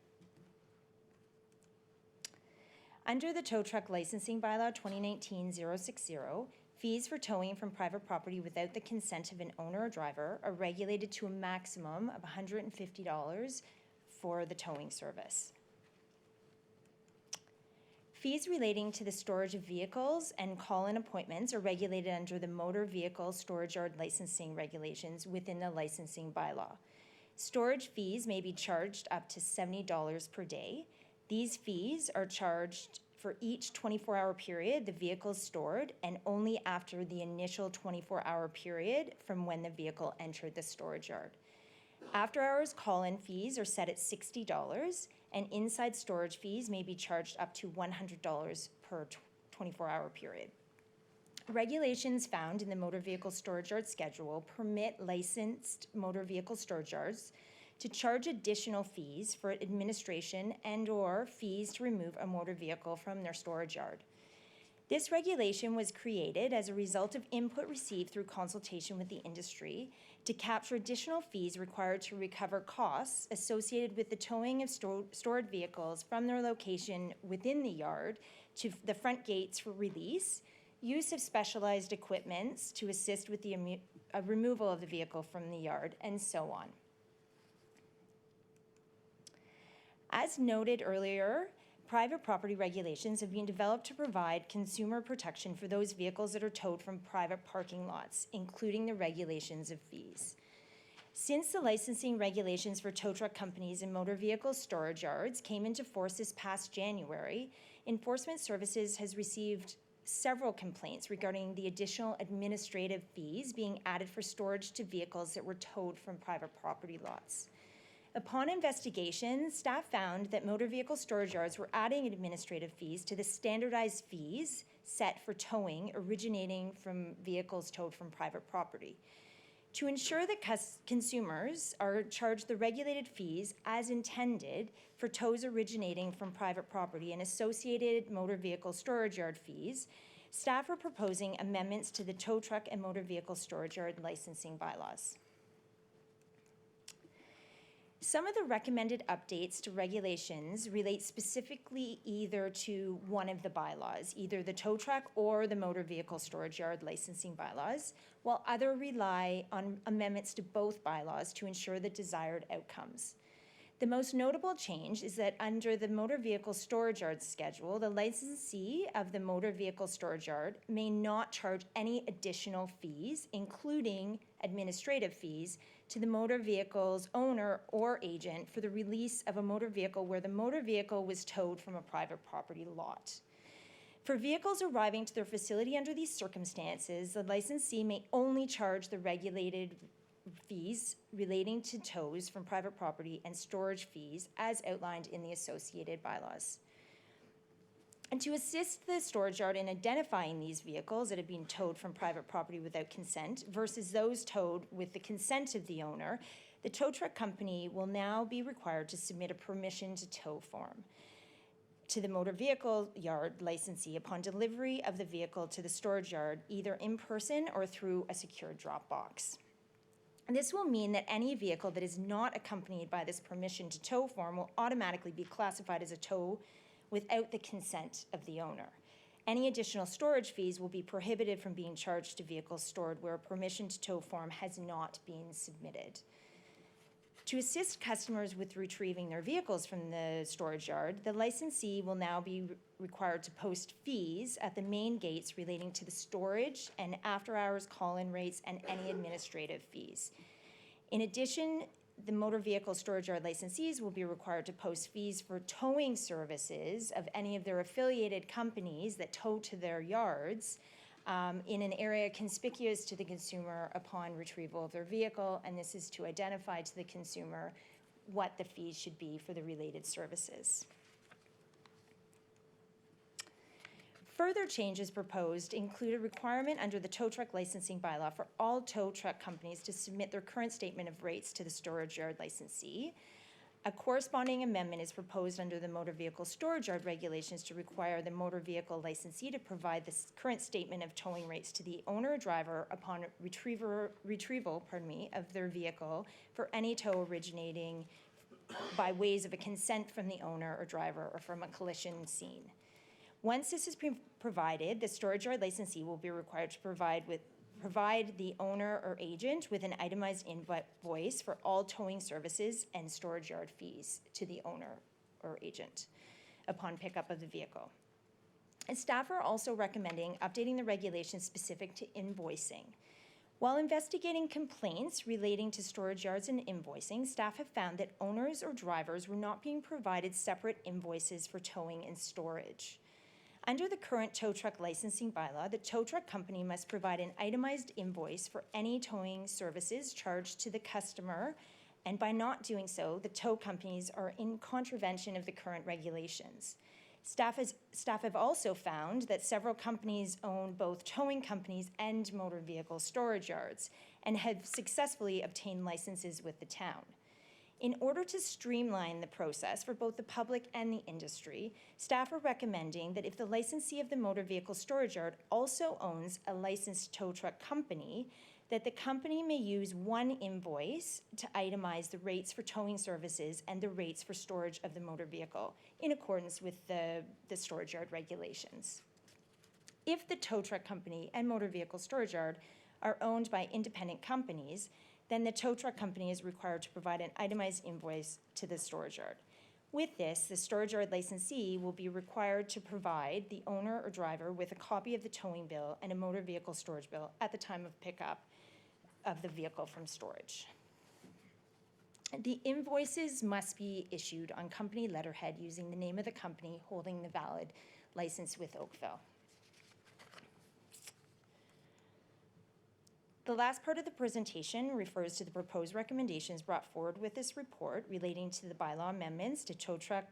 Speaker 6: Under the tow truck licensing bylaw 2019-060, fees for towing from private property without the consent of an owner or driver are regulated to a maximum of $150 for the towing service. Fees relating to the storage of vehicles and call-in appointments are regulated under the motor vehicle storage yard licensing regulations within the licensing bylaw. Storage fees may be charged up to $70 per day. These fees are charged for each 24-hour period the vehicle is stored and only after the initial 24-hour period from when the vehicle entered the storage yard. After-hours call-in fees are set at $60 and inside storage fees may be charged up to $100 per 24-hour period. Regulations found in the motor vehicle storage yard schedule permit licensed motor vehicle storage yards to charge additional fees for administration and/or fees to remove a motor vehicle from their storage yard. This regulation was created as a result of input received through consultation with the industry to capture additional fees required to recover costs associated with the towing of stored vehicles from their location within the yard to the front gates for release, use of specialized equipments to assist with the removal of the vehicle from the yard, and so on. As noted earlier, private property regulations have been developed to provide consumer protection for those vehicles that are towed from private parking lots, including the regulations of fees. Since the licensing regulations for tow truck companies and motor vehicle storage yards came into force this past January, Enforcement Services has received several complaints regarding the additional administrative fees being added for storage to vehicles that were towed from private property lots. Upon investigation, staff found that motor vehicle storage yards were adding administrative fees to the standardized fees set for towing originating from vehicles towed from private property. To ensure that consumers are charged the regulated fees as intended for tows originating from private property and associated motor vehicle storage yard fees, staff are proposing amendments to the tow truck and motor vehicle storage yard licensing bylaws. Some of the recommended updates to regulations relate specifically either to one of the bylaws, either the tow truck or the motor vehicle storage yard licensing bylaws, while other rely on amendments to both bylaws to ensure the desired outcomes. The most notable change is that under the motor vehicle storage yard schedule, the licensee of the motor vehicle storage yard may not charge any additional fees, including administrative fees, to the motor vehicle's owner or agent for the release of a motor vehicle where the motor vehicle was towed from a private property lot. For vehicles arriving to their facility under these circumstances, the licensee may only charge the regulated fees relating to tows from private property and storage fees as outlined in the associated bylaws. And to assist the storage yard in identifying these vehicles that have been towed from private property without consent versus those towed with the consent of the owner, the tow truck company will now be required to submit a permission to tow form to the motor vehicle yard licensee upon delivery of the vehicle to the storage yard, either in person or through a secure drop box. And this will mean that any vehicle that is not accompanied by this permission to tow form will automatically be classified as a tow without the consent of the owner. Any additional storage fees will be prohibited from being charged to vehicles stored where a permission to tow form has not been submitted. To assist customers with retrieving their vehicles from the storage yard, the licensee will now be required to post fees at the main gates relating to the storage and after-hours call-in rates and any administrative fees. In addition, the motor vehicle storage yard licensees will be required to post fees for towing services of any of their affiliated companies that tow to their yards in an area conspicuous to the consumer upon retrieval of their vehicle, and this is to identify to the consumer what the fees should be for the related services. Further changes proposed include a requirement under the tow truck licensing bylaw for all tow truck companies to submit their current statement of rates to the storage yard licensee. A corresponding amendment is proposed under the motor vehicle storage yard regulations to require the motor vehicle licensee to provide the current statement of towing rates to the owner or driver upon retrieval of their vehicle for any tow originating by ways of a consent from the owner or driver or from a collision scene. Once this is provided, the storage yard licensee will be required to provide the owner or agent with an itemized invoice for all towing services and storage yard fees to the owner or agent upon pickup of the vehicle. And staff are also recommending updating the regulations specific to invoicing. While investigating complaints relating to storage yards and invoicing, staff have found that owners or drivers were not being provided separate invoices for towing and storage. Under the current tow truck licensing bylaw, the tow truck company must provide an itemized invoice for any towing services charged to the customer, and by not doing so, the tow companies are in contravention of the current regulations. Staff have also found that several companies own both towing companies and motor vehicle storage yards and have successfully obtained licenses with the town. In order to streamline the process for both the public and the industry, staff are recommending that if the licensee of the motor vehicle storage yard also owns a licensed tow truck company, that the company may use one invoice to itemize the rates for towing services and the rates for storage of the motor vehicle in accordance with the storage yard regulations. If the tow truck company and motor vehicle storage yard are owned by independent companies, then the tow truck company is required to provide an itemized invoice to the storage yard. With this, the storage yard licensee will be required to provide the owner or driver with a copy of the towing bill and a motor vehicle storage bill at the time of pickup of the vehicle from storage. The invoices must be issued on company letterhead using the name of the company holding the valid license with Oakville. The last part of the presentation refers to the proposed recommendations brought forward with this report relating to the bylaw amendments to tow truck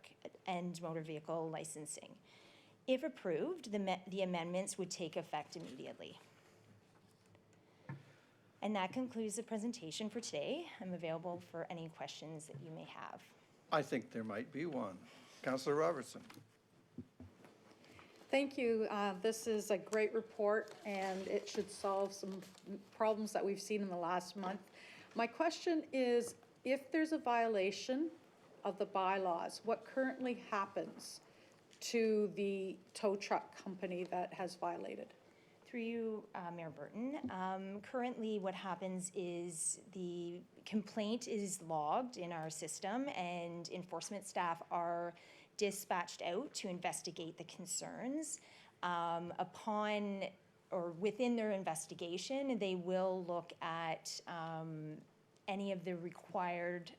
Speaker 6: and motor vehicle licensing. If approved, the amendments would take effect immediately. And that concludes the presentation for today. I'm available for any questions that you may have.
Speaker 1: I think there might be one. Councillor Robertson.
Speaker 7: Thank you. This is a great report, and it should solve some problems that we've seen in the last month. My question is, if there's a violation of the bylaws, what currently happens to the tow truck company that has violated?
Speaker 6: Through you, Mayor Burton. Currently, what happens is the complaint is logged in our system, and enforcement staff are dispatched out to investigate the concerns. Upon or within their investigation, they will look at any of the required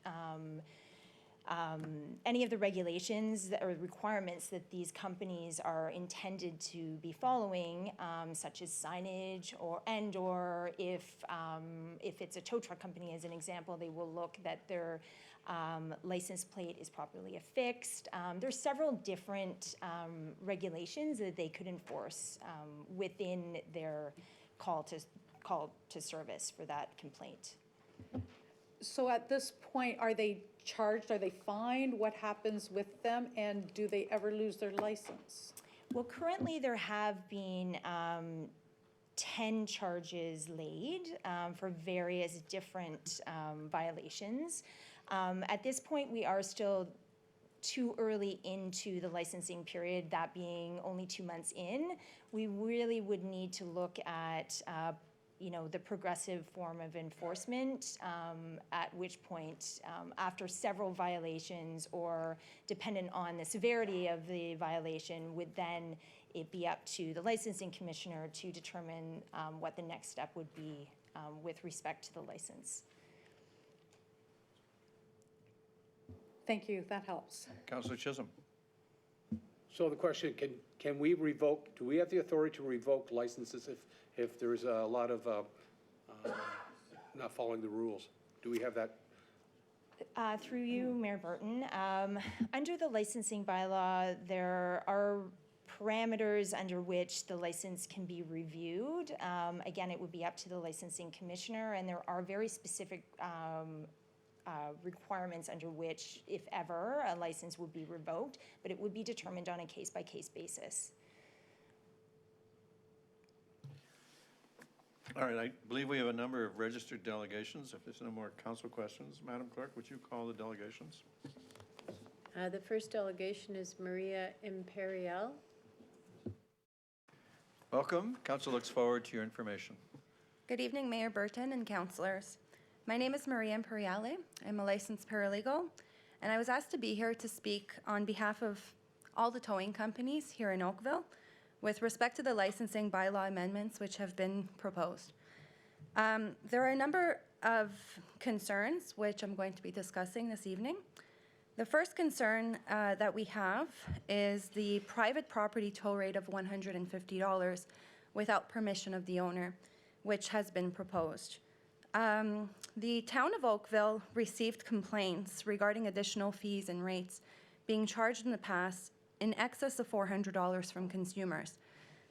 Speaker 6: any of the regulations or requirements that these companies are intended to be following, such as signage or if it's a tow truck company, as an example, they will look that their license plate is properly affixed. There's several different regulations that they could enforce within their call to service for that complaint.
Speaker 7: So at this point, are they charged? Are they fined? What happens with them? And do they ever lose their license?
Speaker 6: Well, currently there have been 10 charges laid for various different violations. At this point, we are still too early into the licensing period, that being only 2 months in. We really would need to look at the progressive form of enforcement, at which point, after several violations or dependent on the severity of the violation, would then it be up to the licensing commissioner to determine what the next step would be with respect to the license.
Speaker 7: Thank you, that helps.
Speaker 1: Councillor Chisholm.
Speaker 18: So the question, can we revoke, do we have the authority to revoke licenses if there's a lot of not following the rules? Do we have that?
Speaker 6: Through you, Mayor Burton, under the licensing bylaw, there are parameters under which the license can be reviewed. Again, it would be up to the licensing commissioner, and there are very specific requirements under which, if ever, a license would be revoked, but it would be determined on a case-by-case basis.
Speaker 1: All right, I believe we have a number of registered delegations. If there's no more council questions, Madam Clerk, would you call the delegations?
Speaker 3: The first delegation is Maria Imperial.
Speaker 1: Welcome. Council looks forward to your information.
Speaker 8: Good evening, Mayor Burton and councillors. My name is Maria Imperiale. I'm a licensed paralegal, and I was asked to be here to speak on behalf of all the towing companies here in Oakville with respect to the licensing bylaw amendments which have been proposed. There are a number of concerns which I'm going to be discussing this evening. The first concern that we have is the private property toll rate of $150 without permission of the owner, which has been proposed. The town of Oakville received complaints regarding additional fees and rates being charged in the past in excess of $400 from consumers.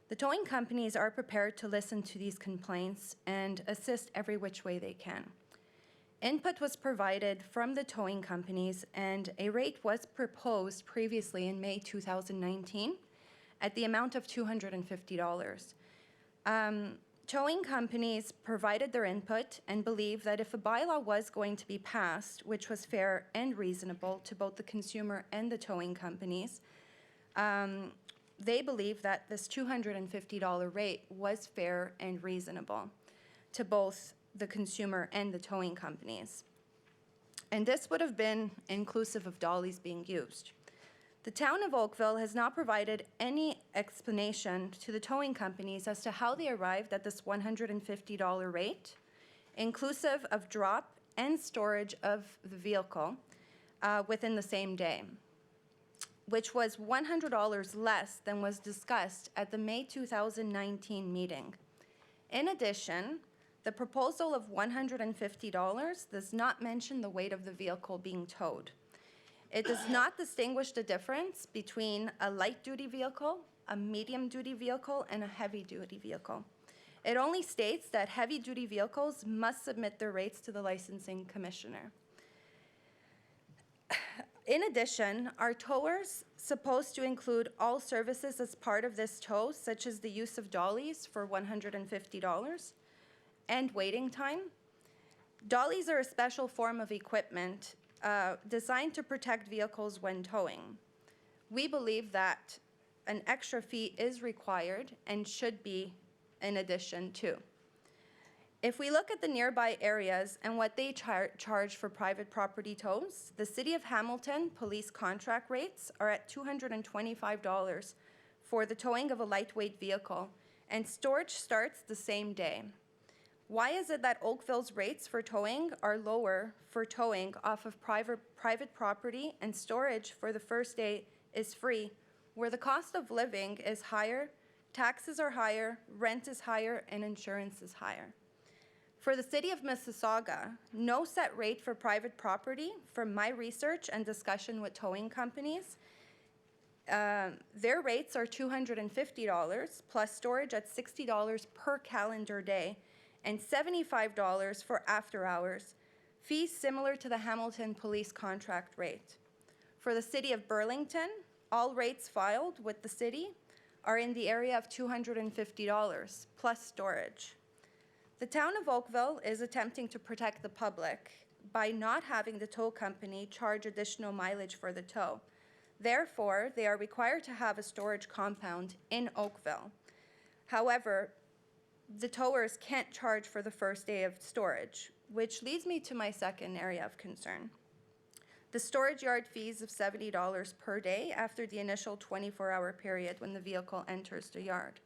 Speaker 8: The towing companies are prepared to listen to these complaints and assist every which way they can. Input was provided from the towing companies, and a rate was proposed previously in May 2019 at the amount of $250. Towing companies provided their input and believed that if a bylaw was going to be passed, which was fair and reasonable to both the consumer and the towing companies, they believed that this $250 rate was fair and reasonable to both the consumer and the towing companies. And this would have been inclusive of dollies being used. The town of Oakville has not provided any explanation to the towing companies as to how they arrived at this $150 rate, inclusive of drop and storage of the vehicle within the same day, which was $100 less than was discussed at the May 2019 meeting. In addition, the proposal of $150 does not mention the weight of the vehicle being towed. It does not distinguish the difference between a light-duty vehicle, a medium-duty vehicle, and a heavy-duty vehicle. It only states that heavy-duty vehicles must submit their rates to the licensing commissioner. In addition, are towers supposed to include all services as part of this tow, such as the use of dollies for $150 and waiting time? Dollies are a special form of equipment designed to protect vehicles when towing. We believe that an extra fee is required and should be in addition to. If we look at the nearby areas and what they charge for private property tows, the City of Hamilton police contract rates are at $225 for the towing of a lightweight vehicle, and storage starts the same day. Why is it that Oakville's rates for towing are lower for towing off of private property and storage for the first day is free, where the cost of living is higher, taxes are higher, rent is higher, and insurance is higher? For the City of Mississauga, no set rate for private property, from my research and discussion with towing companies, their rates are $250 plus storage at $60 per calendar day, and $75 for after hours, fees similar to the Hamilton police contract rate. For the City of Burlington, all rates filed with the city are in the area of $250 plus storage. The town of Oakville is attempting to protect the public by not having the tow company charge additional mileage for the tow. Therefore, they are required to have a storage compound in Oakville. However, the towers can't charge for the first day of storage, which leads me to my second area of concern. The storage yard fees of $70 per day after the initial 24-hour period when the vehicle enters the yard.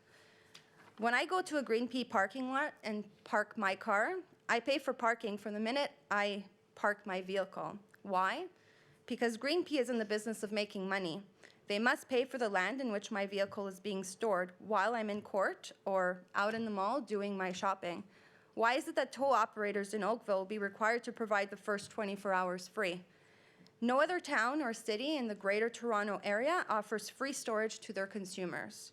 Speaker 8: When I go to a Green Pea parking lot and park my car, I pay for parking from the minute I park my vehicle. Why? Because Green Pea is in the business of making money. They must pay for the land in which my vehicle is being stored while I'm in court or out in the mall doing my shopping. Why is it that tow operators in Oakville will be required to provide the first 24 hours free? No other town or city in the Greater Toronto Area offers free storage to their consumers.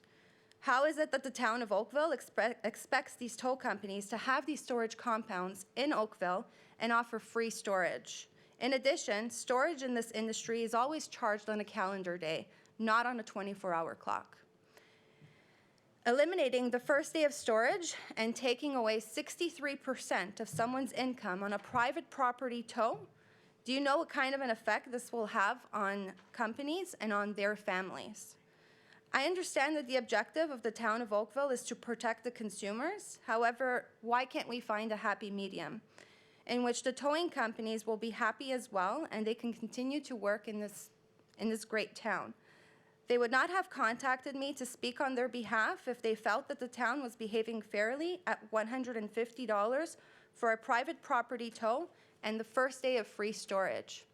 Speaker 8: How is it that the town of Oakville expects these tow companies to have these storage compounds in Oakville and offer free storage? In addition, storage in this industry is always charged on a calendar day, not on a 24-hour clock. Eliminating the first day of storage and taking away 63% of someone's income on a private property tow, do you know what kind of an effect this will have on companies and on their families? I understand that the objective of the town of Oakville is to protect the consumers. However, why can't we find a happy medium in which the towing companies will be happy as well and they can continue to work in this great town? They would not have contacted me to speak on their behalf if they felt that the town was behaving fairly at $150 for a private property tow and the first day of free storage.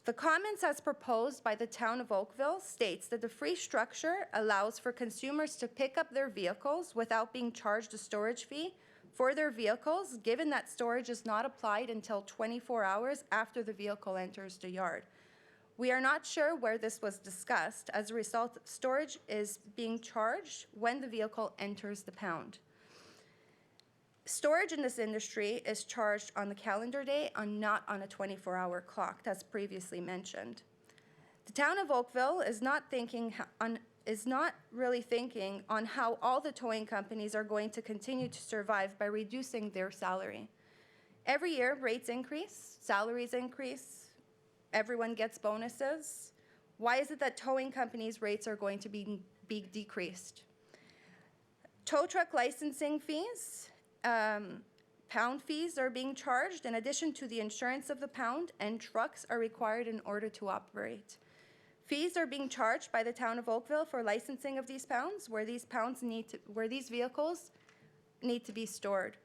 Speaker 8: The comments as proposed by the town of Oakville states that the free structure allows for consumers to pick up their vehicles without being charged a storage fee for their vehicles, given that storage is not applied until 24 hours after the vehicle enters the yard. We are not sure where this was discussed. As a result, storage is being charged when the vehicle enters the pound. Storage in this industry is charged on the calendar day and not on a 24-hour clock, as previously mentioned. The town of Oakville is not really thinking on how all the towing companies are going to continue to survive by reducing their salary. Every year, rates increase, salaries increase, everyone gets bonuses. Why is it that towing companies' rates are going to be decreased? Tow truck licensing fees, pound fees are being charged in addition to the insurance of the pound, and trucks are required in order to operate. Fees are being charged by the town of Oakville for licensing of these pounds, where these vehicles need to be stored.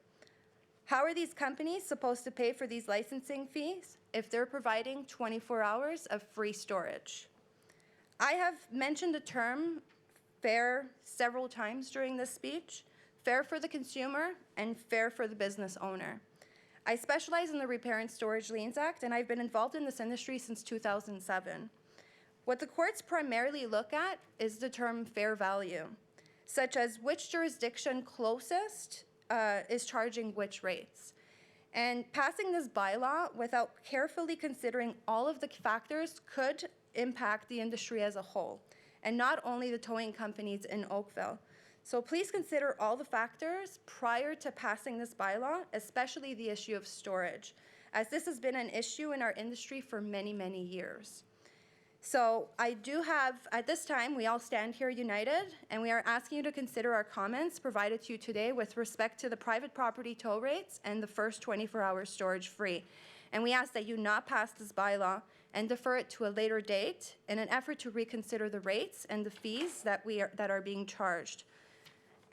Speaker 8: How are these companies supposed to pay for these licensing fees if they're providing 24 hours of free storage? I have mentioned the term fair several times during this speech: fair for the consumer and fair for the business owner. I specialize in the Repair and Storage Liens Act, and I've been involved in this industry since 2007. What the courts primarily look at is the term fair value, such as which jurisdiction closest is charging which rates. And passing this bylaw without carefully considering all of the factors could impact the industry as a whole, and not only the towing companies in Oakville. So please consider all the factors prior to passing this bylaw, especially the issue of storage, as this has been an issue in our industry for many, many years. So I do have, at this time, we all stand here united, and we are asking you to consider our comments provided to you today with respect to the private property tow rates and the first 24-hour storage free. And we ask that you not pass this bylaw and defer it to a later date in an effort to reconsider the rates and the fees that are being charged.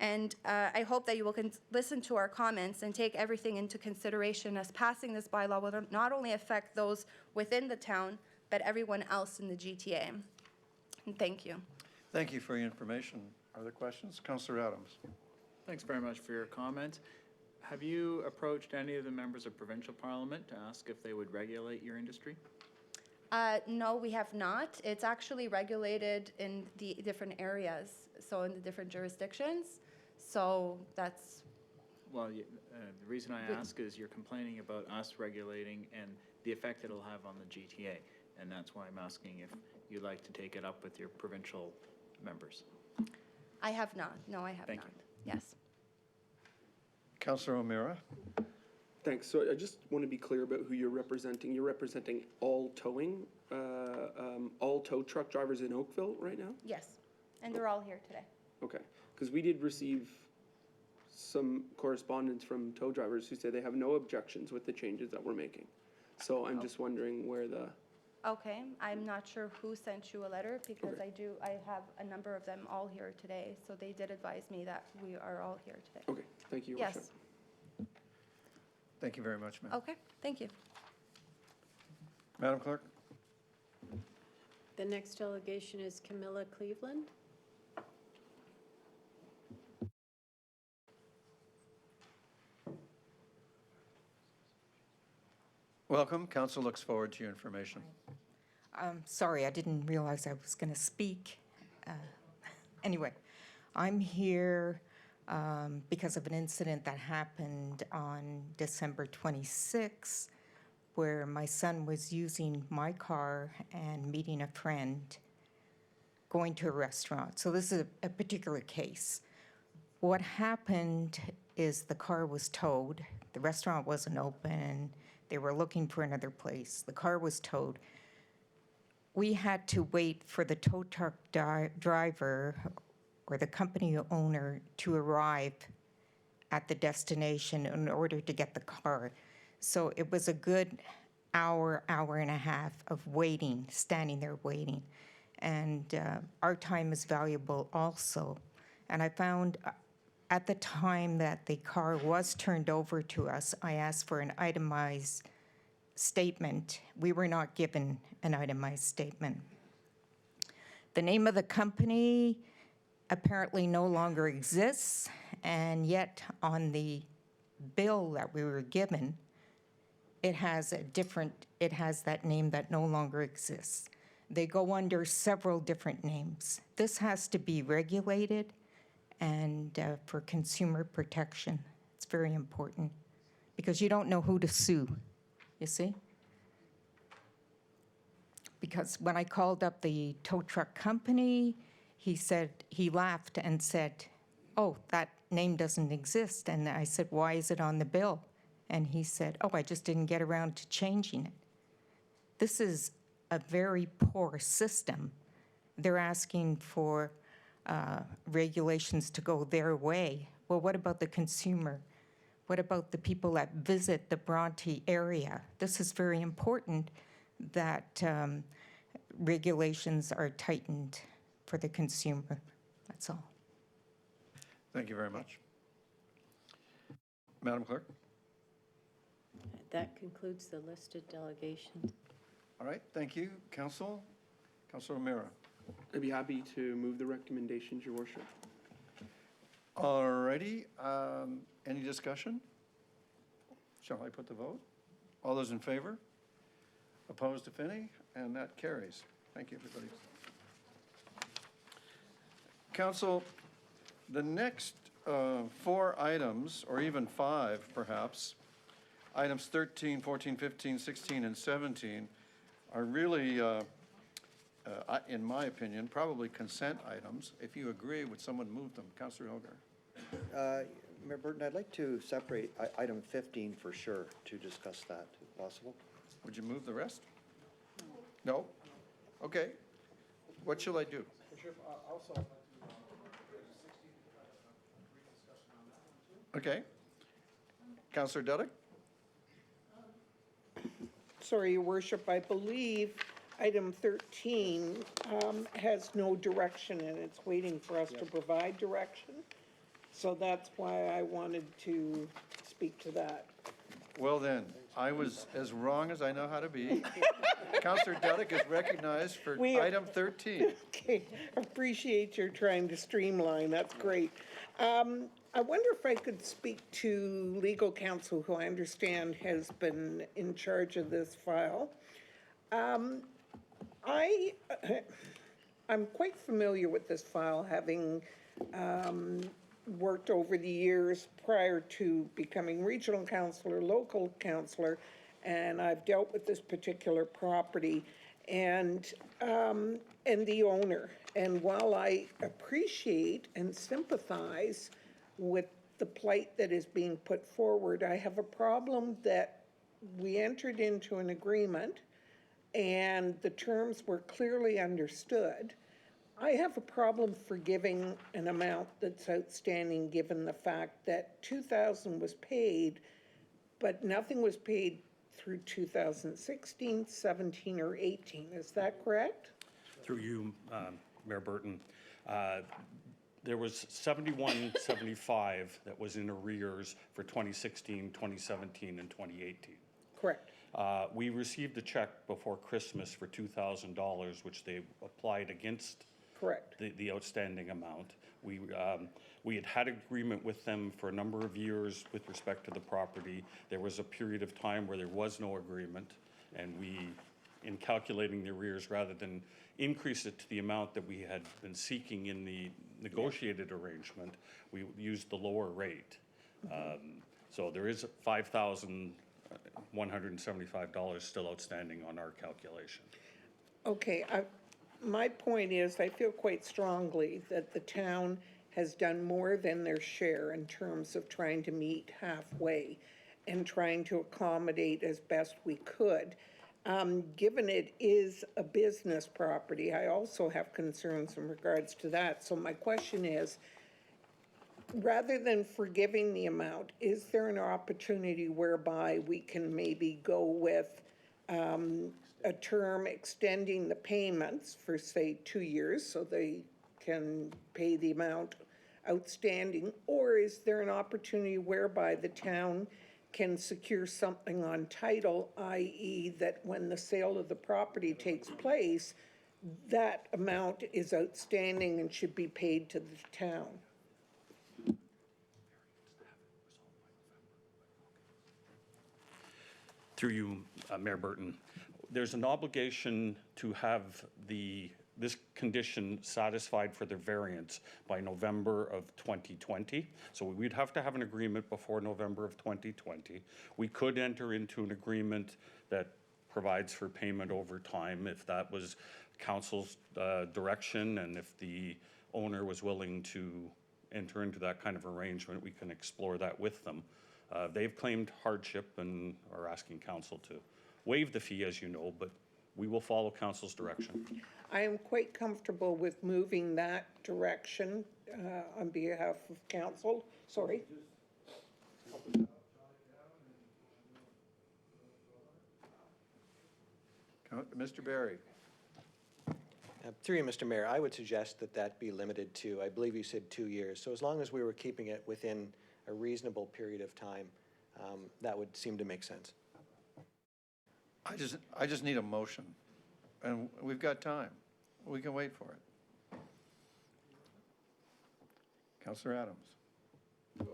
Speaker 8: And I hope that you will listen to our comments and take everything into consideration, as passing this bylaw will not only affect those within the town, but everyone else in the GTA. And thank you.
Speaker 1: Thank you for your information. Are there questions? Councillor Adams.
Speaker 15: Thanks very much for your comment. Have you approached any of the members of provincial parliament to ask if they would regulate your industry?
Speaker 8: No, we have not. It's actually regulated in the different areas, so in the different jurisdictions. So that's...
Speaker 15: Well, the reason I ask is you're complaining about us regulating and the effect it'll have on the GTA. And that's why I'm asking if you'd like to take it up with your provincial members.
Speaker 8: I have not. No, I have not. Yes.
Speaker 1: Councillor O'Meara.
Speaker 9: Thanks. So I just want to be clear about who you're representing. You're representing all towing, all tow truck drivers in Oakville right now?
Speaker 8: Yes, and they're all here today.
Speaker 9: Okay, because we did receive some correspondence from tow drivers who say they have no objections with the changes that we're making. So I'm just wondering where the...
Speaker 8: Okay, I'm not sure who sent you a letter, because I have a number of them all here today. So they did advise me that we are all here today.
Speaker 9: Okay, thank you.
Speaker 8: Yes.
Speaker 1: Thank you very much, ma'am.
Speaker 8: Okay, thank you.
Speaker 1: Madam Clerk.
Speaker 3: The next delegation is Camilla Cleveland.
Speaker 1: Welcome. Council looks forward to your information.
Speaker 10: Sorry, I didn't realize I was going to speak. Anyway, I'm here because of an incident that happened on December 26, where my son was using my car and meeting a friend going to a restaurant. So this is a particular case. What happened is the car was towed. The restaurant wasn't open. They were looking for another place. The car was towed. We had to wait for the tow truck driver or the company owner to arrive at the destination in order to get the car. So it was a good hour, hour and a half of waiting, standing there waiting. And our time is valuable also. And I found at the time that the car was turned over to us, I asked for an itemized statement. We were not given an itemized statement. The name of the company apparently no longer exists, and yet on the bill that we were given, it has that name that no longer exists. They go under several different names. This has to be regulated and for consumer protection. It's very important because you don't know who to sue, you see? Because when I called up the tow truck company, he laughed and said, "Oh, that name doesn't exist." And I said, "Why is it on the bill?" And he said, "Oh, I just didn't get around to changing it." This is a very poor system. They're asking for regulations to go their way. Well, what about the consumer? What about the people that visit the Bronte area? This is very important that regulations are tightened for the consumer. That's all.
Speaker 1: Thank you very much. Madam Clerk?
Speaker 3: That concludes the listed delegations.
Speaker 1: All right, thank you. Council? Councilor O'Meara.
Speaker 9: I'd be happy to move the recommendations, Your Worship.
Speaker 1: All righty, any discussion? Shall I put the vote? All those in favor? Opposed, if any? And that carries. Thank you, everybody. Council, the next 4 items, or even 5 perhaps, items 13, 14, 15, 16, and 17 are really, in my opinion, probably consent items. If you agree, would someone move them? Councillor Elgar.
Speaker 17: Mayor Burton, I'd like to separate item 15 for sure to discuss that, if possible.
Speaker 1: Would you move the rest? No? Okay. What shall I do? Okay. Councillor Duddick?
Speaker 11: Sorry, Your Worship, I believe item 13 has no direction and it's waiting for us to provide direction. So that's why I wanted to speak to that.
Speaker 1: Well then, I was as wrong as I know how to be. Councillor Duddick is recognized for item 13.
Speaker 11: Okay, appreciate your trying to streamline, that's great. I wonder if I could speak to legal counsel, who I understand has been in charge of this file. I'm quite familiar with this file, having worked over the years prior to becoming regional councillor, local councillor, and I've dealt with this particular property and the owner. And while I appreciate and sympathize with the plight that is being put forward, I have a problem that we entered into an agreement and the terms were clearly understood. I have a problem forgiving an amount that's outstanding given the fact that $2,000 was paid, but nothing was paid through 2016, 17, or 18. Is that correct?
Speaker 12: Through you, Mayor Burton. There was 7175 that was in arrears for 2016, 2017, and 2018.
Speaker 11: Correct.
Speaker 12: We received a check before Christmas for $2,000, which they applied against
Speaker 11: correct
Speaker 12: the outstanding amount. We had agreement with them for a number of years with respect to the property. There was a period of time where there was no agreement, and we, in calculating the arrears, rather than increase it to the amount that we had been seeking in the negotiated arrangement, we used the lower rate. So there is $5,175 still outstanding on our calculation.
Speaker 11: Okay, my point is, I feel quite strongly that the town has done more than their share in terms of trying to meet halfway and trying to accommodate as best we could. Given it is a business property, I also have concerns in regards to that. So my question is, rather than forgiving the amount, is there an opportunity whereby we can maybe go with a term extending the payments for, say, 2 years so they can pay the amount outstanding? Or is there an opportunity whereby the town can secure something on title, i.e. that when the sale of the property takes place, that amount is outstanding and should be paid to the town?
Speaker 12: Through you, Mayor Burton, there's an obligation to have the this condition satisfied for their variance by November of 2020. So we'd have to have an agreement before November of 2020. We could enter into an agreement that provides for payment over time if that was council's direction, and if the owner was willing to enter into that kind of arrangement, we can explore that with them. They've claimed hardship and are asking council to waive the fee, as you know, but we will follow council's direction.
Speaker 11: I am quite comfortable with moving that direction on behalf of council. Sorry.
Speaker 1: Mr. Barry.
Speaker 13: Through you, Mr. Mayor, I would suggest that that be limited to, I believe you said 2 years. So as long as we were keeping it within a reasonable period of time, that would seem to make sense.
Speaker 1: I just need a motion, and we've got time. We can wait for it. Councillor Adams.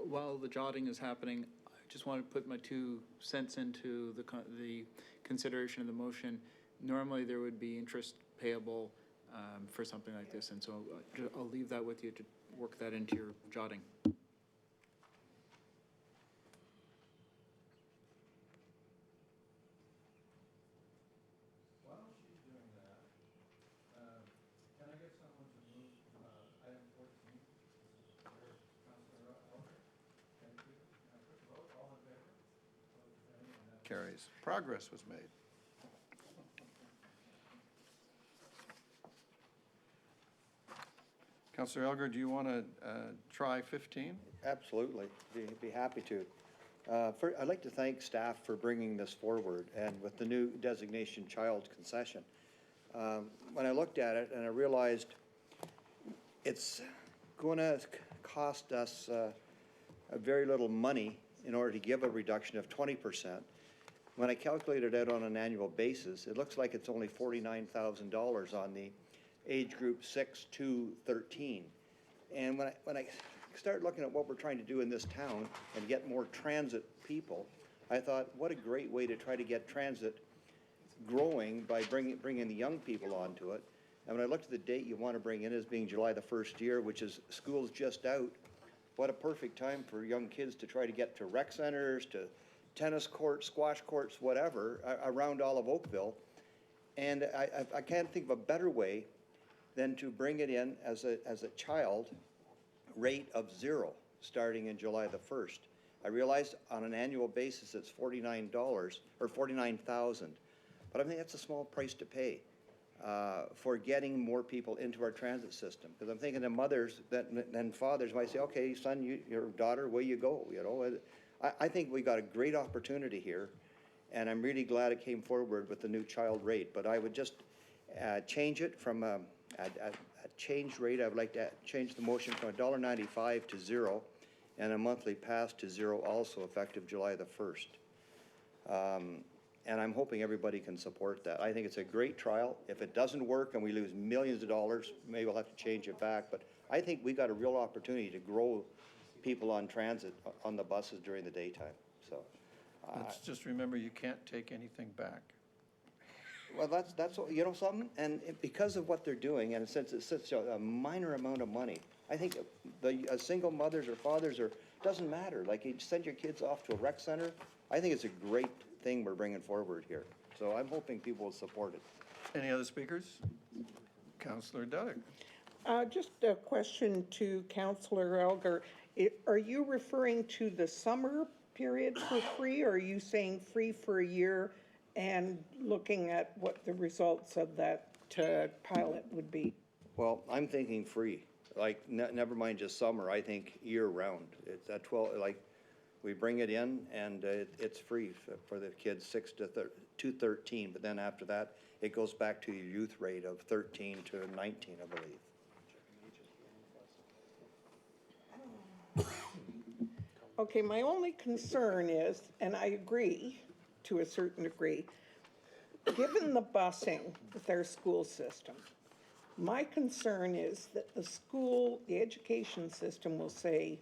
Speaker 15: While the jotting is happening, I just want to put my 2 cents into the consideration of the motion. Normally, there would be interest payable for something like this, and so I'll leave that with you to work that into your jotting.
Speaker 1: Carries. Progress was made. Councillor Elgar, do you want to try 15?
Speaker 17: Absolutely, be happy to. I'd like to thank staff for bringing this forward, and with the new designation child concession. When I looked at it and I realized it's going to cost us a very little money in order to give a reduction of 20%. When I calculated it out on an annual basis, it looks like it's only $49,000 on the age group 6 to 13. And when I started looking at what we're trying to do in this town and get more transit people, I thought, what a great way to try to get transit growing by bringing the young people onto it. And when I looked at the date you want to bring in as being July the 1st year, which is school's just out, what a perfect time for young kids to try to get to rec centers, to tennis courts, squash courts, whatever, around all of Oakville. And I can't think of a better way than to bring it in as a child rate of 0 starting in July the 1st. I realized on an annual basis it's $49 or $49,000, but I think that's a small price to pay for getting more people into our transit system. Because I'm thinking of mothers and fathers might say, okay, son, your daughter, away you go. You know, I think we got a great opportunity here, and I'm really glad it came forward with the new child rate. But I would just change it from a change rate. I would like to change the motion from $1.95 to 0, and a monthly pass to 0, also effective July the 1st. And I'm hoping everybody can support that. I think it's a great trial. If it doesn't work and we lose millions of dollars, maybe we'll have to change it back. But I think we got a real opportunity to grow people on transit on the buses during the daytime. So
Speaker 1: let's just remember, you can't take anything back.
Speaker 17: Well, that's you know something, and because of what they're doing, and since it's such a minor amount of money, I think the single mothers or fathers doesn't matter. Like, you send your kids off to a rec center. I think it's a great thing we're bringing forward here. So I'm hoping people will support it.
Speaker 1: Any other speakers? Councillor Duddick.
Speaker 11: Just a question to Councillor Elgar. Are you referring to the summer period for free, or are you saying free for a year and looking at what the results of that pilot would be?
Speaker 17: Well, I'm thinking free. Like, never mind just summer. I think year round. It's at 12. Like, we bring it in and it's free for the kids 6 to 13. But then after that, it goes back to your youth rate of 13 to 19, I believe.
Speaker 11: Okay, my only concern is, and I agree to a certain degree, given the busing with our school system, my concern is that the education system will say,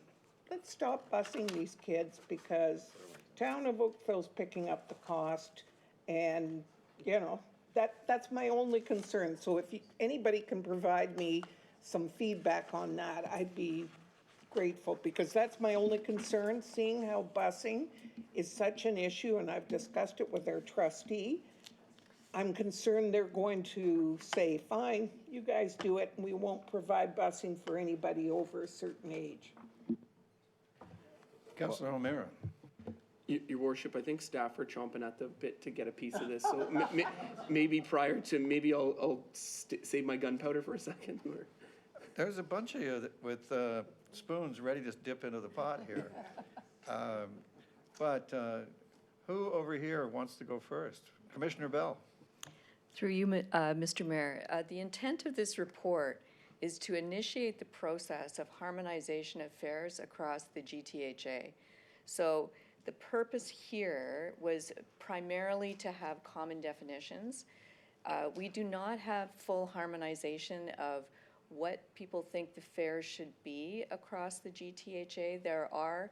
Speaker 11: let's stop busing these kids because town of Oakville's picking up the cost, and, you know, That's my only concern. So if anybody can provide me some feedback on that, I'd be grateful, because that's my only concern, seeing how busing is such an issue, and I've discussed it with our trustee. I'm concerned they're going to say, fine, you guys do it, and we won't provide busing for anybody over a certain age.
Speaker 1: Councillor O'Meara.
Speaker 9: Your worship, I think staff are chomping at the bit to get a piece of this, so maybe prior to, maybe I'll save my gunpowder for a second.
Speaker 1: There's a bunch of you with spoons ready to dip into the pot here. But who over here wants to go first? Commissioner Bell.
Speaker 4: Through you, Mr. Mayor, the intent of this report is to initiate the process of harmonization of fares across the GTHA. So the purpose here was primarily to have common definitions. We do not have full harmonization of what people think the fares should be across the GTHA. There are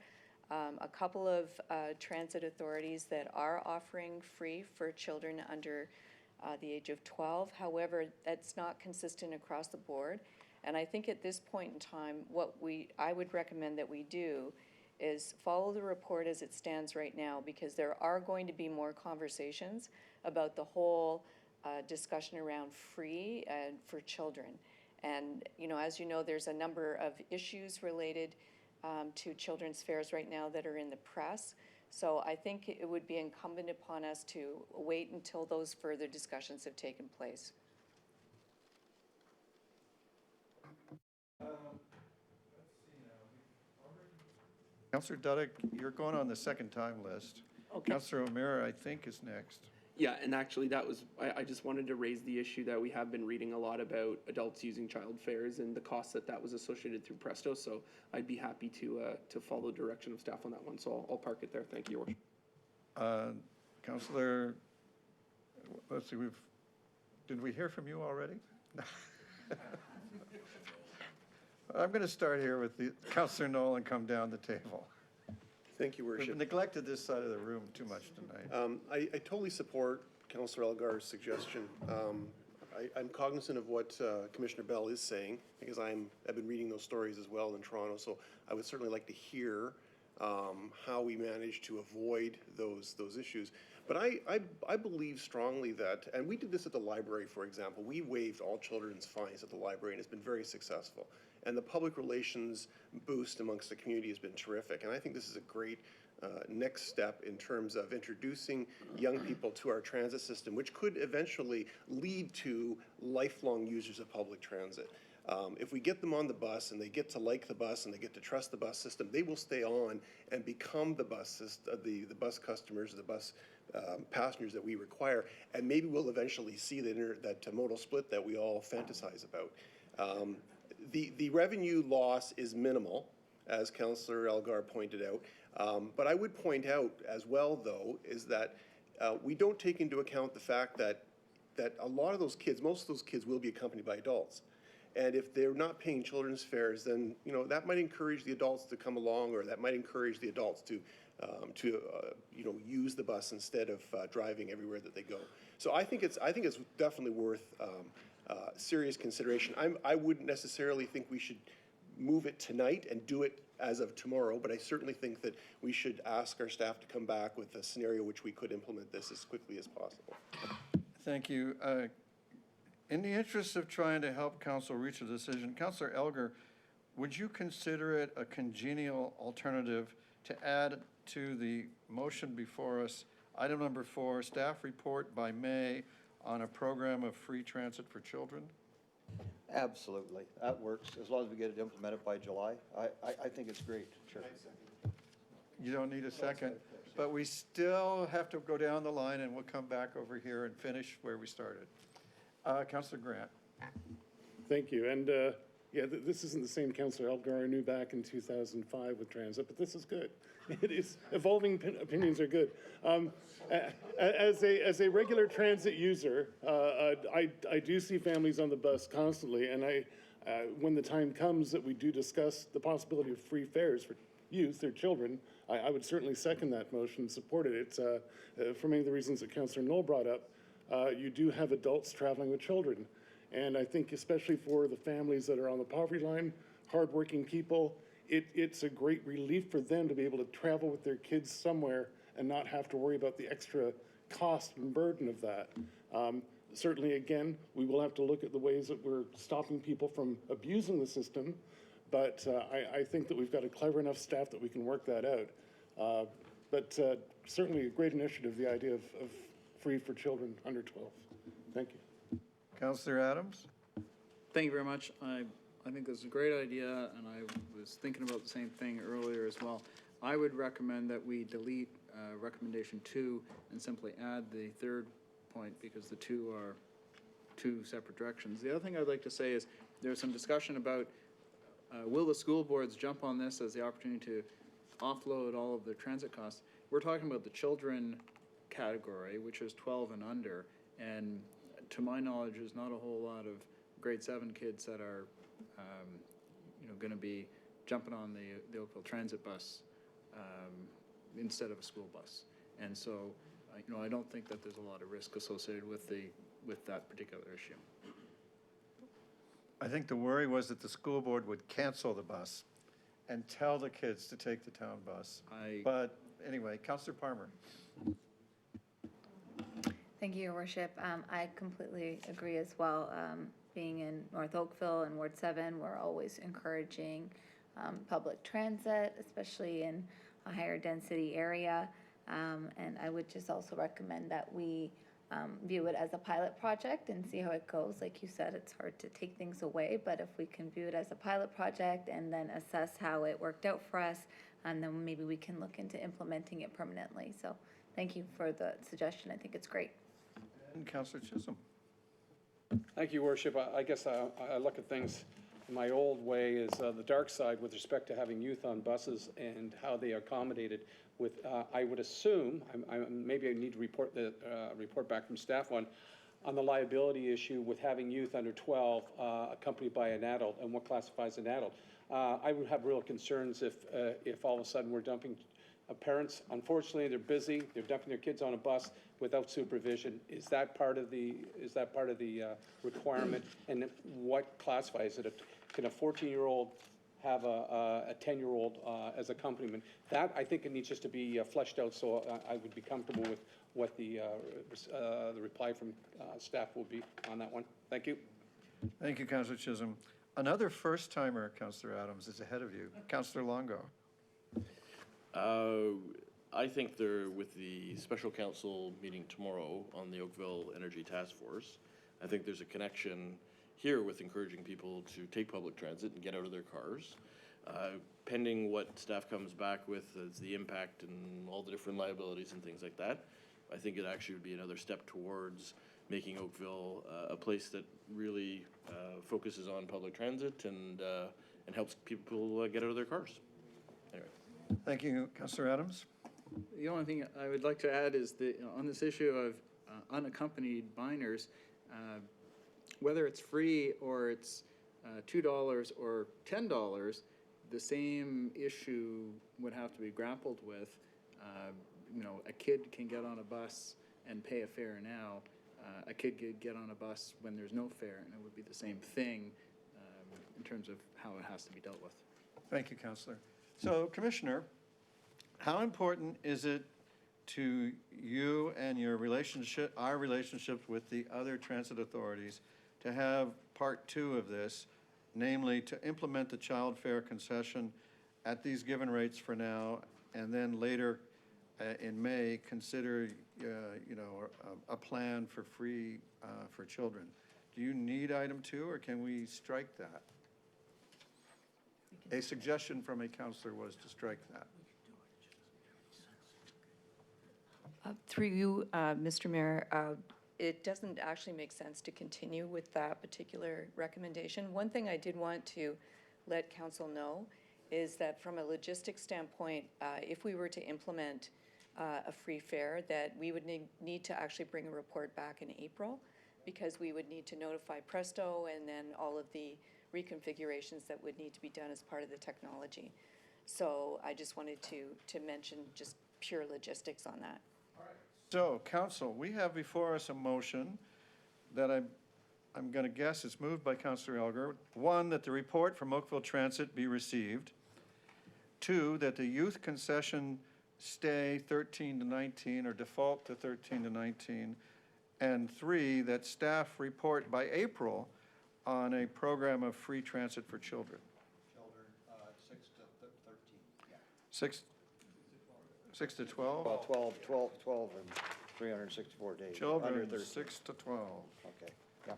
Speaker 4: a couple of transit authorities that are offering free for children under the age of 12. However, that's not consistent across the board. And I think at this point in time, what I would recommend that we do is follow the report as it stands right now, because there are going to be more conversations about the whole discussion around free and for children. And, you know, as you know, there's a number of issues related to children's fares right now that are in the press. So I think it would be incumbent upon us to wait until those further discussions have taken place.
Speaker 1: Councillor Duddick, you're going on the second time list.
Speaker 11: Okay.
Speaker 1: Councillor O'Meara, I think, is next.
Speaker 9: Yeah, and actually that was, I just wanted to raise the issue that we have been reading a lot about adults using child fares and the costs that was associated through Presto, so I'd be happy to follow the direction of staff on that one, so I'll park it there. Thank you, Your Worship.
Speaker 1: Councillor, let's see, did we hear from you already? I'm going to start here with Councillor Nolan, come down the table.
Speaker 2: Thank you, Worship.
Speaker 1: We've neglected this side of the room too much tonight.
Speaker 2: I totally support Councillor Elgar's suggestion. I'm cognizant of what Commissioner Bell is saying, because I've been reading those stories as well in Toronto, so I would certainly like to hear how we manage to avoid those issues. But I believe strongly that, and we did this at the library, for example, we waived all children's fines at the library, and it's been very successful. And the public relations boost amongst the community has been terrific. And I think this is a great next step in terms of introducing young people to our transit system, which could eventually lead to lifelong users of public transit. If we get them on the bus and they get to like the bus and they get to trust the bus system, they will stay on and become the bus bus customers, the bus passengers that we require. And maybe we'll eventually see that modal split that we all fantasize about. The revenue loss is minimal, as Councillor Elgar pointed out. But I would point out as well, though, is that we don't take into account the fact that a lot of those kids, most of those kids will be accompanied by adults. And if they're not paying children's fares, then that might encourage the adults to come along, or that might encourage the adults to use the bus instead of driving everywhere that they go. So I think it's definitely worth serious consideration. I wouldn't necessarily think we should move it tonight and do it as of tomorrow, but I certainly think that we should ask our staff to come back with a scenario which we could implement this as quickly as possible.
Speaker 1: Thank you. In the interest of trying to help council reach a decision, Councillor Elgar, would you consider it a congenial alternative to add to the motion before us, item number 4, staff report by May on a program of free transit for children?
Speaker 17: Absolutely. That works, as long as we get it implemented by July. I think it's great. Sure.
Speaker 1: You don't need a second, but we still have to go down the line, and we'll come back over here and finish where we started. Councillor Grant.
Speaker 22: Thank you. And yeah, this isn't the same Councillor Elgar I knew back in 2005 with transit, but this is good. It is. Evolving opinions are good. As a regular transit user, I do see families on the bus constantly, and when the time comes that we do discuss the possibility of free fares for youth or children, I would certainly second that motion and support it. It's for many of the reasons that Councillor Knoll brought up. you do have adults traveling with children. And I think especially for the families that are on the poverty line, hardworking people, it's a great relief for them to be able to travel with their kids somewhere and not have to worry about the extra cost and burden of that. Certainly, again, we will have to look at the ways that we're stopping people from abusing the system, but I think that we've got a clever enough staff that we can work that out. But certainly a great initiative, the idea of free for children under 12. Thank you.
Speaker 1: Councillor Adams?
Speaker 15: Thank you very much. I think this is a great idea, and I was thinking about the same thing earlier as well. I would recommend that we delete recommendation 2 and simply add the third point, because the two are two separate directions. The other thing I'd like to say is there's some discussion about will the school boards jump on this as the opportunity to offload all of their transit costs. We're talking about the children category, which is 12 and under, and to my knowledge, there's not a whole lot of grade 7 kids that are going to be jumping on the Oakville transit bus instead of a school bus. And so, I don't think that there's a lot of risk associated with that particular issue.
Speaker 1: I think the worry was that the school board would cancel the bus and tell the kids to take the town bus. But anyway, Councillor Palmer.
Speaker 14: Thank you, Your Worship. I completely agree as well. Being in North Oakville and Ward 7, we're always encouraging public transit, especially in a higher density area. And I would just also recommend that we view it as a pilot project and see how it goes. Like you said, it's hard to take things away, but if we can view it as a pilot project and then assess how it worked out for us, and then maybe we can look into implementing it permanently. So thank you for the suggestion. I think it's great.
Speaker 1: And Councillor Chisholm.
Speaker 18: Thank you, Worship. I guess I look at things in my old way is the dark side with respect to having youth on buses and how they are accommodated with, I would assume, maybe I need to report back from staff on the liability issue with having youth under 12 accompanied by an adult and what classifies an adult. I would have real concerns if all of a sudden we're dumping parents. Unfortunately, they're busy. They're dumping their kids on a bus without supervision. Is that part of the requirement? And what classifies it? Can a 14-year-old have a 10-year-old as accompaniment? That, I think, it needs just to be fleshed out, so I would be comfortable with what the reply from staff will be on that one. Thank you.
Speaker 1: Thank you, Councillor Chisholm. Another first-timer, Councillor Adams, is ahead of you. Councillor Longo.
Speaker 16: I think with the special council meeting tomorrow on the Oakville Energy Task Force, I think there's a connection here with encouraging people to take public transit and get out of their cars. Pending what staff comes back with as the impact and all the different liabilities and things like that, I think it actually would be another step towards making Oakville a place that really focuses on public transit and helps people get out of their cars. Anyway.
Speaker 1: Thank you, Councillor Adams.
Speaker 15: The only thing I would like to add is that on this issue of unaccompanied minors, whether it's free or it's $2 or $10, the same issue would have to be grappled with. A kid can get on a bus and pay a fare now. A kid could get on a bus when there's no fare, and it would be the same thing in terms of how it has to be dealt with.
Speaker 1: Thank you, Councillor. So, Commissioner, how important is it to you and our relationships with the other transit authorities to have part 2 of this, namely to implement the child fare concession at these given rates for now, and then later in May consider a plan for free for children? Do you need item 2, or can we strike that? A suggestion from a councillor was to strike that.
Speaker 4: Through you, Mr. Mayor, it doesn't actually make sense to continue with that particular recommendation. One thing I did want to let council know is that from a logistics standpoint, if we were to implement a free fare, that we would need to actually bring a report back in April, because we would need to notify Presto and then all of the reconfigurations that would need to be done as part of the technology. So I just wanted to mention just pure logistics on that.
Speaker 1: All right, So, council, we have before us a motion that I'm going to guess is moved by Councillor Elgar. One, that the report from Oakville Transit be received. Two, that the youth concession stay 13 to 19 or default to 13 to 19. And three, that staff report by April on a program of free transit for children.
Speaker 17: Children, 6 to 13, yeah.
Speaker 1: 6 to 12?
Speaker 17: Well, 12 and 364 days. Under
Speaker 1: Children,
Speaker 17: 13.
Speaker 1: 6 to 12.
Speaker 17: Okay, yeah,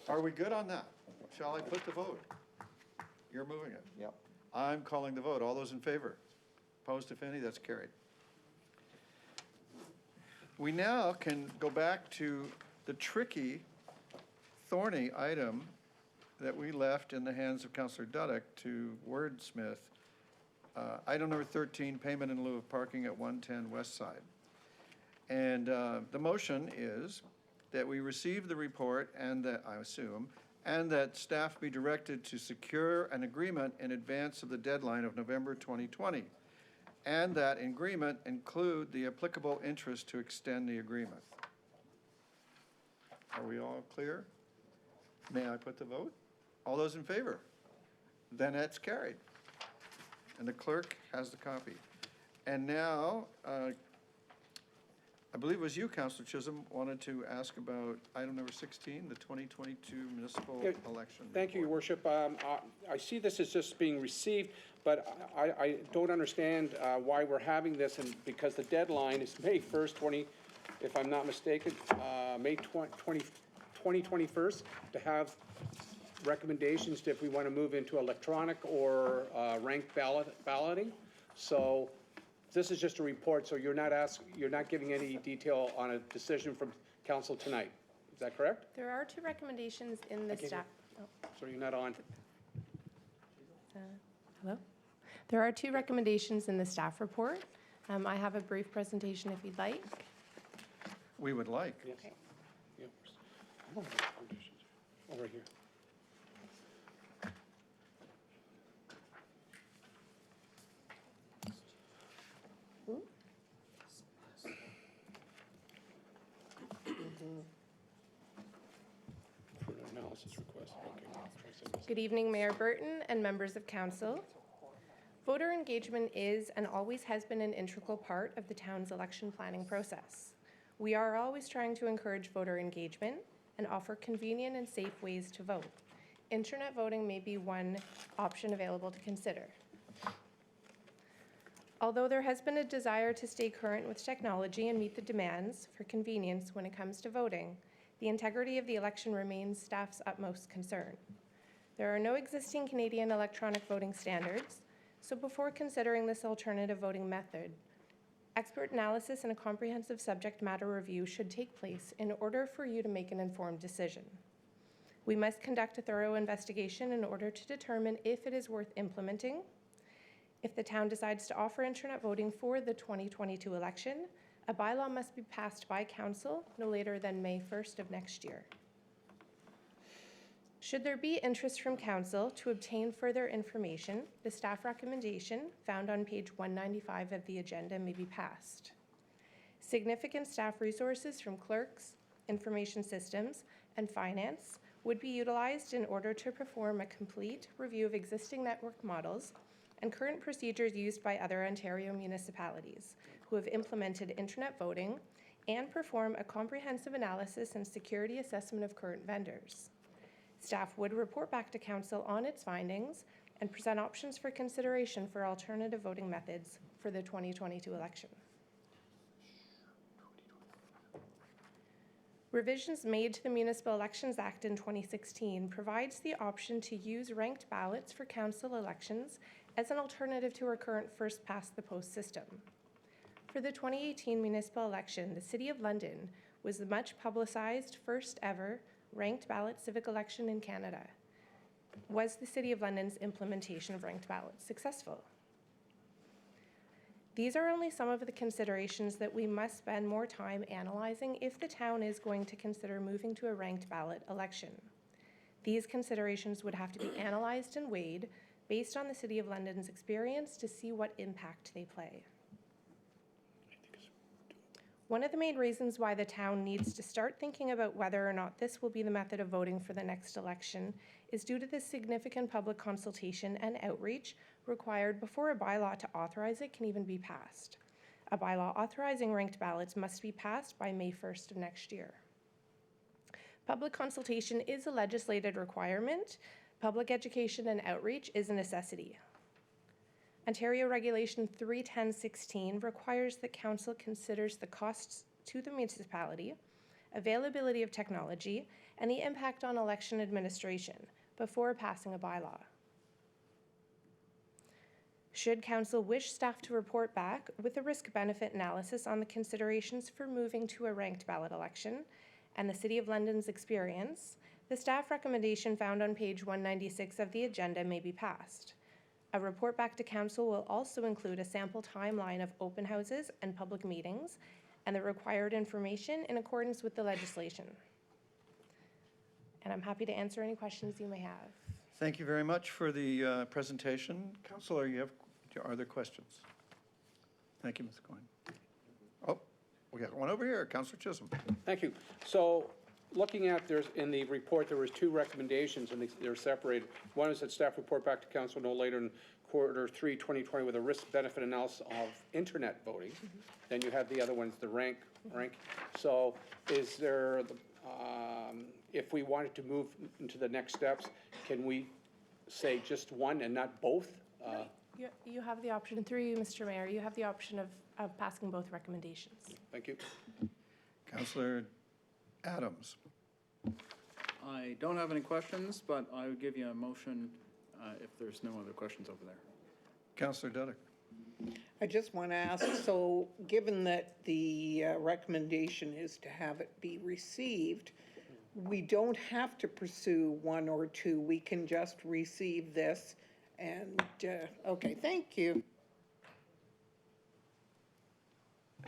Speaker 1: Are we good on that? Shall I put the vote? You're moving it.
Speaker 17: yep.
Speaker 1: I'm calling the vote. All those in favor? Opposed, if any? That's carried. We now can go back to the tricky, thorny item that we left in the hands of Councillor Dudek to wordsmith. Item number 13, payment in lieu of parking at 110 West Side. And the motion is that we receive the report and that, I assume, and that staff be directed to secure an agreement in advance of the deadline of November 2020, and that agreement include the applicable interest to extend the agreement. Are we all clear? May I put the vote? All those in favor? Then it's carried. And the clerk has the copy. And now, I believe it was you, Councillor Chisholm, wanted to ask about item number 16, the 2022 municipal
Speaker 18: Yeah,
Speaker 1: election.
Speaker 18: Thank you, Your Worship. I see this as just being received, but I don't understand why we're having this, and because the deadline is May 1st, if I'm not mistaken, May 2021, to have recommendations to if we want to move into electronic or ranked balloting. So this is just a report, so you're not giving any detail on a decision from council tonight. Is that correct?
Speaker 20: There are two recommendations in the staff.
Speaker 18: So you're not on.
Speaker 20: Hello? There are two recommendations in the staff report. I have a brief presentation if you'd like.
Speaker 1: We would like.
Speaker 18: Yes.
Speaker 20: Okay.
Speaker 18: Yeah. Oh, right here. For an analysis request. Okay.
Speaker 20: Good evening, Mayor Burton and members of council. Voter engagement is and always has been an integral part of the town's election planning process. We are always trying to encourage voter engagement and offer convenient and safe ways to vote. Internet voting may be one option available to consider. Although there has been a desire to stay current with technology and meet the demands for convenience when it comes to voting, the integrity of the election remains staff's utmost concern. There are no existing Canadian electronic voting standards, so before considering this alternative voting method, expert analysis and a comprehensive subject matter review should take place in order for you to make an informed decision. We must conduct a thorough investigation in order to determine if it is worth implementing. If the town decides to offer internet voting for the 2022 election, a bylaw must be passed by council no later than May 1st of next year. Should there be interest from council to obtain further information, the staff recommendation found on page 195 of the agenda may be passed. Significant staff resources from clerks, information systems, and finance would be utilized in order to perform a complete review of existing network models and current procedures used by other Ontario municipalities who have implemented internet voting and perform a comprehensive analysis and security assessment of current vendors. Staff would report back to council on its findings and present options for consideration for alternative voting methods for the 2022 election. Revisions made to the Municipal Elections Act in 2016 provides the option to use ranked ballots for council elections as an alternative to our current first-past-the-post system. For the 2018 municipal election, the City of London was the much publicized first-ever ranked ballot civic election in Canada. Was the City of London's implementation of ranked ballots successful? These are only some of the considerations that we must spend more time analyzing if the town is going to consider moving to a ranked ballot election. These considerations would have to be analyzed and weighed based on the City of London's experience to see what impact they play. One of the main reasons why the town needs to start thinking about whether or not this will be the method of voting for the next election is due to the significant public consultation and outreach required before a bylaw to authorize it can even be passed. A bylaw authorizing ranked ballots must be passed by May 1st of next year. Public consultation is a legislated requirement. Public education and outreach is a necessity. Ontario Regulation 31016 requires that council considers the costs to the municipality, availability of technology, and the impact on election administration before passing a bylaw. Should council wish staff to report back with a risk-benefit analysis on the considerations for moving to a ranked ballot election and the City of London's experience, the staff recommendation found on page 196 of the agenda may be passed. A report back to council will also include a sample timeline of open houses and public meetings and the required information in accordance with the legislation. And I'm happy to answer any questions you may have.
Speaker 1: Thank you very much for the presentation. Councillor, are there questions? Thank you, Ms. Coyne. Oh, we got one over here, Councillor Chisholm.
Speaker 18: Thank you. So looking at, in the report, there was two recommendations, and they're separated. One is that staff report back to council no later than Q3 2020 with a risk-benefit analysis of internet voting. Then you have the other ones, the rank. So is there, if we wanted to move into the next steps, can we say just one and not both?
Speaker 20: You have the option, through you, Mr. Mayor, you have the option of passing both recommendations.
Speaker 18: Thank you.
Speaker 1: Councillor Adams.
Speaker 15: I don't have any questions, but I would give you a motion if there's no other questions over there.
Speaker 1: Councillor Duddick.
Speaker 11: I just want to ask, so given that the recommendation is to have it be received, we don't have to pursue one or two. We can just receive this and, okay, thank you.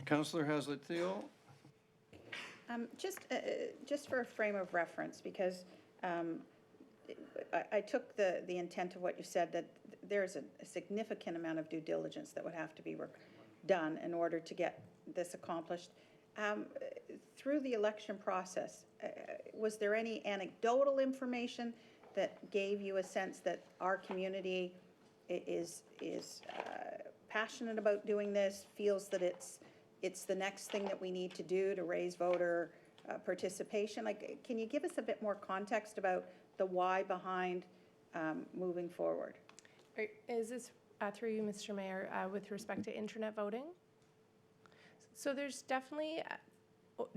Speaker 1: Councillor Haslett-Thiel.
Speaker 19: Just for a frame of reference, because I took the intent of what you said, that there's a significant amount of due diligence that would have to be done in order to get this accomplished. Through the election process, was there any anecdotal information that gave you a sense that our community is passionate about doing this, feels that it's the next thing that we need to do to raise voter participation? Like, can you give us a bit more context about the why behind moving forward?
Speaker 20: Is this through you, Mr. Mayor, with respect to internet voting? So there's definitely,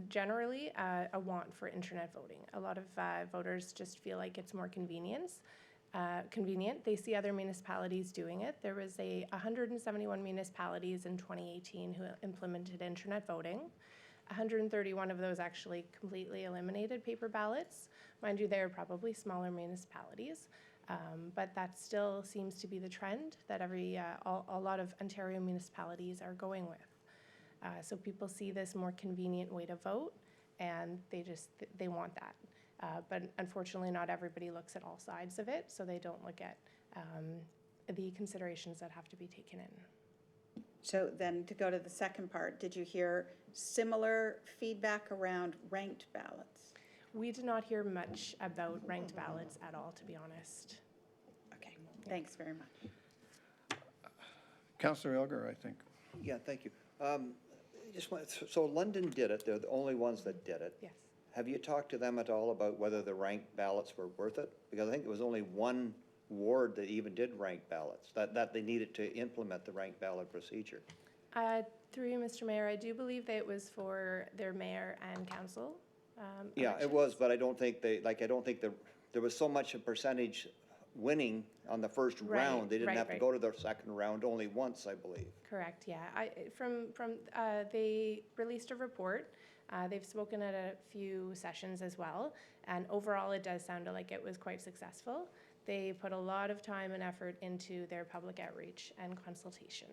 Speaker 20: generally, a want for internet voting. A lot of voters just feel like it's more convenient. They see other municipalities doing it. There was 171 municipalities in 2018 who implemented internet voting. 131 of those actually completely eliminated paper ballots. Mind you, they're probably smaller municipalities, but that still seems to be the trend that a lot of Ontario municipalities are going with. So people see this more convenient way to vote, and they want that. But unfortunately, not everybody looks at all sides of it, so they don't look at the considerations that have to be taken in.
Speaker 19: So then, to go to the second part, did you hear similar feedback around ranked ballots?
Speaker 20: We did not hear much about ranked ballots at all, to be honest.
Speaker 19: Okay, thanks very much.
Speaker 1: Councillor Elgar, I think.
Speaker 17: Yeah, thank you. So London did it. They're the only ones that did it.
Speaker 20: Yes.
Speaker 17: Have you talked to them at all about whether the ranked ballots were worth it? Because I think it was only one ward that even did ranked ballots, that they needed to implement the ranked ballot procedure.
Speaker 20: Through you, Mr. Mayor, I do believe that it was for their mayor and council.
Speaker 17: Yeah, it was, but I don't think there was so much a percentage winning on the first round. They didn't have to go to the second round only once, I believe.
Speaker 20: Correct, yeah. They released a report. They've spoken at a few sessions as well, and overall it does sound like it was quite successful. They put a lot of time and effort into their public outreach and consultation.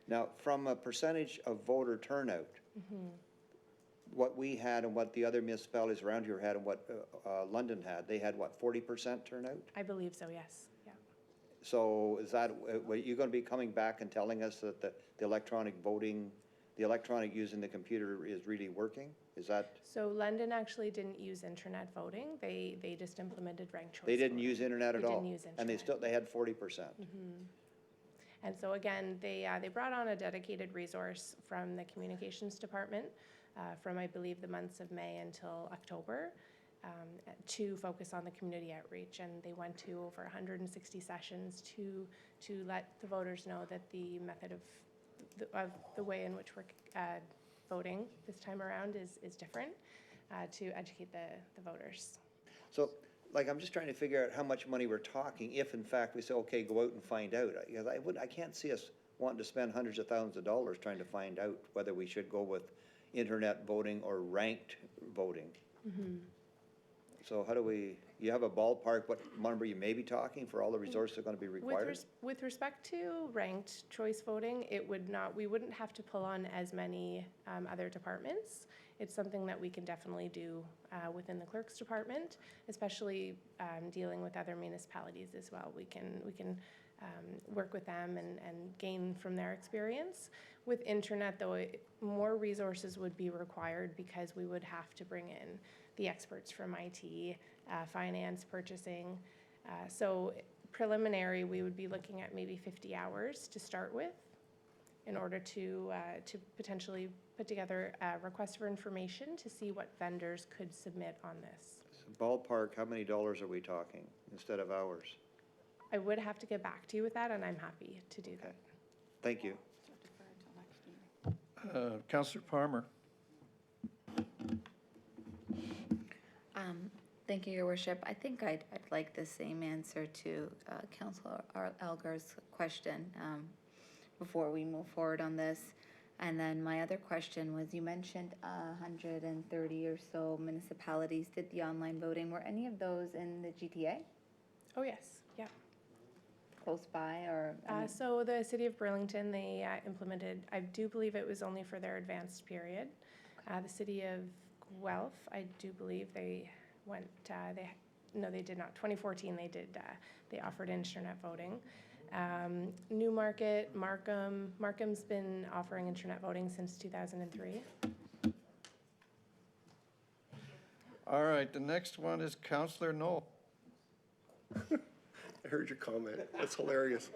Speaker 17: Now, from a percentage of voter turnout, what we had and what the other municipalities around here had and what London had, they had what, 40% turnout?
Speaker 20: I believe so, yes. Yeah.
Speaker 17: So is that, are you going to be coming back and telling us that the electronic voting the electronic using the computer is really working? Is that,
Speaker 20: So London actually didn't use internet voting. They just implemented ranked choice
Speaker 17: they didn't
Speaker 20: voting.
Speaker 17: use internet at
Speaker 20: They
Speaker 17: all?
Speaker 20: didn't use
Speaker 17: And they
Speaker 20: internet.
Speaker 17: still, they had 40%.
Speaker 20: And so again, they brought on a dedicated resource from the communications department from, I believe, the months of May until October to focus on the community outreach. And they went to over 160 sessions to let the voters know that the method of the way in which we're voting this time around is different, to educate the voters.
Speaker 17: So, like, I'm just trying to figure out how much money we're talking if in fact we say, okay, go out and find out. Because I can't see us wanting to spend hundreds of thousands of dollars trying to find out whether we should go with internet voting or ranked voting. So how do we, you have a ballpark, what number you may be talking for all the resources that are going to be required?
Speaker 20: With respect to ranked choice voting, we wouldn't have to pull on as many other departments. It's something that we can definitely do within the clerk's department, especially dealing with other municipalities as well. We can work with them and gain from their experience. With internet, though, more resources would be required because we would have to bring in the experts from IT, finance, purchasing. So preliminary, we would be looking at maybe 50 hours to start with in order to potentially put together a request for information to see what vendors could submit on this.
Speaker 17: Ballpark, how many dollars are we talking instead of hours?
Speaker 20: I would have to get back to you with that, and I'm happy to do that.
Speaker 17: Thank you.
Speaker 1: Councillor Palmer.
Speaker 14: Thank you, Your Worship. I think I'd like the same answer to Councillor Elgar's question before we move forward on this. And then my other question was, you mentioned 130 or so municipalities did the online voting. Were any of those in the GTA?
Speaker 20: Oh, yes, yeah.
Speaker 14: Close by or?
Speaker 20: So the city of Burlington, they implemented, I do believe it was only for their advanced period. The city of Guelph, I do believe they went, they did not. 2014, they offered internet voting. Newmarket, Markham's been offering internet voting since 2003.
Speaker 1: All right, the next one is Councillor Knoll.
Speaker 2: I heard your comment. That's hilarious.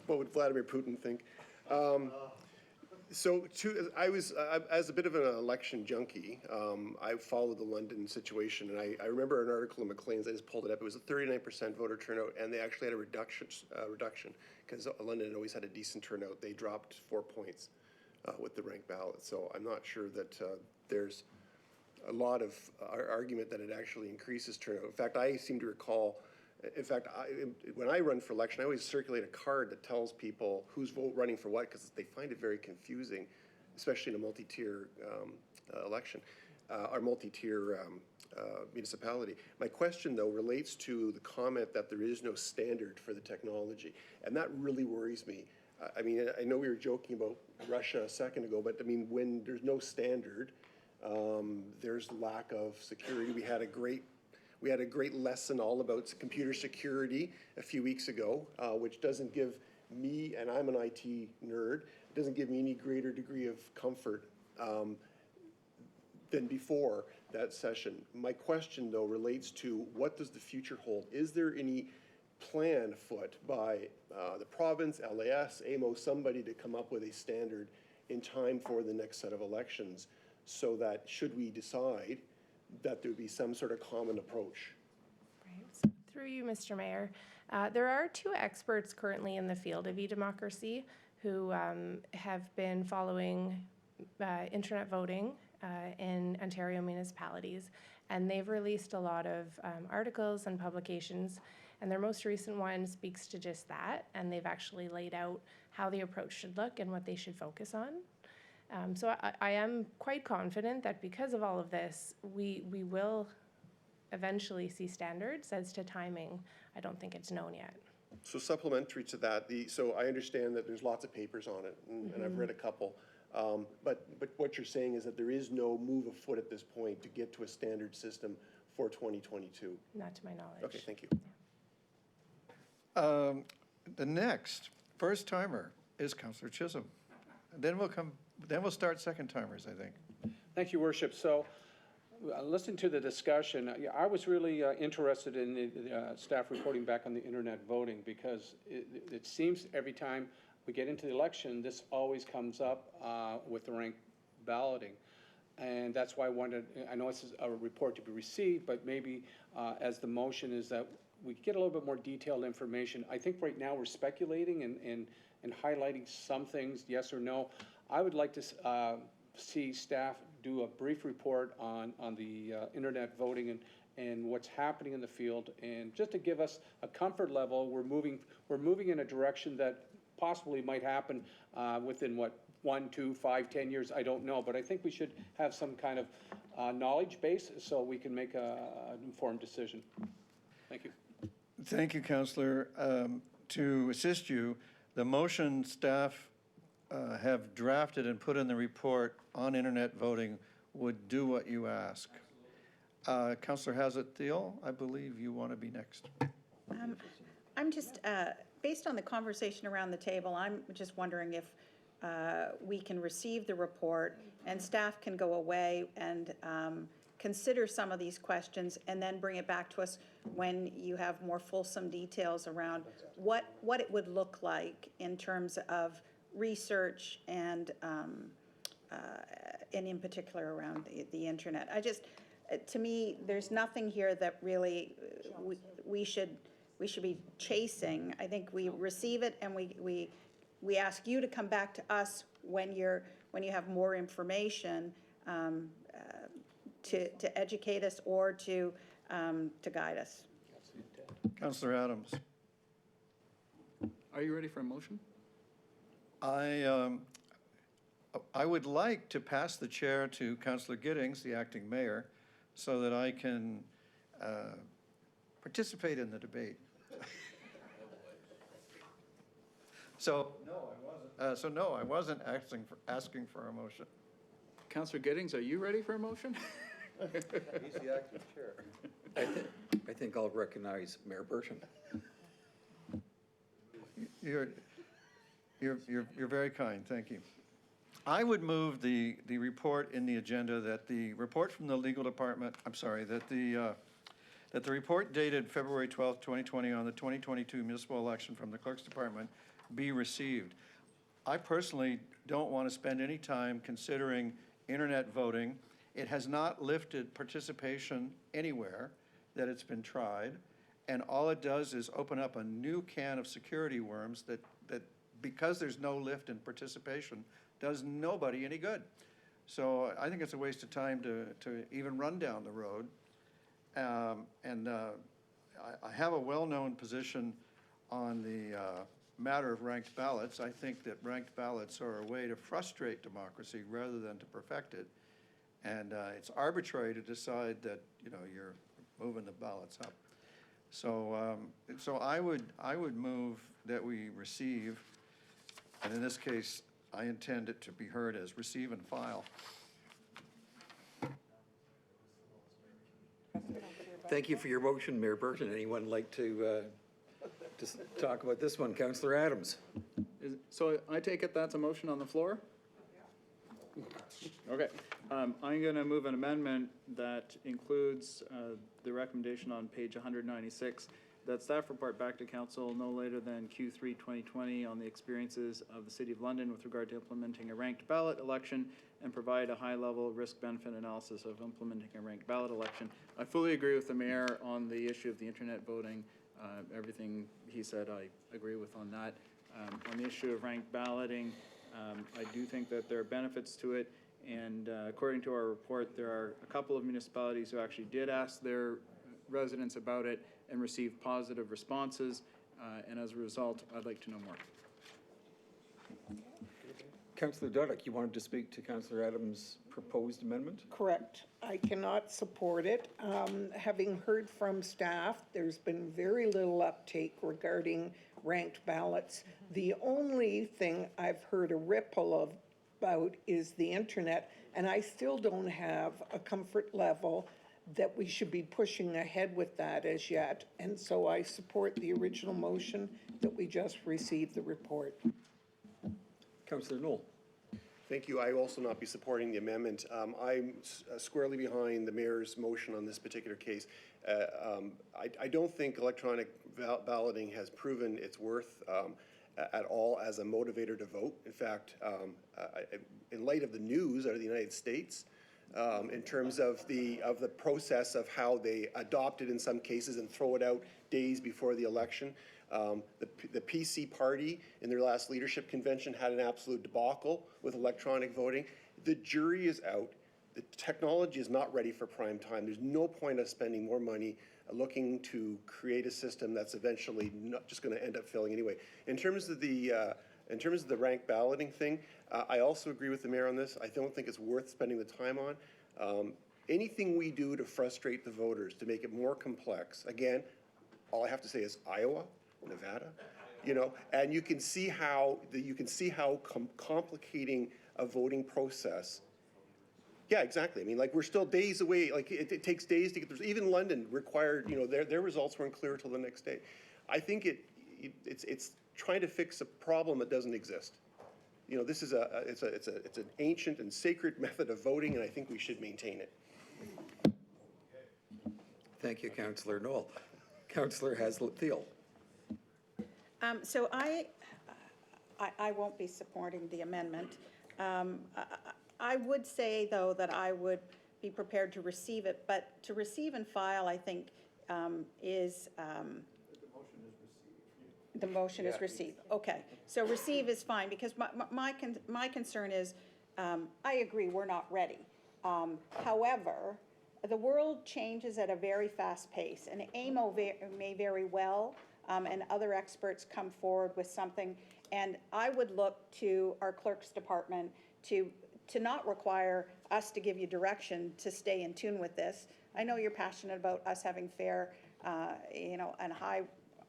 Speaker 2: What would Vladimir Putin think? As a bit of an election junkie, I followed the London situation, and I remember an article in Maclean's, I just pulled it up, it was a 39% voter turnout, and they actually had a reduction, because London had always had a decent turnout. They dropped 4 points with the ranked ballot, so I'm not sure that there's a lot of argument that it actually increases turnout. In fact, I seem to recall, when I run for election, I always circulate a card that tells people who's running for what, because they find it very confusing, especially in a multi-tier election, or multi-tier municipality. My question, though, relates to the comment that there is no standard for the technology, and that really worries me. I mean, I know we were joking about Russia a second ago, but I mean, when there's no standard, there's lack of security. We had a great lesson all about computer security a few weeks ago, which doesn't give me, and I'm an IT nerd, it doesn't give me any greater degree of comfort than before that session. My question, though, relates to what does the future hold? Is there any plan afoot by the province, LAS, AMO, somebody to come up with a standard in time for the next set of elections, so that should we decide that there would be some sort of common approach?
Speaker 20: Right. So through you, Mr. Mayor, there are 2 experts currently in the field of e-democracy who have been following internet voting in Ontario municipalities, and they've released a lot of articles and publications, and their most recent one speaks to just that, and they've actually laid out how the approach should look and what they should focus on. So I am quite confident that because of all of this, we will eventually see standards. As to timing, I don't think it's known yet.
Speaker 2: So supplementary to that, so I understand that there's lots of papers on it, and I've read a couple. But what you're saying is that there is no move afoot at this point to get to a standard system for 2022?
Speaker 20: Not to my knowledge.
Speaker 2: Okay, thank you.
Speaker 1: The next first timer is Councillor Chisholm. Then we'll start second timers, I think.
Speaker 18: Thank you, Worship. So, listening to the discussion, I was really interested in the staff reporting back on the internet voting, because it seems every time we get into the election, this always comes up with the ranked balloting. And that's why I know this is a report to be received, but maybe as the motion is that we get a little bit more detailed information. I think right now we're speculating and highlighting some things, yes or no. I would like to see staff do a brief report on the internet voting and what's happening in the field, and just to give us a comfort level, we're moving in a direction that possibly might happen within 1, 2, 5, 10 years, I don't know, but I think we should have some kind of knowledge base so we can make an informed decision. Thank you.
Speaker 1: Thank you, Councillor. To assist you, the motion staff have drafted and put in the report on internet voting would do what you ask. Councillor Hazard-Thiel, I believe you want to be next.
Speaker 19: I'm just, based on the conversation around the table, I'm just wondering if we can receive the report and staff can go away and consider some of these questions and then bring it back to us when you have more fulsome details around what it would look like in terms of research and in particular around the internet. I just, to me, there's nothing here that really we should be chasing. I think we receive it and we ask you to come back to us when you have more information to educate us or to guide us.
Speaker 1: Councillor Adams.
Speaker 15: Are you ready for a motion?
Speaker 1: I would like to pass the chair to Councillor Giddings, the acting mayor, so that I can participate in the debate. So no, I wasn't asking for a motion.
Speaker 15: Councillor Giddings, are you ready for a motion?
Speaker 5: He's the acting chair. I think I'll recognize Mayor Burton.
Speaker 1: You're very kind, thank you. I would move the report in the agenda that the report from the legal department, that the report dated February 12th, 2020 on the 2022 municipal election from the clerk's department be received. I personally don't want to spend any time considering internet voting. It has not lifted participation anywhere that it's been tried, and all it does is open up a new can of security worms that because there's no lift in participation, does nobody any good. So I think it's a waste of time to even run down the road. I have a well-known position on the matter of ranked ballots. I think that ranked ballots are a way to frustrate democracy rather than to perfect it. And it's arbitrary to decide that, you're moving the ballots up. So I would move that we receive, and in this case, I intend it to be heard as receive and file.
Speaker 5: Thank you for your motion, Mayor Burton. Anyone like to just talk about this one? Councillor Adams.
Speaker 15: So I take it that's a motion on the floor? Okay. I'm going to move an amendment that includes the recommendation on page 196 that staff report back to council no later than Q3 2020 on the experiences of the City of London with regard to implementing a ranked ballot election and provide a high-level risk-benefit analysis of implementing a ranked ballot election. I fully agree with the mayor on the issue of the internet voting. Everything he said I agree with on that. On the issue of ranked balloting, I do think that there are benefits to it, and according to our report, there are a couple of municipalities who actually did ask their residents about it and received positive responses, and as a result, I'd like to know more.
Speaker 5: Councillor Dudek, you wanted to speak to Councillor Adams' proposed amendment?
Speaker 11: Correct. I cannot support it. Having heard from staff, there's been very little uptake regarding ranked ballots. The only thing I've heard a ripple about is the internet, and I still don't have a comfort level that we should be pushing ahead with that as yet. And so I support the original motion that we just received the report.
Speaker 5: Councillor Knoll.
Speaker 2: Thank you. I will also not be supporting the amendment. I'm squarely behind the mayor's motion on this particular case. I don't think electronic balloting has proven its worth at all as a motivator to vote. In fact, in light of the news out of the United States, in terms of the process of how they adopt it in some cases and throw it out days before the election. The PC party in their last leadership convention had an absolute debacle with electronic voting. The jury is out. The technology is not ready for prime time. There's no point of spending more money looking to create a system that's eventually not just going to end up failing anyway. In terms of the rank balloting thing, I also agree with the mayor on this. I don't think it's worth spending the time on. Anything we do to frustrate the voters, to make it more complex, again, all I have to say is Iowa, Nevada, and you can see how complicating a voting process. Yeah, exactly. I mean, like, we're still days away. Like, it takes days to get through. Even London required, their results weren't clear until the next day. I think it's trying to fix a problem that doesn't exist. This is it's an ancient and sacred method of voting, and I think we should maintain it.
Speaker 5: Thank you, Councillor Knoll. Councillor Haslett-Thiel.
Speaker 19: So I won't be supporting the amendment. I would say, though, that I would be prepared to receive it, but to receive and file, I think, is... The motion is received. Okay, so receive is fine, because my concern is, I agree, we're not ready. However, the world changes at a very fast pace, and AMO may very well, and other experts come forward with something, and I would look to our clerk's department to not require us to give you direction to stay in tune with this. I know you're passionate about us having fair, and high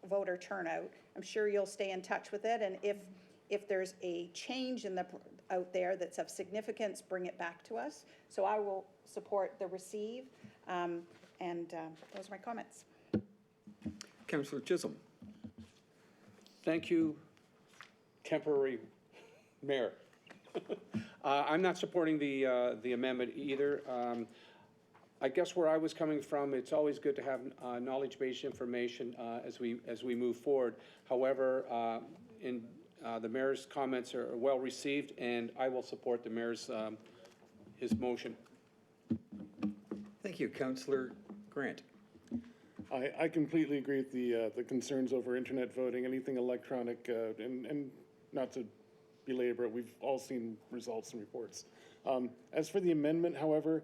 Speaker 19: voter turnout. I'm sure you'll stay in touch with it, and if there's a change out there that's of significance, bring it back to us. So I will support the receive, and those are my comments.
Speaker 5: Councillor Chisholm.
Speaker 18: Thank you, temporary mayor. I'm not supporting the amendment either. I guess where I was coming from, it's always good to have knowledge-based information as we move forward. However, the mayor's comments are well received, and I will support the mayor's his motion.
Speaker 5: Thank you, Councillor Grant.
Speaker 22: I completely agree with the concerns over internet voting, anything electronic, and not to belabor it, we've all seen results and reports. As for the amendment, however,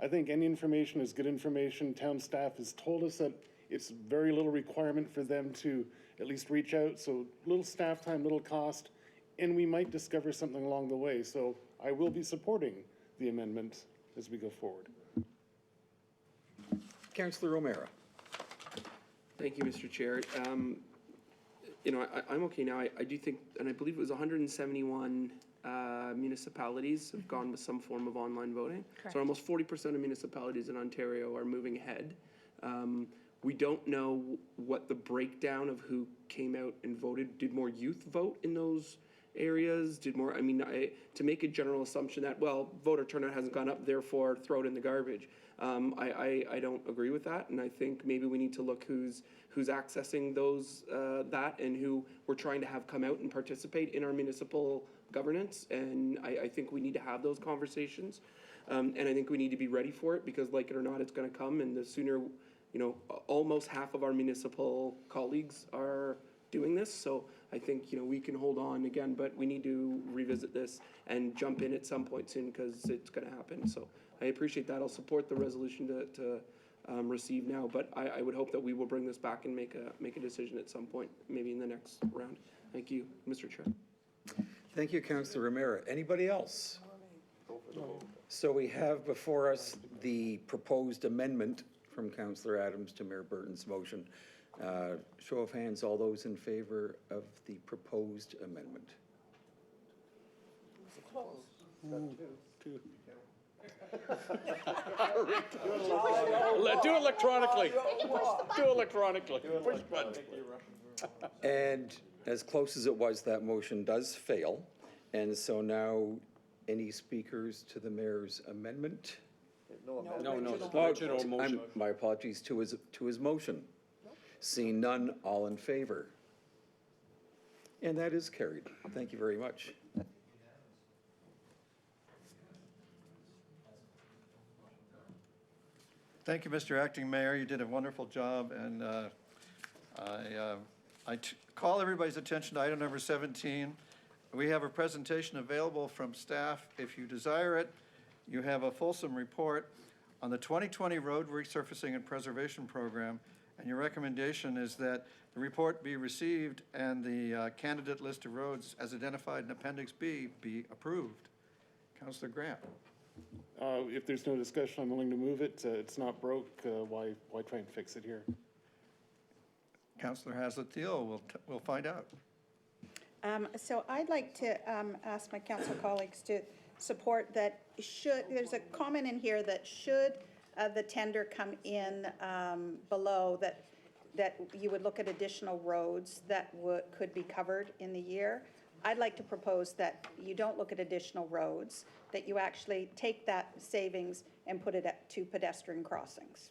Speaker 22: I think any information is good information. Town staff has told us that it's very little requirement for them to at least reach out, so little staff time, little cost, and we might discover something along the way. So I will be supporting the amendment as we go forward.
Speaker 5: Councillor O'Meara.
Speaker 9: Thank you, Mr. Chair. I'm okay now. I do think, and I believe it was 171 municipalities have gone with some form of online voting.
Speaker 6: Correct.
Speaker 9: So almost 40% of municipalities in Ontario are moving ahead. We don't know what the breakdown of who came out and voted. Did more youth vote in those areas? To make a general assumption that, well, voter turnout hasn't gone up, therefore throw it in the garbage. I don't agree with that, and I think maybe we need to look who's accessing those that and who we're trying to have come out and participate in our municipal governance, and I think we need to have those conversations, and I think we need to be ready for it, because like it or not, it's going to come, and the sooner, almost half of our municipal colleagues are doing this, so I think, we can hold on again, but we need to revisit this and jump in at some point soon, because it's going to happen. So I appreciate that. I'll support the resolution to receive now, but I would hope that we will bring this back and make a decision at some point, maybe in the next round. Thank you, Mr. Chair.
Speaker 5: Thank you, Councillor O'Meara. Anybody else? So we have before us the proposed amendment from Councillor Adams to Mayor Burton's motion. Show of hands, all those in favor of the proposed amendment.
Speaker 22: Two.
Speaker 18: Do electronically. Do electronically. Push button.
Speaker 5: And as close as it was, that motion does fail. And so now Any speakers to the mayor's amendment?
Speaker 2: No,
Speaker 5: No,
Speaker 18: the original motion.
Speaker 5: My apologies, to his motion. Seeing none, all in favor? And that is carried. Thank you very much.
Speaker 1: Thank you, Mr. Acting Mayor. You did a wonderful job, and call everybody's attention to item number 17. We have a presentation available from staff. If you desire it, you have a fulsome report on the 2020 Road Resurfacing and Preservation Program, and your recommendation is that the report be received and the candidate list of roads as identified in Appendix B be approved. Councillor Grant.
Speaker 22: If there's no discussion, I'm willing to move it. It's not broke. Why try and fix it here?
Speaker 1: Councillor Haslett-Thiel, we'll find out.
Speaker 19: So I'd like to ask my council colleagues to support that there's a comment in here that should the tender come in below, that you would look at additional roads that could be covered in the year. I'd like to propose that you don't look at additional roads, that you actually take that savings and put it to pedestrian crossings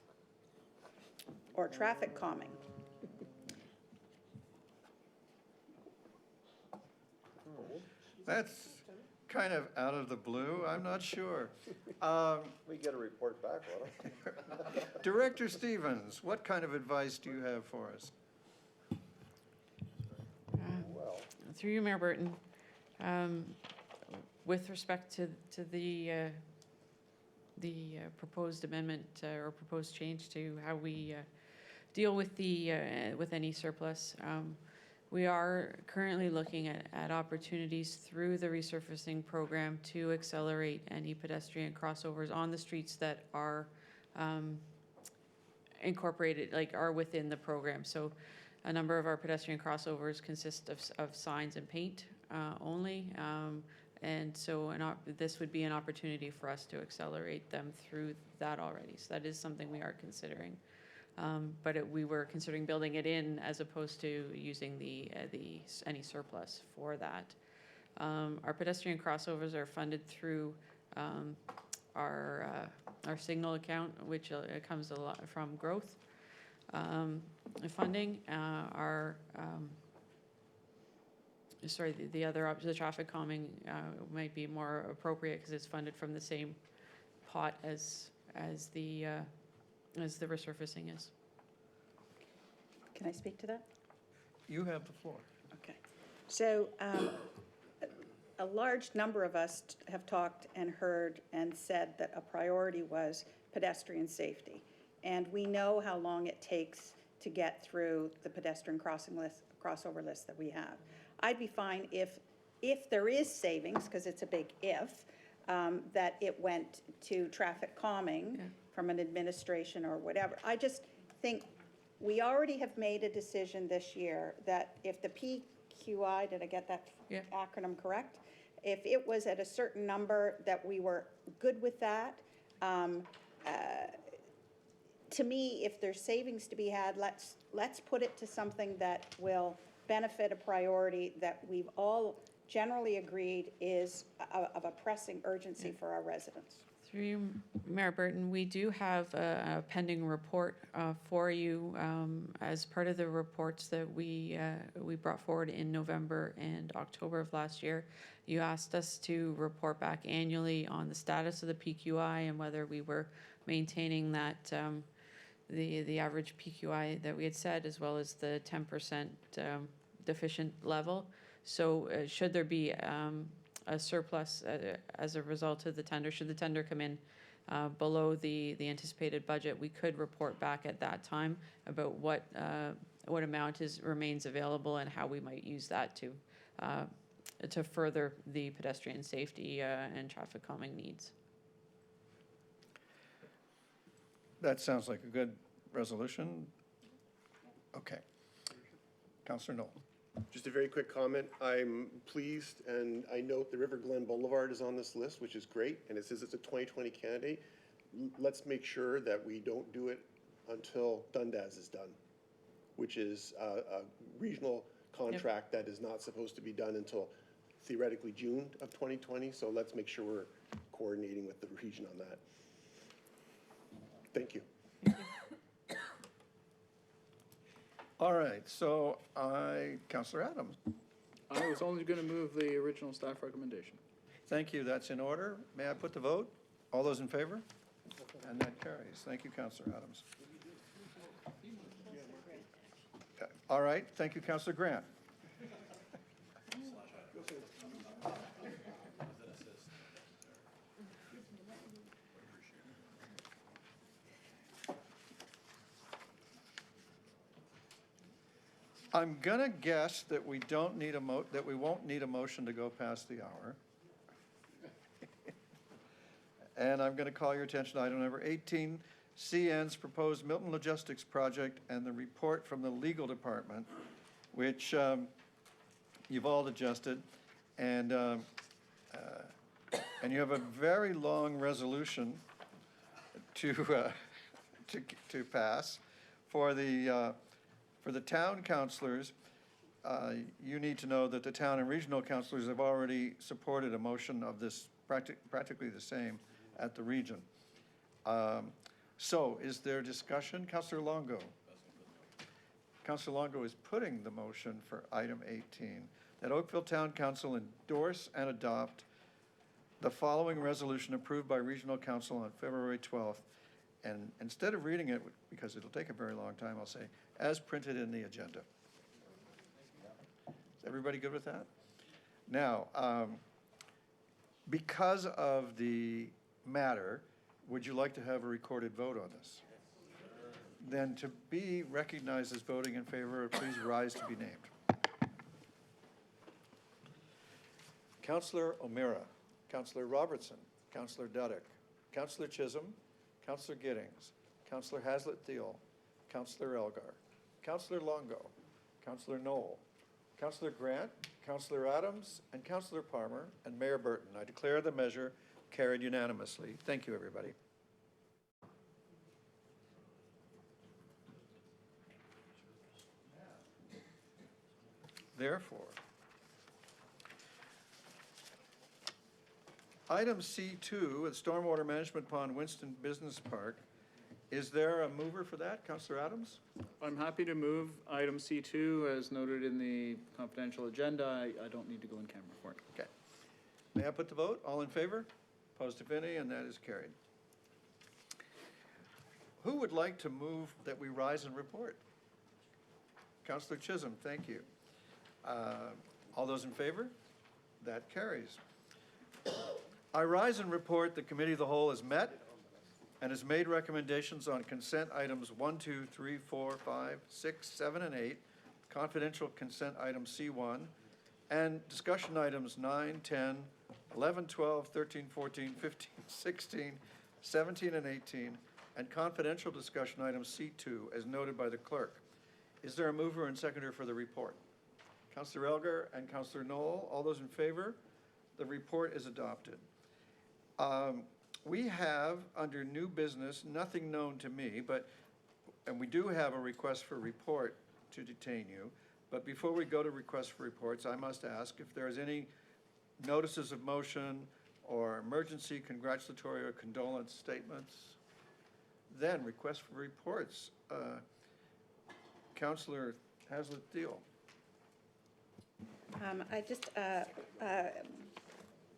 Speaker 19: or traffic calming.
Speaker 1: That's kind of out of the blue. I'm not sure.
Speaker 2: We get a report back, why don't
Speaker 1: Director Stevens, what kind of advice do you have for us?
Speaker 7: Through you, Mayor Burton, with respect to the proposed amendment or proposed change to how we deal with with any surplus, we are currently looking at opportunities through the resurfacing program to accelerate any pedestrian crossovers on the streets that are incorporated, are within the program. So a number of our pedestrian crossovers consist of signs and paint only. And so this would be an opportunity for us to accelerate them through that already. So that is something we are considering. But we were considering building it in as opposed to using any surplus for that. Our pedestrian crossovers are funded through our signal account, which comes a lot from growth funding. The traffic calming might be more appropriate because it's funded from the same pot as the resurfacing is.
Speaker 19: Can I speak to that?
Speaker 1: You have the floor.
Speaker 19: Okay. So a large number of us have talked and heard and said that a priority was pedestrian safety. And we know how long it takes to get through the pedestrian crossover list that we have. I'd be fine if there is savings, because it's a big if, that it went to traffic calming from an administration or whatever. I just think we already have made a decision this year that if the PQI, did I get that acronym correct? If it was at a certain number, that we were good with that. To me, if there's savings to be had, let's put it to something that will benefit a priority that we've all generally agreed is of a pressing urgency for our residents.
Speaker 7: Through you, Mayor Burton, we do have a pending report for you as part of the reports that we brought forward in November and October of last year. You asked us to report back annually on the status of the PQI and whether we were maintaining that the average PQI that we had set, as well as the 10% deficient level. So should there be a surplus as a result of the tender, should the tender come in below the anticipated budget, we could report back at that time about what amount remains available and how we might use that to further the pedestrian safety and traffic calming needs.
Speaker 1: That sounds like a good resolution. Okay. Councillor Knoll.
Speaker 2: Just a very quick comment. I'm pleased, and I note the River Glen Boulevard is on this list, which is great, and it says it's a 2020 candidate. Let's make sure that we don't do it until Dundas is done, which is a regional contract that is not supposed to be done until theoretically June of 2020, so let's make sure we're coordinating with the region on that. Thank you.
Speaker 1: All right, so Councillor Adams.
Speaker 15: I was only going to move the original staff recommendation.
Speaker 1: Thank you, that's in order. May I put the vote? All those in favor? And that carries. Thank you, Councillor Adams. All right, thank you, Councillor Grant. I'm gonna guess that we don't need that we won't need a motion to go past the hour. And I'm gonna call your attention to item number 18, CN's proposed Milton Logistics project and the report from the legal department, which you've all adjusted, and you have a very long resolution to pass for the town councilors. You need to know that the town and regional councilors have already supported a motion of this practically the same at the region. So is there discussion? Councillor Longo. Councillor Longo is putting the motion for item 18, that Oakville Town Council endorse and adopt the following resolution approved by Regional Council on February 12th. And instead of reading it, because it'll take a very long time, I'll say, as printed in the agenda. Is everybody good with that? Now, because of the matter, would you like to have a recorded vote on this? Then to be recognized as voting in favor, please rise to be named. Councillor O'Meara, Councillor Robertson, Councillor Duddick, Councillor Chisholm, Councillor Giddings, Councillor Haslett-Thiel, Councillor Elgar, Councillor Longo, Councillor Knoll, Councillor Grant, Councillor Adams, and Councillor Palmer, and Mayor Burton. I declare the measure carried unanimously. Thank you, everybody. Therefore, item C2, with Stormwater Management Pond Winston Business Park. Is there a mover for that, Councillor Adams?
Speaker 15: I'm happy to move item C2 as noted in the confidential agenda. I don't need to go in camera for it.
Speaker 1: Okay. May I put the vote? All in favor? Opposed if any, and that is carried. Who would like to move that we rise and report? Councillor Chisholm, thank you. All those in favor? That carries. I rise and report the Committee of the Whole has met and has made recommendations on consent items 1, 2, 3, 4, 5, 6, 7, and 8, confidential consent item C1, and discussion items 9, 10, 11, 12, 13, 14, 15, 16, 17, and 18, and confidential discussion item C2, as noted by the clerk. Is there a mover and seconder for the report? Councillor Elgar and Councillor Knoll, all those in favor? The report is adopted. We have, under new business, nothing known to me, and we do have a request for report to detain you. But before we go to requests for reports, I must ask if there is any notices of motion or emergency congratulatory or condolence statements. Then request for reports. Councillor Haslett-Thiel.
Speaker 19: I just,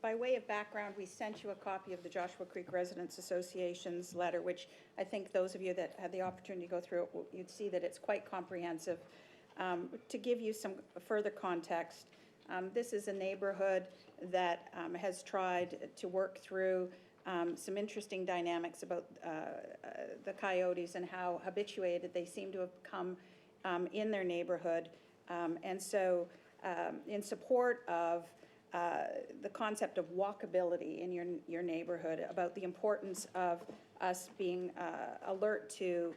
Speaker 19: by way of background, we sent you a copy of the Joshua Creek Residents Association's letter, which I think those of you that had the opportunity to go through it, you'd see that it's quite comprehensive. To give you some further context, this is a neighborhood that has tried to work through some interesting dynamics about the coyotes and how habituated they seem to have become in their neighborhood. And so in support of the concept of walkability in your neighborhood, about the importance of us being alert to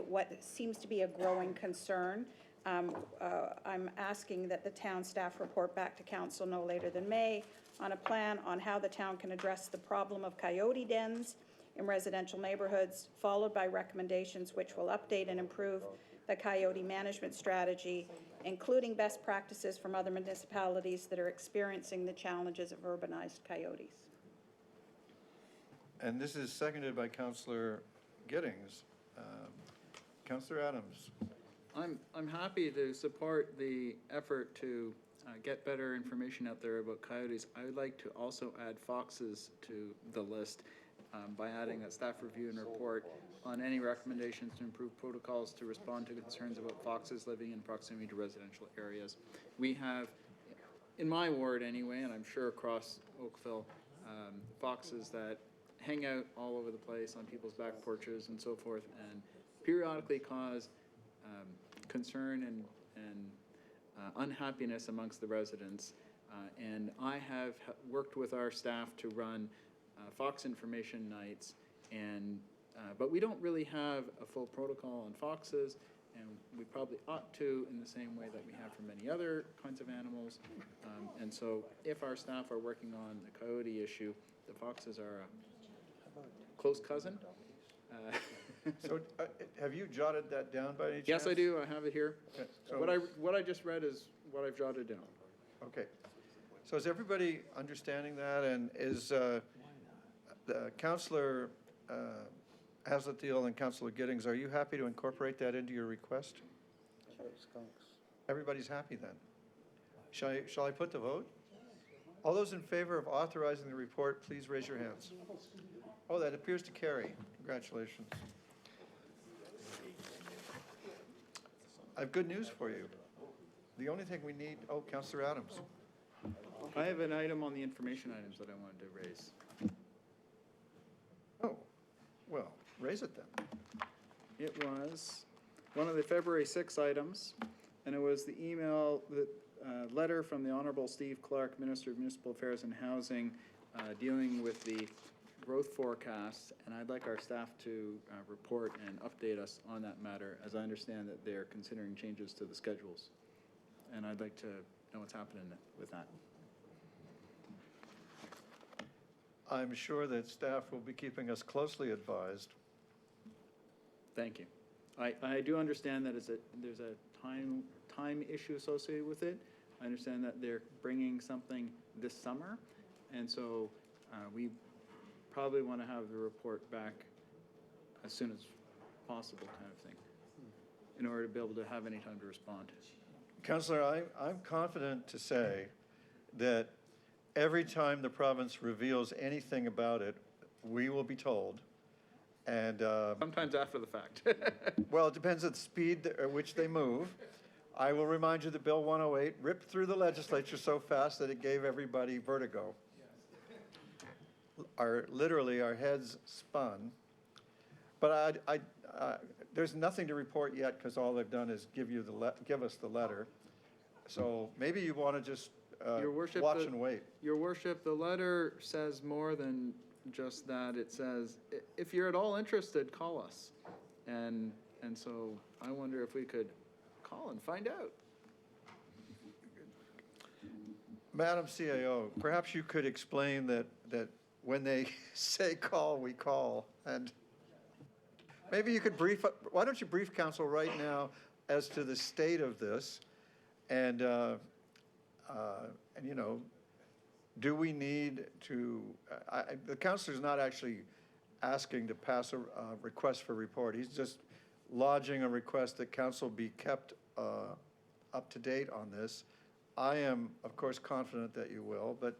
Speaker 19: what seems to be a growing concern. I'm asking that the town staff report back to council no later than May on a plan on how the town can address the problem of coyote dens in residential neighborhoods, followed by recommendations which will update and improve the coyote management strategy including best practices from other municipalities that are experiencing the challenges of urbanized coyotes.
Speaker 1: And this is seconded by Councillor Giddings. Councillor Adams.
Speaker 15: I'm happy to support the effort to get better information out there about coyotes. I would like to also add foxes to the list by adding that staff review and report on any recommendations to improve protocols to respond to concerns about foxes living in proximity to residential areas. We have, in my ward anyway, and I'm sure across Oakville, foxes that hang out all over the place on people's back porches and so forth, and periodically cause concern and unhappiness amongst the residents. And I have worked with our staff to run fox information nights, and but we don't really have a full protocol on foxes, and we probably ought to in the same way that we have for many other kinds of animals. And so if our staff are working on the coyote issue, the foxes are a close cousin.
Speaker 1: So have you jotted that down by any chance?
Speaker 15: Yes, I do. I have it here.
Speaker 1: Okay, so-
Speaker 15: What I just read is what I've jotted down.
Speaker 1: Okay. So is everybody understanding that? And is Councillor Haslett-Deal and Councillor Giddings, are you happy to incorporate that into your request? Everybody's happy then? Shall I put the vote? All those in favor of authorizing the report, please raise your hands. Oh, that appears to carry. Congratulations. I have good news for you. The only thing we need, oh, Councillor Adams.
Speaker 15: I have an item on the information items that I wanted to raise.
Speaker 1: Oh, well, raise it then.
Speaker 15: It was one of the February 6 items, and it was the letter from the Honorable Steve Clark, Minister of Municipal Affairs and Housing, dealing with the growth forecasts, and I'd like our staff to report and update us on that matter, as I understand that they're considering changes to the schedules. And I'd like to know what's happening with that.
Speaker 1: I'm sure that staff will be keeping us closely advised.
Speaker 15: Thank you. I do understand that there's a time issue associated with it. I understand that they're bringing something this summer, and so we probably want to have the report back as soon as possible, kind of thing, in order to be able to have any time to respond.
Speaker 1: Councillor, I'm confident to say that every time the province reveals anything about it, we will be told. And
Speaker 15: sometimes after the fact.
Speaker 1: Well, it depends on the speed at which they move. I will remind you that Bill 108 ripped through the legislature so fast that it gave everybody vertigo. Literally, our heads spun. But there's nothing to report yet because all they've done is give us the letter. So maybe you want to just
Speaker 15: Your Worship,
Speaker 1: watch and wait.
Speaker 15: Your Worship, the letter says more than just that. It says, if you're at all interested, call us. And so I wonder if we could call and find out.
Speaker 1: Madam CAO, perhaps you could explain that when they say call, we call. And maybe you could why don't you brief council right now as to the state of this? And you know, do we need to, the councilor's not actually asking to pass a request for report. He's just lodging a request that council be kept up to date on this. I am, of course, confident that you will, but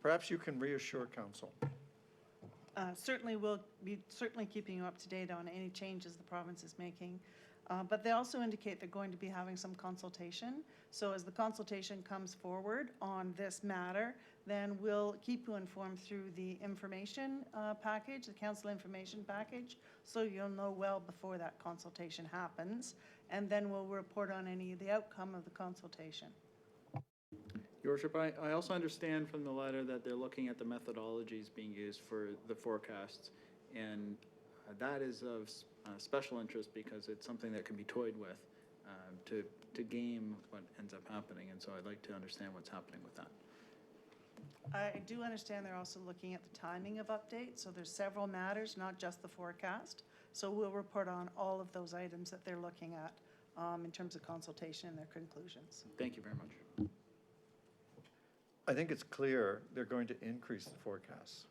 Speaker 1: perhaps you can reassure council.
Speaker 8: Certainly, we'll be keeping you up to date on any changes the province is making. But they also indicate they're going to be having some consultation. So as the consultation comes forward on this matter, then we'll keep you informed through the information package, the council information package, so you'll know well before that consultation happens. And then we'll report on any of the outcome of the consultation.
Speaker 15: Your Worship, I also understand from the letter that they're looking at the methodologies being used for the forecasts, and that is of special interest because it's something that can be toyed with to game what ends up happening, and so I'd like to understand what's happening with that.
Speaker 8: I do understand they're also looking at the timing of updates, so there's several matters, not just the forecast. So we'll report on all of those items that they're looking at in terms of consultation and their conclusions.
Speaker 15: Thank you very much.
Speaker 1: I think it's clear they're going to increase the forecasts.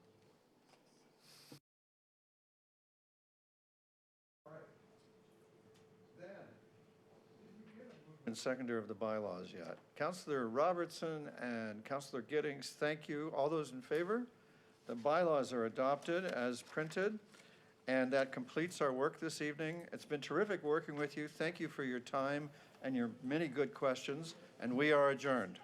Speaker 1: And seconder of the bylaws yet. Councillor Robertson and Councillor Giddings, thank you. All those in favor? The bylaws are adopted as printed, and that completes our work this evening. It's been terrific working with you. Thank you for your time and your many good questions, and we are adjourned.